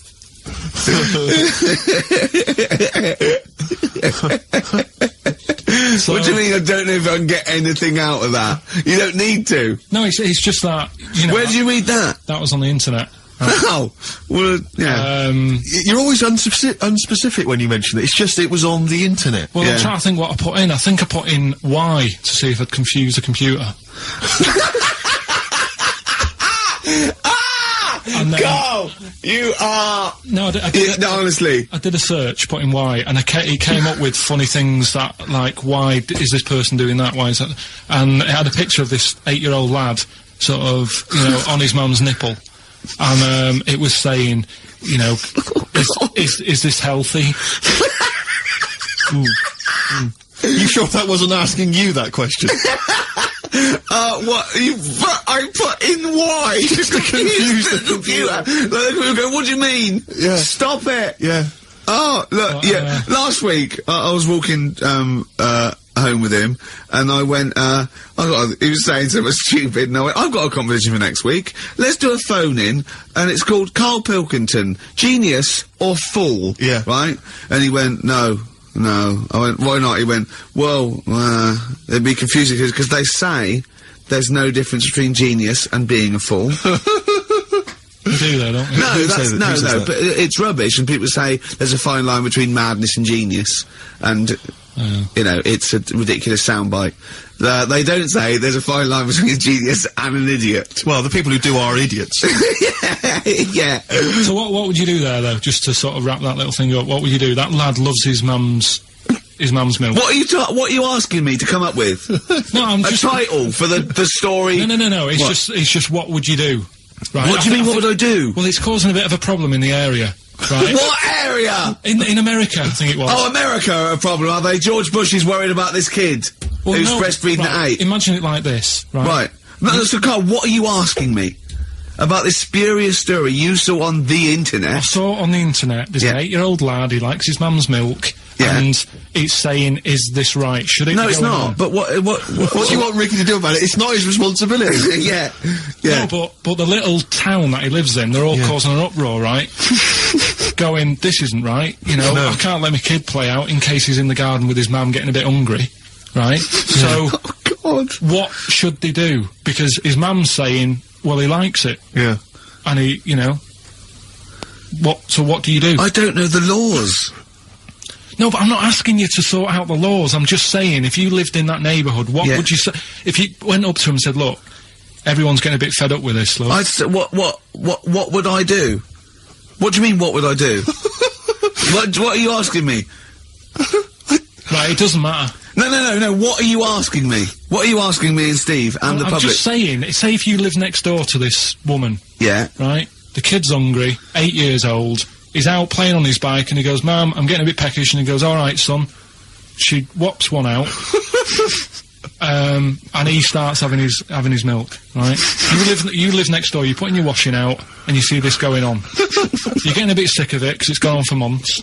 What do you mean I don't know if I can get anything out of that? You don't need to. No, it's just that, you know... Where did you read that? That was on the internet. Oh, well, yeah. You're always unspecific when you mention it. It's just it was on the internet. Well, Yeah. I'm trying to think what I put in. I think I put in Y to see if I'd confuse a computer. And then- Go! You are... No, I did No, honestly. I did a search, put in Y, and it came up with funny things that, like, why is this person doing that? Why is that? And it had a picture of this 8-year-old lad, sort of, you know, on his mum's nipple. And, it was saying, you know, is this healthy? You sure that wasn't asking you that question? What? I put in Y just to confuse the computer. Like, we go, what do you mean? Yeah. Stop it! Yeah. Oh, look, yeah. Last week, I was walking, home with him, and I went, he was saying something stupid, and I went, I've got a competition for next week. Let's do a phone-in, and it's called Karl Pilkington, Genius or Fool. Yeah. Right? And he went, No. I went, why not? He went, well, it'd be confusing because they say there's no difference between genius and being a fool. You do though, don't you? No, Who that's, says that? no, Who says no, that? but it's rubbish, and people say there's a fine line between madness and genius, and, you know, it's a ridiculous soundbite. They don't say there's a fine line between a genius and an idiot. Well, the people who do are idiots. Yeah. So what would you do there, though, just to sort of wrap that little thing up? What would you do? That lad loves his mum's milk. What are you asking me to come up with? No, I'm A just... title for the story? No, it's What? just what would you do? Right? What do you mean, what would I do? Well, it's causing a bit of a problem in the area, right? What area? In America, I think it was. Oh, America are a problem, are they? George Bush is worried about this kid Well, who's no, breastfeeding right, at 8. Imagine it like this, right? Right. No, so Carl, what are you asking me? About this spurious story you saw on the I internet? saw on the internet, there's an Yeah. 8-year-old lad, he likes his mum's milk, Yeah. and it's saying, is this right? Should it No, be it's going not. on? But what What do you want Ricky to do about it? It's not his responsibility. yeah. No, but the little town that he lives in, they're all causing an uproar, right? Going, this isn't right, you know, No. I can't let my kid play out in case he's in the garden with his mum getting a bit hungry, right? So, God. what should they do? Because his mum's saying, well, he likes it, Yeah. and he, you know, so what do you do? I don't know the laws. No, but I'm not asking you to sort out the laws. I'm just saying, if you lived in that neighbourhood, what Yeah. would you say? If you went up to him and said, look, everyone's getting a bit fed up with this, look. I'd say, what would I do? What do you mean, what would I do? what are you asking me? Right, it doesn't matter. No, what are you asking me? What are you asking me and Steve and the I'm public? just saying, say if you live next door to this woman, Yeah. right? The kid's hungry, 8 years old, he's out playing on his bike and he goes, Mum, I'm getting a bit peckish, and he goes, alright, son. She whops one out. And he starts having his milk, right? You live next door, you're putting your washing out, and you see this going on. You're getting a bit sick of it, because it's gone on for months.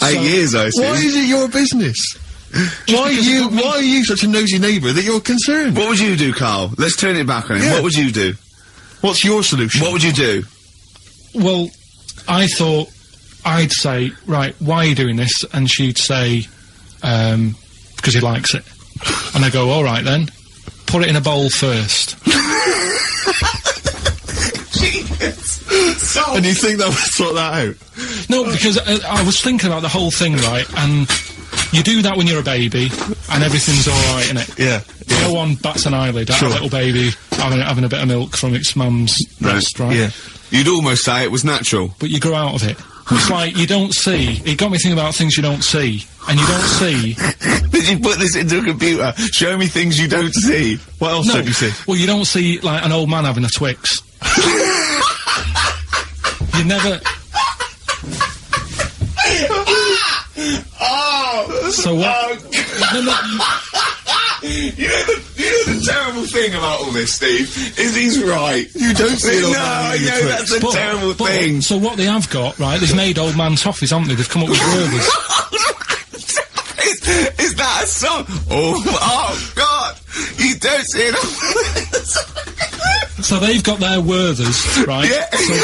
8 years, I see. Why is it your business? Why are you such a nosy neighbour that you're concerned? What would you do, Carl? Let's turn it back on him. Yeah. What would you do? What's your solution? What would you do? Well, I thought I'd say, right, why are you doing this? And she'd say, because he likes it. And I go, all right then, put it in a bowl first. And you think that would sort that out? No, because I was thinking about the whole thing, right? And You do that when you're a baby, and everything's alright, innit? Yeah. No one bats an eyelid at a little baby having a bit of milk from its mum's breast, right? Yeah. You'd almost say it was natural. But you grow out of it. It's like, you don't see. It got me thinking about things you don't see. And you don't see. Did you put this into a computer? Show me things you don't see. What else don't you see? Well, you don't see, like, an old man having a Twix. You never... So what? You know the terrible thing about all this, Steve, is he's right. You don't see it. No, I know that's a terrible thing. So what they have got, right, they've made old man toffees, haven't they? They've come up with Werther's. Is that a song? Oh God! You don't see it. So they've got their Werther's, right? Yeah. So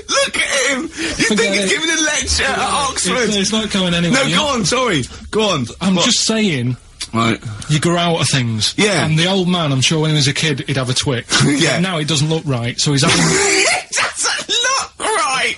look at him! You think he's giving a lecture at Oxford? It's not going anywhere. No, go on, sorry. Go on. I'm just saying... Right. You grow out of things. Yeah. And the old man, I'm sure when he was a kid, he'd have a Twix. Yeah. Now it doesn't look right, so he's having... It doesn't look right!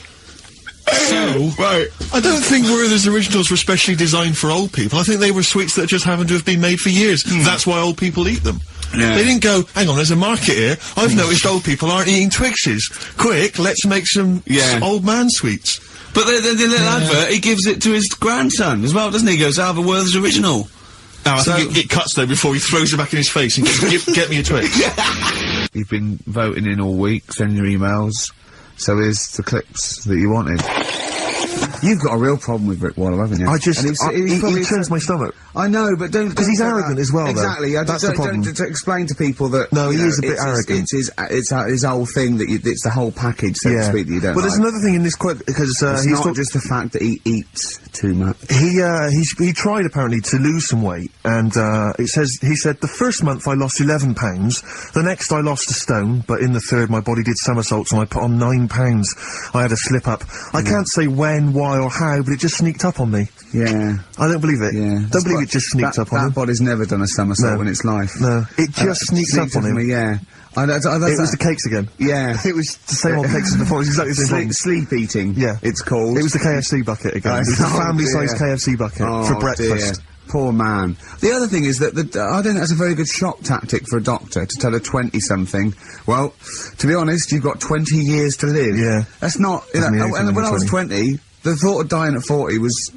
So... Right. I don't think Werther's originals were specially designed for old people. I think they were sweets that just happened to have been made for years. That's why old people eat them. Yeah. They didn't go, hang on, there's a market here. I've noticed old people aren't eating Twixes. Quick, let's make some old man sweets. But the little advert, he gives it to his grandson as well, doesn't he? He goes, I have a Werther's original. Now, I think it cuts, though, before he throws it back in his face and goes, get me a Twix. You've been voting in all week, sending your emails, so here's the clips that you wanted. You've got a real problem with Rick Waller, haven't you? I just, he turns my stomach. I know, but don't... Because he's arrogant as well, exactly, though. That's the problem. Don't explain to people that... No, he is a bit arrogant. It's his whole thing that it's the whole package, so to speak, that you don't Well, there's another thing in this quote, because, it's not just the fact that he eats too much. He tried, apparently, to lose some weight, and, he said, the first month I lost 11 pounds, the next I lost a stone, but in the third my body did somersaults and I put on 9 pounds. I had a slip up. I can't say when, why, or how, but it just sneaked up on me. Yeah. I don't believe it. Yeah. Don't believe it just sneaked up on him. That body's never done a somersault in its life. No. It just sneaks up on him. Yeah. It was the cakes again. Yeah. It was the same old cakes as before. It was exactly the same Sleep eating. Yeah. It's called. It was the KFC bucket again. It was the family-sized KFC bucket for breakfast. Dear. Poor man. The other thing is that I don't think that's a very good shock tactic for a doctor to tell a 20-something, well, to be honest, you've got 20 years to live. Yeah. That's not... and when I was 20, the thought of dying at 40 was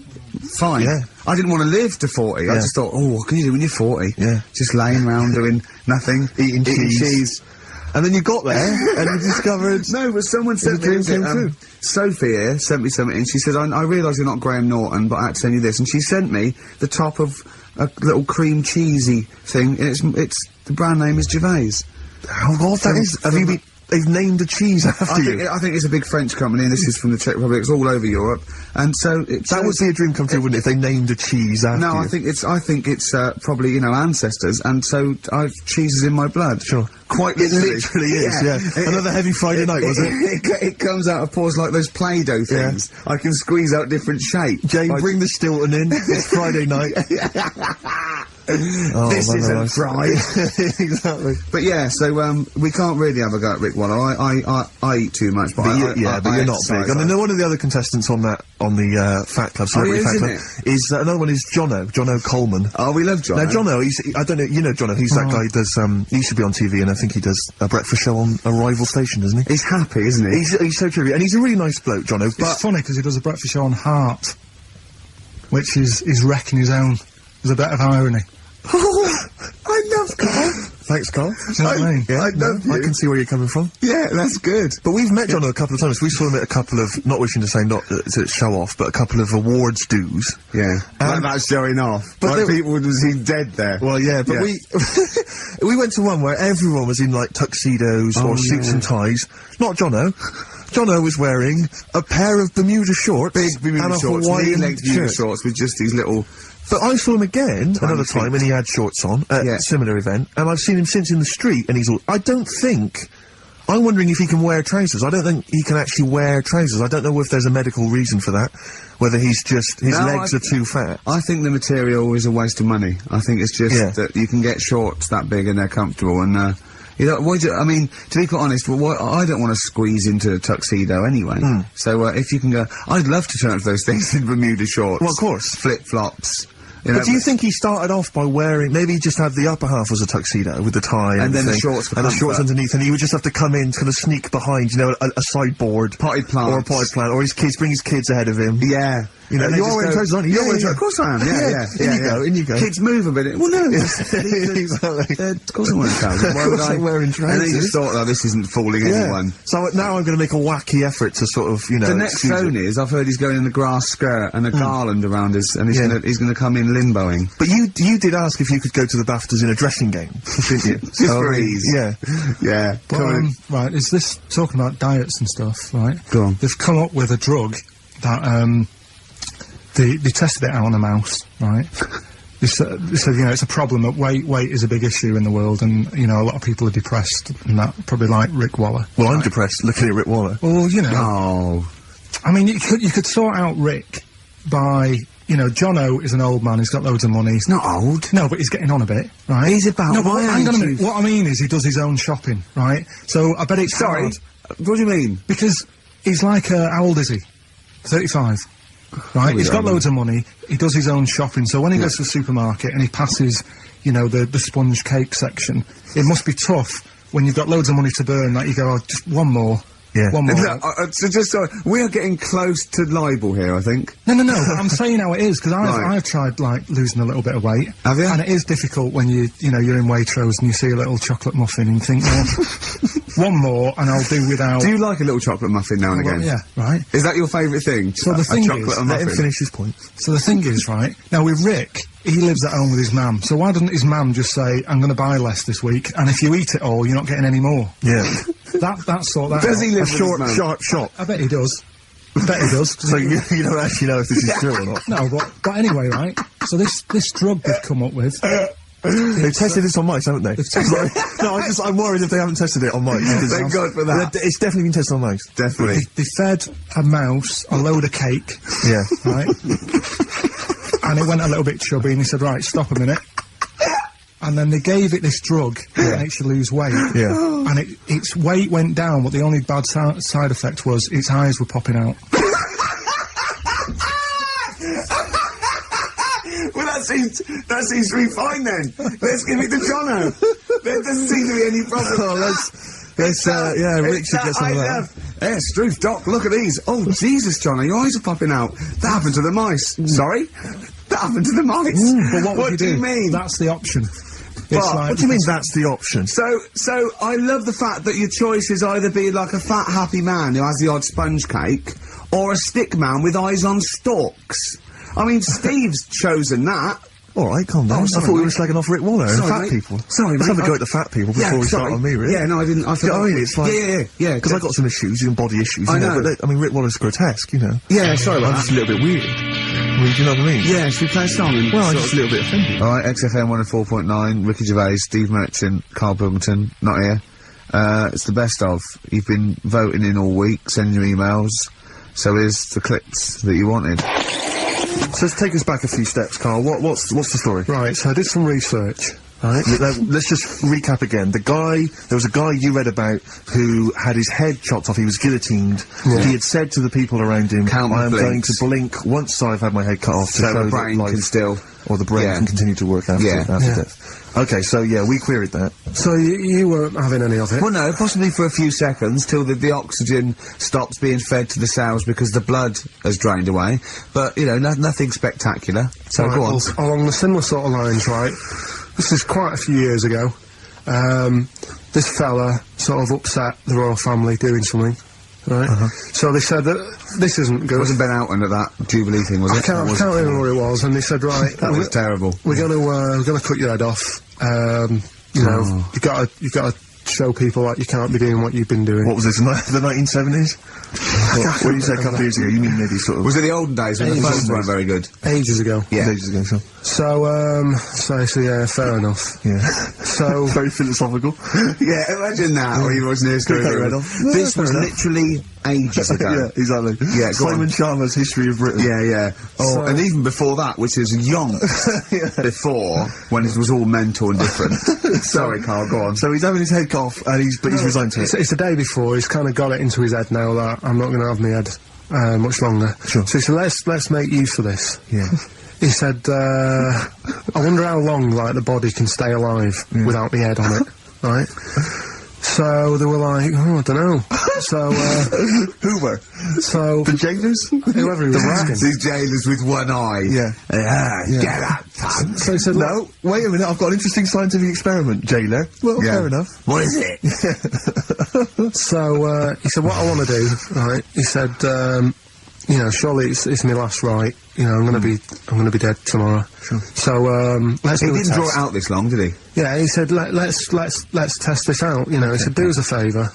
fine. Yeah. I didn't want to live to 40. Yeah. I just thought, oh, what can you do when you're 40? Yeah. Just laying around doing nothing. Eating cheese. And then you got there, and you discovered... No, but someone sent me... Sophie here sent me something, and she said, I realise you're not Graham Norton, but I had to send you this. And she sent me the top of a little cream cheesy thing, and it's the brand name is Gervais. Oh, God, that is... Have you been... They've named a cheese after you. I think it's a big French company, and this is from the Czech Republic. It's all over Europe, and so that would be a dream come true, wouldn't it? If they named a cheese after you. No, I think it's probably, you know, ancestors, and so I've cheeses in my blood. Sure, quite literally is. Yeah, another heavy Friday night, was it? It comes out of pores like those Play-Doh things. Yeah. I can squeeze out different shapes. Jane, bring the Stilton in. It's Friday night. Oh, this isn't fried. Exactly. But yeah, so we can't really have a go at Rick Waller. I eat too much, but you're not big. I mean, one of the other contestants on the Fat Club, Celebrity Fat Club, is another one is Jono Coleman. Oh, we love Jono. Now Jono, I don't know, you know Jono, he's that guy who does he used to be on TV, and I think he does a breakfast show on a rival station, doesn't he? He's happy, isn't he? He's so trivia, and he's a really nice bloke, Jono. But it's funny because he does a breakfast show on Heart, which is wrecking his own. There's a bit of irony. Oh, I love Carl. Thanks, Carl. Do you know what I mean? Yeah, I love you. I can see where you're coming from. Yeah, that's good. But we've met Jono a couple of times. We saw him at a couple of, not wishing to say not to show off, but a couple of awards dues. Yeah. Like that's showing off. But like people would have seen dead there. Well, yeah, but we went to one where everyone was in, like, tuxedos or suits and ties. Not Jono. Jono was wearing a pair of Bermuda shorts. Big Bermuda and shorts. a Hawaiian Bermuda shorts with just these little... But I saw him again another time, and he had shorts on at a similar event, and I've seen him since in the street, and he's all... I'm wondering if he can wear trousers. I don't think he can actually wear trousers. I don't know if there's a medical reason for that, whether he's just... his legs are too fat. I think the material is a waste of money. I think it's just that you can get shorts that big and they're comfortable, and, You know, I mean, to be quite honest, I don't want to squeeze into a tuxedo anyway. So, if you can go, I'd love to turn up those things in Bermuda shorts. Well, of course. Flip-flops. You know, But do you think he started off by wearing, maybe he just had the upper half was a tuxedo with the tie And then the thing, shorts for and the shorts comfort. underneath, and he would just have to come in, kind of sneak behind, you know, a sideboard. Potted plants. Or a potted plant, or his kids, bring his kids ahead of him. Yeah. You know, And they you are just wearing go- trousers, aren't you? You're wearing Of course I am, yeah. In you go. Kids move a bit. Well, no. Exactly. Of course I'm wearing trousers. Why would course I? I'm wearing And then he just trousers. thought, oh, this isn't fooling anyone. So now I'm going to make a wacky effort to sort of, you know. The next excuse phone it. is, I've heard he's going in a grass skirt and a garland around his, and he's gonna come in limboing. But you did ask if you could go to the BAFTAs in a dressing gown, didn't you? Just for ease. Yeah. Yeah. But, right, is this talking about diets and stuff, right? Go on. They've come up with a drug that, they tested it out on a mouse, right? They said, you know, it's a problem that weight is a big issue in the world, and, you know, a lot of people are depressed, and that, probably like Rick Waller. Well, I'm depressed looking at Rick Waller. Well, you know, Oh. I mean, you could sort out Rick by, you know, Jono is an old man, he's got loads of money. Not old. No, but he's getting on a bit, right? He's about No, but my hang on a age, minute. you- What I mean is he does his own shopping, right? So I bet it's Sorry. hard, What do you mean? because he's like, how old is he? 35. Right, he's got loads of money, he does his own shopping, so when he goes to the supermarket and he passes, you know, the sponge cake section, it must be tough when you've got loads of money to burn that you go, oh, just one more. Yeah. One more. So just sorry, we are getting close to libel here, I think. No, but I'm saying how it is, because Right. I've tried, like, losing a little bit of weight. Have you? And it is difficult when you know, you're in Waitrose and you see a little chocolate muffin and you think, well, one more and I'll do without... Do you like a little chocolate muffin now and Well, again? yeah, right. Is that your favourite thing? So the A thing chocolate is, and Let him muffin? finish his point. So the thing is, right, now with Rick, he lives at home with his mum, so why doesn't his mum just say, I'm going to buy less this week, and if you eat it all, you're not getting any more? Yeah. That's sort that Does out. he live A with short, his mum? sharp shot. I bet he does. I bet he does. So you don't actually know if this is true or not. No, but anyway, right, so this drug they've come up with, They've tested this on mice, haven't they? tested No, I'm worried if they haven't tested it on mice. because Thank God for that. It's definitely been tested on mice. Definitely. they fed a mouse a load of cake, Yeah. right, and it went a little bit chubby, and he said, right, stop a minute. And then they gave it this drug that makes you lose weight. Yeah. And its weight went down, but the only bad side effect was its eyes were popping out. Well, that seems to be fine then. Let's give it to Jono. There doesn't seem to be any problem. Oh, yeah, Rick should get some of that. Yeah, Struth, Doc, look at these. Oh, Jesus, Jono, your eyes are popping out. That happened to the mice. Sorry? That happened to the mice. But what would do you mean? That's the option. What do you mean that's the option? So I love the fact that your choice is either be like a fat, happy man who has the odd sponge cake, or a stick man with eyes on stalks. I mean, Steve's chosen that. All right, calm down. Oh, I sorry, thought we mate. were slagging off Rick Waller and Sorry, fat mate. people. Sorry, Let's mate, have a go at the fat people before we start sorry. on me, really. Yeah, no, I didn't. I Do you know forgot. what I mean? It's like... Yeah. Because I've got some issues, and body issues, I you know. know. But I mean, Rick Waller's grotesque, you know. Yeah, sorry I'm about just that. a little bit weird. I mean, do you know what I mean? Yeah, should we play a song? And Well, I'm sort just a little bit offended. Alright, XFM 104.9, Ricky Gervais, Steve Merchant, Karl Pilkington, not here. It's the best of. You've been voting in all week, sending your emails, so here's the clips that you wanted. So let's take us back a few steps, Carl. What's the story? Right, so I did some research. Right. Let's just recap again. There was a guy you read about who had his head chopped off. He was guillotined. Yeah. He had said to the people around him, Count I am blinks. going to blink once I've had my head cut off to So show the that brain life can still... or the brain Yeah. can continue to work after, Yeah. after Yeah. death. Okay, so yeah, we queried that. So you weren't having any of it? Well, no, possibly for a few seconds till the oxygen stops being fed to the cells because the blood has drained away. But, you know, nothing spectacular. So Right, go on. well, along the similar sort of lines, right? This is quite a few years ago. This fella sort of upset the royal family doing something, right? So they said that this isn't good. It wasn't Ben Alton at that Jubilee thing, was I it? can't That was- remember what it was, and they said, right, That was terrible. we're gonna cut your head off. You know, Oh. you gotta show people that you can't be doing what you've been doing. What was this, the 1970s? What did you say a couple of years ago? You mean maybe sort of... Was it the olden days when the Ages phones ago. weren't very good? Ages ago. Yeah. ages ago, so... So yeah, fair enough. Yeah. So Very philosophical. Yeah, imagine that when he was near Cut your head off. This Yeah, was fair enough. literally ages ago. Yeah, exactly. Yeah, go Simon on. Sharma's History of Britain. Yeah, yeah. Oh, So- and even before that, which is yonks before, when it was all mental and different. Sorry, Carl, go on. So he's having his head cough, and he's resigned to it. It's the day before. He's kind of got it into his head now that I'm not going to have my head much longer. Sure. So he said, let's make use of this. Yeah. He said, I wonder how long, like, the body can stay alive without the head on it, right? So they were like, oh, I don't know. So, Who were? so The jailers? whoever he was asking. These jailers with one eye. Yeah. Get out, son. So he said, No, wait a minute, I've got an interesting scientific experiment, jailer. Well, Yeah. fair enough. What is it? So, he said, what I want to do, right, he said, you know, surely it's my last right, you know, I'm gonna be dead tomorrow. Sure. So, let's He do a didn't draw test. it out this long, did he? Yeah, he said, let's test this out, you know, he said, do us a favour.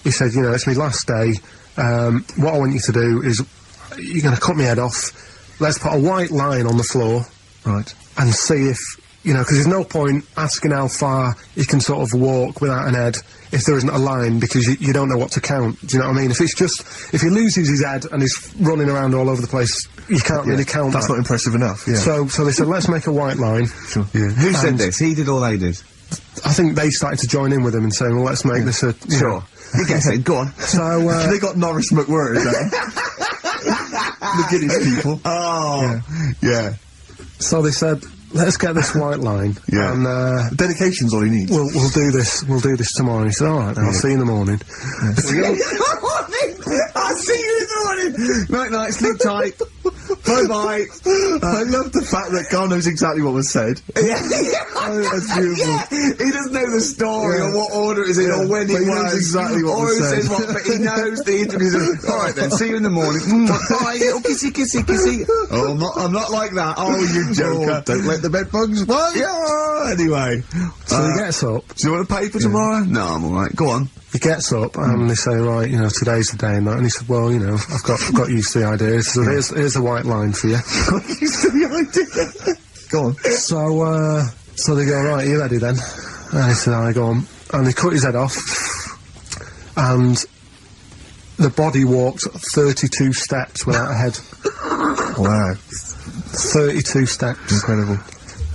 He said, you know, it's my last day, what I want you to do is, you're gonna cut my head off, let's put a white line on the floor, Right. and see if, you know, because there's no point asking how far you can sort of walk without an head if there isn't a line, because you don't know what to count. Do you know what I mean? If it's just, if he loses his head and he's running around all over the place, you can't really count That's that. not impressive enough, yeah. So they said, let's make a white line. Sure. Yeah. Who said And- this? He did or they did? I think they started to join in with him and saying, well, let's make this a... you know. He gets it. Go on. So, They got Norris McWhirter there. The Guinness people. Oh. Yeah. so they said, let's get this white line. Yeah. And, Dedication's all he needs. we'll do this tomorrow. And he said, alright, I'll see you in the morning. I'll see you in the morning. Night, night. Sleep tight. Bye, bye. I love the fact that Carl knows exactly what was said. Yeah. Oh, that's beautiful. Yeah. He doesn't know the story Yeah. or what order it is in Yeah. or when But it he was. knows exactly what or was who said. said what, but he knows the interview. All right then, see you in the morning. Bye, little kissy, kissy, kissy. Oh, I'm not like that. Oh, you joker. Don't let the bed bugs bite. Yeah. Anyway, So he gets up, do you want a paper tomorrow? No, I'm all right. Go on. he gets up and they say, right, you know, today's the day and that. And he said, well, you know, I've got used to the idea. So here's a white line for you. Used to the idea. Go on. So they go, right, are you ready then? And he said, I go on. And they cut his head off. And the body walked 32 steps without a head. Wow. 32 steps. Incredible.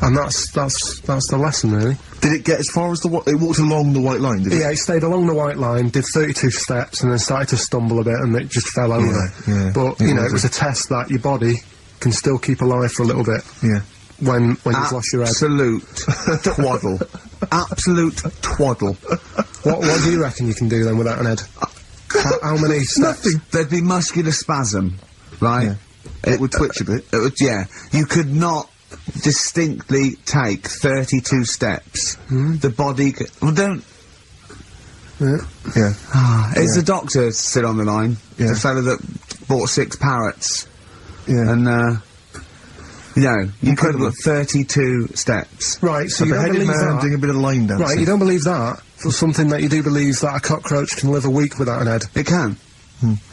And that's the lesson, really. Did it get as far as it walked along the white line, did it? Yeah, he stayed along the white line, did 32 steps, and then started to stumble a bit, and it just fell over. yeah. But, It you know, was it was a test that your body can still keep alive for a little bit Yeah. when you've lost your head. Absolute twaddle. Absolute twaddle. What do you reckon you can do then without an head? How many steps? Nothing. There'd be muscular spasm, right? Yeah. It would twitch a bit. It would, yeah. You could not distinctly take 32 steps. The body could... Well, don't... Yeah. Is the doctor still on the line? Yeah. The fellow that bought 6 parrots. Yeah. And, no, you could have got 32 steps. Right, so A you don't beheaded believe man that? doing a bit of line dancing. Right, you don't believe that for something that you do believe that a cockroach can live a week without an head. It can.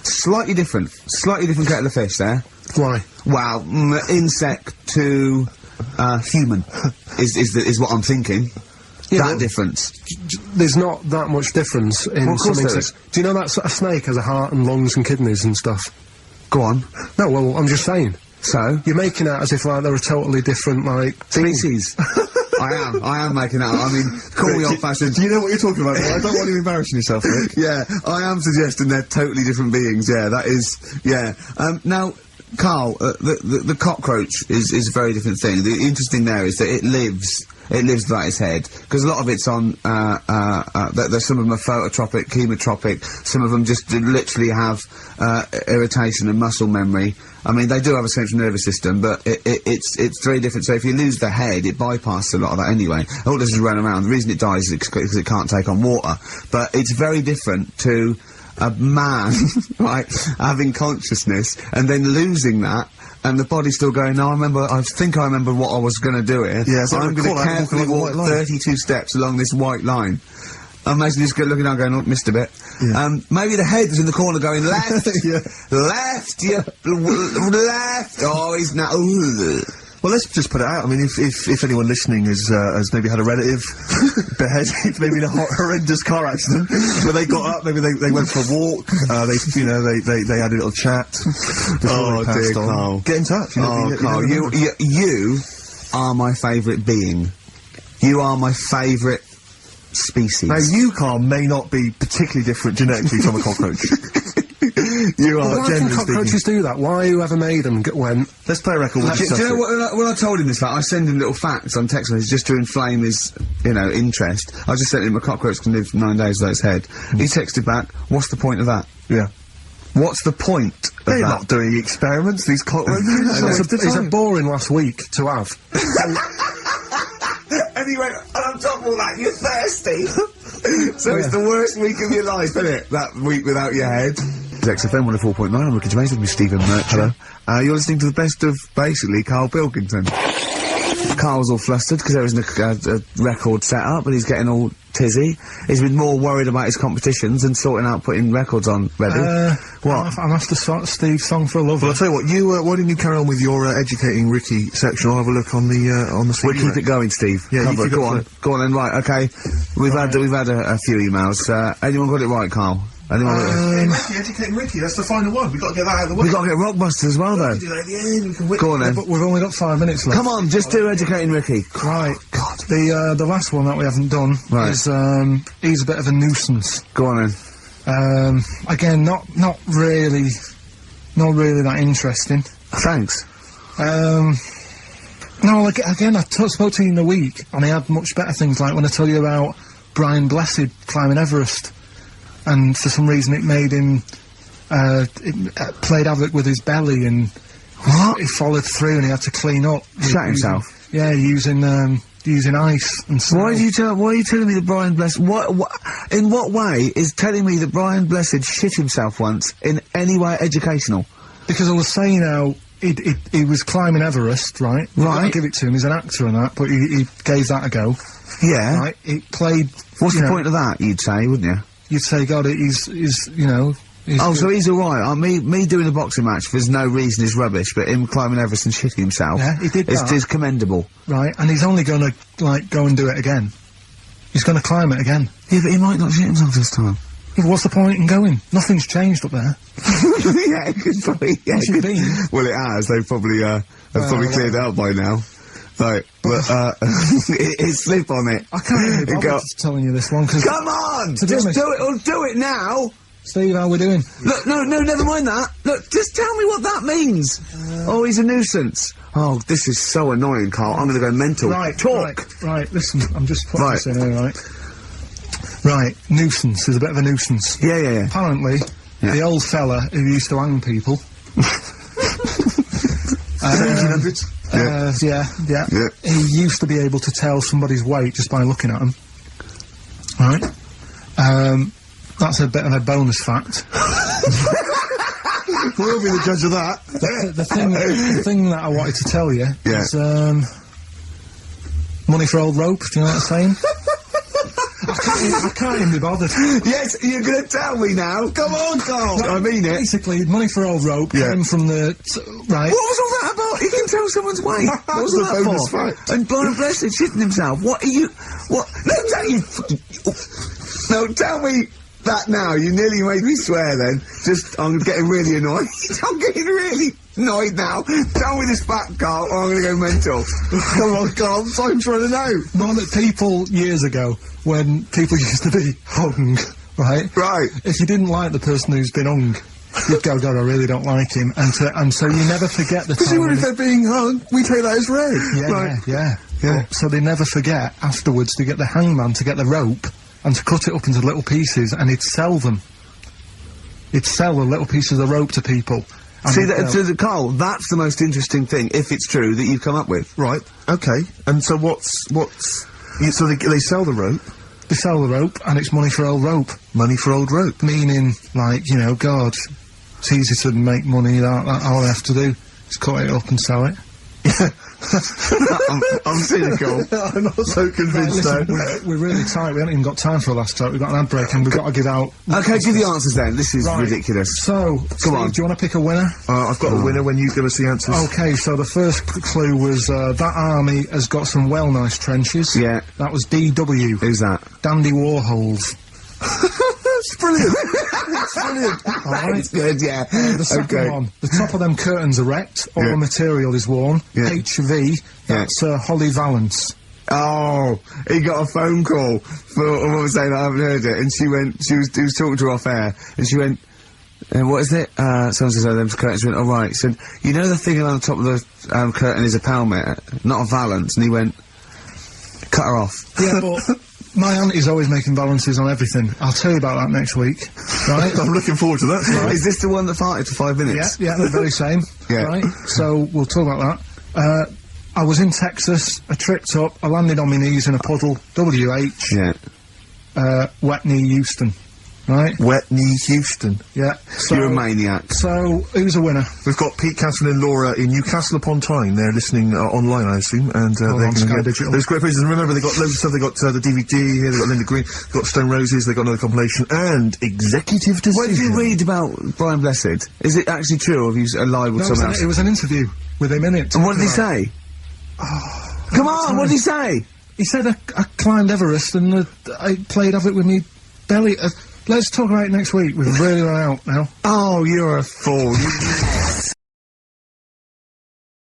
Slightly different. Slightly different kettle of fish there. Why? Wow, insect to human is what I'm thinking. Yeah, That but difference. there's not that much difference in Well, of course some there insects. Do you know that a snake has a heart and lungs and kidneys and stuff? Go on. No, well, I'm just saying. So, You're making out as if like they're a totally different like thing. species. I am making that up. I mean, call me old-fashioned. Do you know what you're talking about? I don't want you embarrassing yourself, Rick. Yeah, I am suggesting they're totally different beings. Yeah, that is. Yeah. Now, Carl, the cockroach is a very different thing. The interesting there is that it lives without its head, because a lot of it's on. There's some of them are phototropic, chemotropic. Some of them just literally have irritation and muscle memory. I mean, they do have a central nervous system, but it's very different. So if you lose the head, it bypasses a lot of that anyway. All it does is run around. The reason it dies is because it can't take on water. But it's very different to a man, right, having consciousness and then losing that. And the body's still going, no, I think I remember what I was going to do here. Yeah, so I'm going to recall, I'm carefully walking along walk the white line. 32 steps along this white line. Imagine just looking down going, oh, missed a bit. Yeah. Maybe the head was in the corner going, left, Yeah. left, yeah, left. Oh, he's now, Well, let's just put it out. I mean, if anyone listening has maybe had a relative beheaded, maybe in a horrendous car accident, where they got up, maybe they went for a walk, they had a little chat. Oh, dear, Carl. Get in touch. Carl, you are my favourite being. You are my favourite species. Now, you, Carl, may not be particularly different genetically from a cockroach. You are, Why can cockroaches do that? Why whoever made them went... Let's play a record with Do you know what, when I told him this fact, I send him little facts on text messages just to inflame his, interest. I just sent him a cockroach can live 9 days without its head. He texted back, what's the point of that? Yeah. What's the point of They're that? not doing experiments, these cockroaches. It's a boring last week to have. And he went, and on top of all that, you're thirsty. So it's the worst week of your life, isn't it? That week without your head. XFM 104.9, I'm Ricky Gervais with me, Stephen Merchant. Hello. You're listening to the best of, basically, Karl Pilkington. Carl's all flustered because there isn't a record set up, and he's getting all tizzy. He's been more worried about his competitions and sorting out putting records on ready. What? I'm after Steve's Song for a Lover. Well, I'll tell you what, why didn't you carry on with your educating Ricky section? I'll have a look on the We'll keep it going, Steve. Yeah, you keep go on. Go on then, right, okay. We've had a few emails. Anyone got it right, Carl? Anyone got it right? Educating Ricky, that's the final one. We've got to get that out of the way. We've got to get Rockbusters as well, though. We can do that at the end, we can whip Go on then. But we've only got 5 minutes left. Come on, just do Educating Ricky. Right. God. The last one that we haven't done is, he's a bit of a nuisance. Go on then. Again, not really that interesting. Thanks. No, again, I spoke to you in the week, and he had much better things, like when I tell you about Brian Blessed climbing Everest, and for some reason it made him, it played havoc with his belly, and he followed through, and he had to clean up. Shut himself? Yeah, using ice and snow. Why are you telling me that Brian Blessed, in what way is telling me that Brian Blessed shit himself once in any way educational? Because I was saying how he was climbing Everest, right? Right. I give it to him, he's an actor and that, but he gave that a go. Yeah. Right? He played... What's the point of that, you'd say, wouldn't you? You'd say, God, he's so he's alright. Me doing a boxing match for no reason is rubbish, but him climbing Everest and shitting himself... Yeah, he did that. is commendable. Right, and he's only gonna, go and do it again. He's gonna climb it again. Yeah, but he might not shit himself this time. Yeah, what's the point in going? Nothing's changed up there. Yeah, it could probably... Yeah, What's it been? Well, it has. They've probably cleared it out by now. Right, but, it slip on it. I can't even bother telling you this one, because... Come on! Just do it, or do it now! Steve, how we doing? Look, no, never mind that. Look, just tell me what that means. Oh, he's a nuisance. Oh, this is so annoying, Carl. I'm gonna go mental. Right, talk! Right, listen, I'm just putting this in here, right? Right, nuisance is a bit of a nuisance. Yeah. Apparently, the old fella who used to hang people... Yeah. He used to be able to tell somebody's weight just by looking at them. Right? That's a bit of a bonus fact. We'll be the judge of that. The thing that I wanted to tell you is, money for old rope, do you know what I'm saying? I can't even be bothered. Yes, you're gonna tell me now. Come on, Carl. I mean it. Basically, money for old rope came from the... right. What was all that about? He can tell someone's weight. What was that bonus for? fact. And Brian Blessed shitting himself. What are you... What? No, tell me that now. You nearly made me swear then. I'm getting really annoyed. I'm getting really annoyed now. Tell me this fact, Carl, or I'm gonna go mental. Come on, Carl, I'm trying to know. Not that people, years ago, when people used to be hung, right? Right. If you didn't like the person who's been hung, you'd go, God, I really don't like him. And so you never forget the time. Even if they're being hung, we take that as read. Yeah. So they never forget afterwards to get the hangman to get the rope and to cut it up into little pieces, and he'd sell them. He'd sell the little pieces of the rope to people. See, Carl, that's the most interesting thing, if it's true, that you've come up with. Right, okay. And so so they sell the rope? They sell the rope, and it's money for old rope. Money for old rope? Meaning, God, it's easy to make money, all I have to do is cut it up and sell it. I'm cynical. I'm not so convinced, Listen, though. we're really tight. We haven't even got time for a last joke. We've got an ad break and we've got to give out... Okay, give the answers then. This is Right. ridiculous. So, Steve, on. do you want to pick a winner? I've got a winner when you give us the answers. Okay, so the first clue was, that army has got some well nice trenches. Yeah. That was DW. Who's that? Dandy Warhols. It's brilliant. It's brilliant. Alright. It's good, yeah. The second one, the top of them curtains are wrecked, all Yeah. the material is worn. Yeah. HV, that's Holly Valance. Oh, he got a phone call for a woman saying I haven't heard it, and she was talking to her off air, and she went, what is it? Someone says, oh, them's curtains. She went, oh, right. She said, you know the thing on the top of the curtain is a palmet, not a valance, and he went, cut her off. Yeah, but my auntie's always making balances on everything. I'll tell you about that next week, right? I'm looking forward to that. Right. Is this the one that farted for 5 minutes? Yeah, the very same. Yeah. Right? So, we'll talk about that. I was in Texas, I tripped up, I landed on my knees in a puddle, WH, Yeah. wet knee Houston, right? Wet knee Houston. Yeah. So, You're a maniac. So, who's a winner? We've got Pete, Catherine and Laura in Newcastle upon Tyne. They're listening online, I assume, and they're on going to Sky get Digital. those great prizes. And remember, they got loads of stuff. They got the DVD here. They got Linda Green. They got Stone Roses. They got another compilation and Executive Decision. What did you read about Brian Blessed? Is it actually true, or have you lied with No, someone else? it was an interview with him in it. And what did he say? Come on, what did he say? He said I climbed Everest and I played of it with me belly. Let's talk about it next week. We've really run out now. Oh, you're a fool.